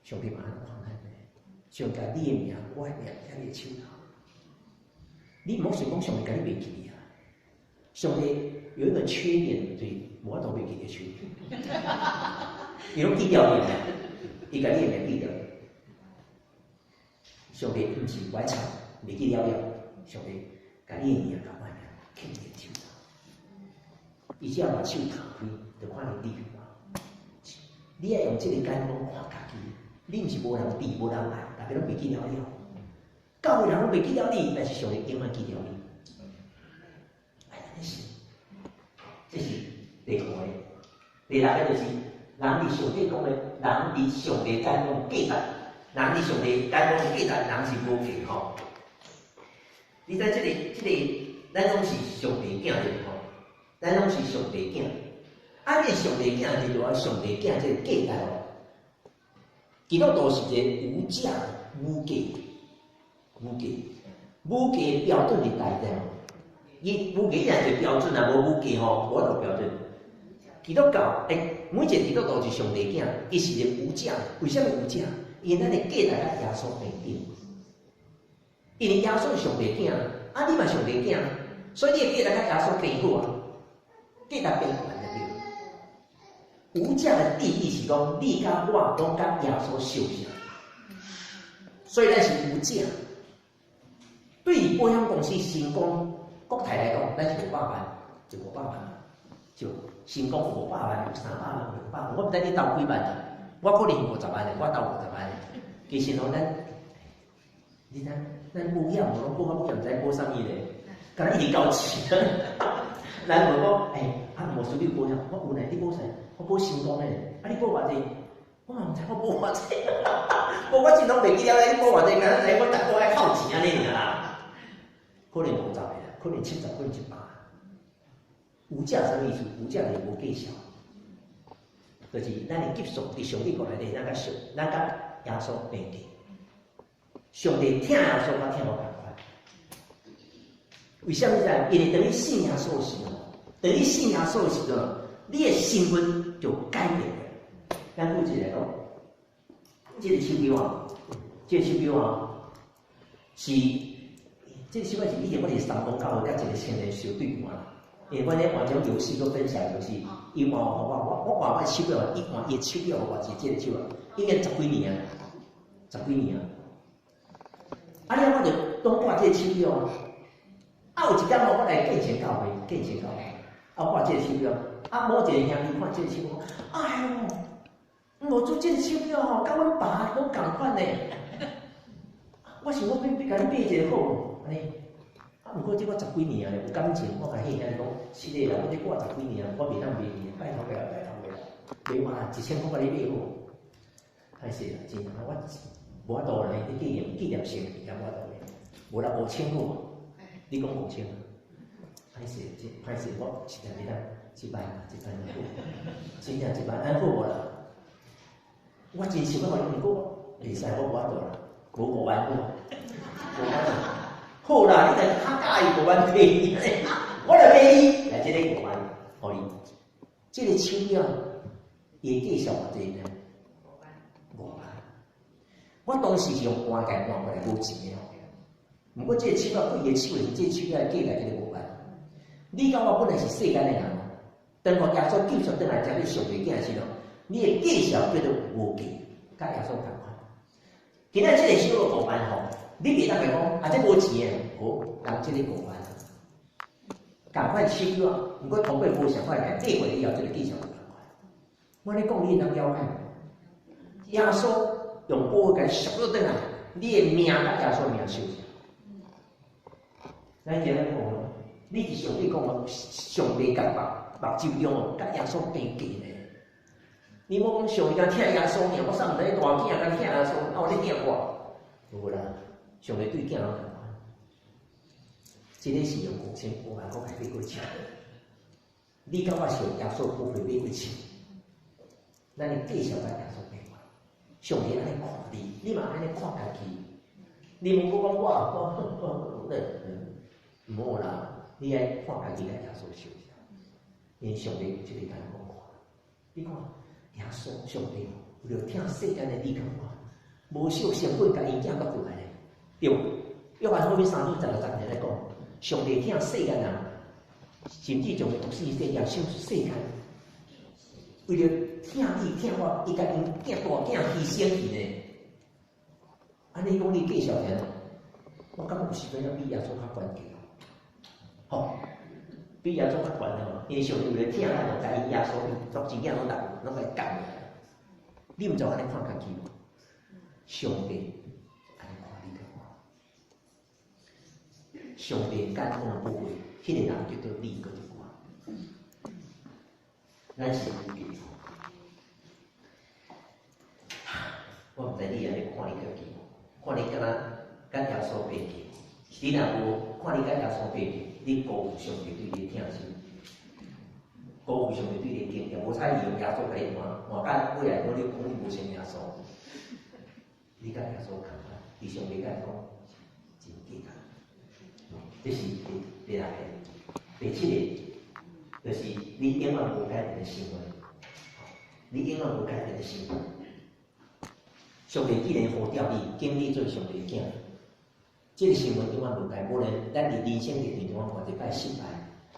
上帝嘛安看咱呢，上帝你的名，我的名在你的手头，你莫想讲上帝甲你袂记你啊，上帝有一个缺点，对，我都袂记你缺点。伊拢记掉你啦，伊甲你诶名记掉。上帝毋是歪吵，袂记了，上帝甲你诶名甲我诶名刻伫手头。伊只要把手摊开，就看你地方。你要用这个眼光看家己，你毋是无人比、无人爱，大家拢袂记了。教会人拢袂记了你，但是上帝永远记了你。哎，这是第五个，第六个就是。人伫上帝讲的，人伫上帝眼光价值，人伫上帝眼光价值，人是无价吼。你知咱拢是上帝囝对吼，咱拢是上帝囝。啊，你上帝囝是着上帝囝这个价值哦。基督徒是一个无价、无价的标准伫内底哦。伊无价也是标准啊，无价吼，无就标准。基督教，每一个基督徒是上帝囝，伊是一个无价。为什么无价？因为咱的价值甲耶稣平等。因为耶稣是上帝囝，啊，你嘛上帝囝，所以你的价值甲耶稣平好啊，价值平衡就对。无价的定义是讲，你甲我拢甲耶稣相像，所以咱是无价。对于保险公司成功国泰来讲，咱是500万，就500万。就成功500万、300万、500万，我毋知你斗几万啊？我可能50万的，我斗50万的。其实吼，你看，咱保险无拢保险，毋知保啥物咧，敢若一直交钱。咱无讲，无需要保险，我有呢，你保啥？我保成功的，你保偌济？我嘛毋知我保偌济，我真拢袂记了咧，你保偌济？敢若我逐个爱扣钱安尼尔啦。可能50个啦，可能70，可能100。无价什么意思？无价就是无计数，就是咱的级数伫上帝国内底，咱甲耶稣平等。上帝听耶稣甲听我同款。为什么呢？因为等于信耶稣时候，等于信耶稣时候，你的身份就改变了。咱举一个咯，这个手表啊，是这个手表是以前我是三公教会甲一个青年小对换。因为我咧玩种游戏，佮分享游戏，伊换我换我手表，伊换伊手表，我换一个手表，应该10几年啊。啊，了我就拢挂这个手表啊。啊，有一天我来见钱教会，啊，挂这个手表，啊，某一个兄弟看这个手表，哎呦，无做这个手表吼，甲阮爸拢共款咧。我想我要甲你买一个好，安尼。毋过这我10几年啊，有感情，我甲迄兄弟讲，是嘞啦，我这挂10几年啊，我袂当卖你，拜托袂啦，卖嘛1000块甲你买好，太势啦，真啊，我无法度啦，你纪念性也无法度咧，无啦5000好，你讲5000，太势，我实在袂当100好，真正100安好无啦，我真想要互你，毋过袂使，我无法度啦，无5万好，5万。好啦，你就较介意5万买你，我就买你来这个5万，互你。这个手表，伊价值偌济呢？5万。我当时是用换价换过来无钱的。毋过这个手表对伊的手里，这个手表的价值就是5万。你甲我本来是世间的人，当我耶稣救赎转来，才去上帝囝时咯，你的价值叫做无价，甲耶稣同款。今仔这个手表5万吼。你袂当来讲，这无钱诶，好，人这个5万，赶快手表啊！毋过同辈无想快来，这回以后这个技巧就赶快。我咧讲，你能了解？耶稣用宝甲赎了转来，你的命甲耶稣命相像。咱今日讲咯，你是上帝讲哦，上帝甲目睭中哦，甲耶稣平价咧。你莫讲上帝甲听耶稣尔，我上帝大囝甲听耶稣，啊我咧听我，无啦。上帝对囝拢同款，这个是用5000、5万块买过钱，你甲我是耶稣不会买过钱，咱你继续甲耶稣买过。上帝安尼看你，你嘛安尼看家己。你毋好讲我唔好啦，你爱看家己甲耶稣受下。因为上帝就是甲咱讲看，你看耶稣上帝为了听世间的你讲话，无惜成本甲因囝搁过来咧，对。约翰福音3章16节来讲，上帝听世间人，甚至将独生子也收世间，为了听你听我，伊甲因囝大囝牺牲去呢。安尼讲你继续听，我感觉有时阵要比耶稣较关键，吼，比耶稣较悬吼，因为上帝为了听咱，就甲伊耶稣作真囝拢来教来。你毋就安尼看家己无？上帝安尼看你个看，上帝感恩不悔，迄个人叫做你个一寡，咱是有记。我毋知你安尼看你家己无？看你敢若甲耶稣平起，你若无看你甲耶稣平起，你辜负上帝对你的疼惜，辜负上帝对你的敬仰。无彩伊用耶稣甲你换甲尾来讲你讲你无信耶稣，你甲耶稣共款，你上帝甲讲真简单。这是第六个，第七个，就是你永远无改变的行为，你永远无改变的行为。上帝既然呼召你，经历做上帝的囝，这个行为永远无改。无论咱伫人生历程中偌一摆失败，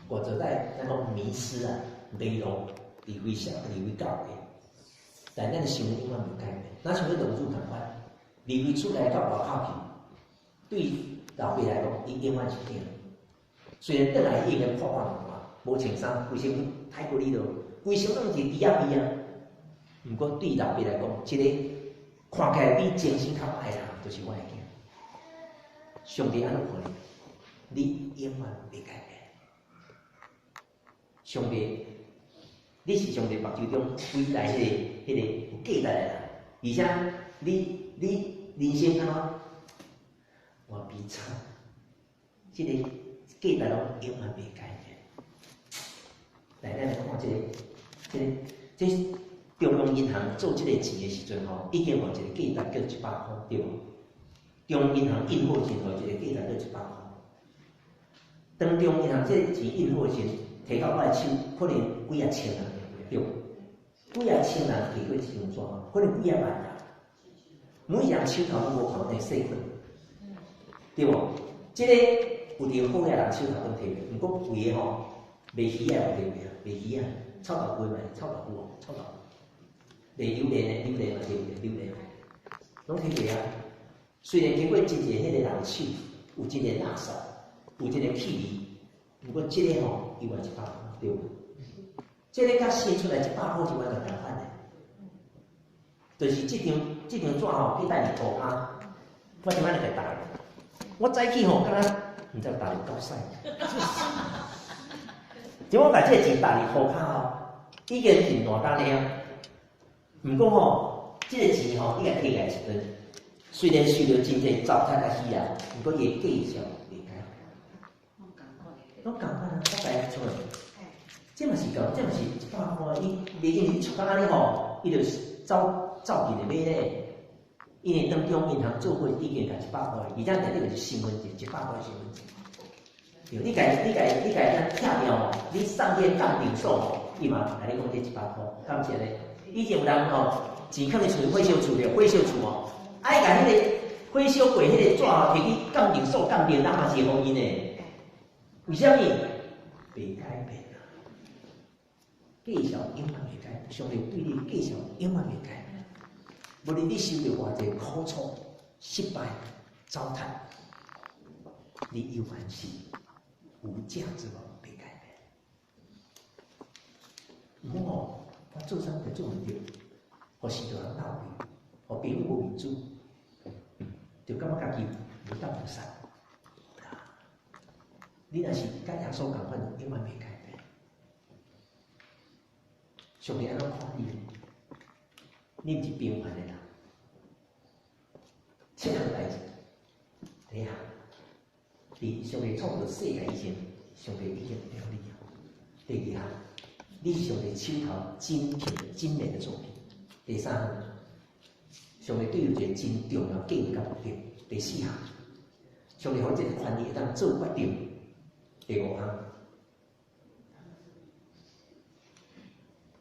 偌一摆咱讲迷失啊、迷路、离开神、离开教会，但咱的行为永远无改变。咱像咧农主共款，离开厝内到外口去，对老爸来讲，伊永远是囝。虽然转来已经破万万，无穿衫，规身太过里头，规身拢是猪仔味啊。毋过对老爸来讲，即个看起来比精神较歹人，就是我的囝。上帝安怎看你？你永远袂改变。上帝，你是上帝目睭中伟大迄个有价值的人，而且你人生安怎？我悲惨，这个价值拢永远袂改变。来，咱来看这中央银行做这个钱的时阵吼，已经有一个价值叫100块，对无？中央银行印好钱，有一个价值叫100块。当中央银行这个钱印好钱摕到我的手，可能几啊千人，对，几啊千人摕过一张纸，可能几啊万人，每一人手头拢无同的细份，对无？这个有条好嘅人手头拢摕过，毋过贵个吼，卖鱼啊有摕过啊，卖鱼啊，臭豆腐嘛，臭豆腐哦，臭豆腐。卖榴莲的，榴莲嘛对不对？榴莲，拢摕过啊。虽然经过真侪迄个人手，有真个垃圾，有真个气味，不过这个吼，伊话100块，对不？这个甲生出来100块是完全相反的。就是这张纸吼，去带入涂骹，我即摆就给打。我早起吼，敢若毋知打入够屎。就我把这个钱打入涂骹吼，已经是烂干了。毋过吼，这个钱吼，你甲摕来时阵，虽然受到真侪糟蹋甲死啊，毋过伊计数袂改。拢共款啊，我家出来，这嘛是共，这嘛是100块。伊袂用你出到安尼吼，伊就走去就买咧。因为当中银行做过已经甲100块，而且内底就是身份证，100块身份证。对，你家拆掉哦，你上面杠顶数哦，伊嘛来你讲这100块，敢是咧？以前有人吼，钱放伫厝火烧厝着，火烧厝哦，爱甲迄个火烧过迄个纸哦，摕去杠顶数杠顶，那嘛是互因诶。为什么？袂改变啊！计数永远袂改变，上帝对你计数永远袂改变。无论你受着偌济苦楚、失败、糟蹋，你永远是有价值无袂改变。毋好吼。我做啥就做毋对，互许多人闹伊，互朋友无面子，就感觉家己无当无善。你若是甲耶稣共款，永远袂改变。上帝安怎看你？你毋是平凡的人。7项代志，第一项，伫上帝创造世界以前，上帝已经了你。第二项。你是上帝手头精品精美的作品。第三项，上帝对有一个真重要建议甲目的。第四项，上帝互你一个权利，会当做决定。第五项，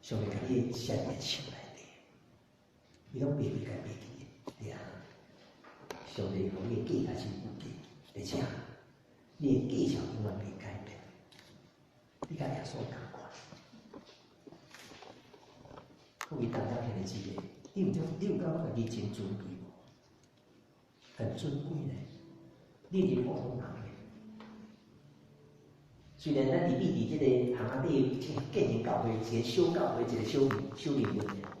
上帝甲你写在手内底，伊拢别甲别记的。第六项，上帝互你的计较是有记。第七项，你的计较永远袂改变。你甲耶稣同款。各位大家听的姊妹，你有感觉家己真尊贵无？很尊贵呢，你是普通人呢。虽然咱伫立伫即个巷仔底建成教会，一个小教会，一个小灵运的，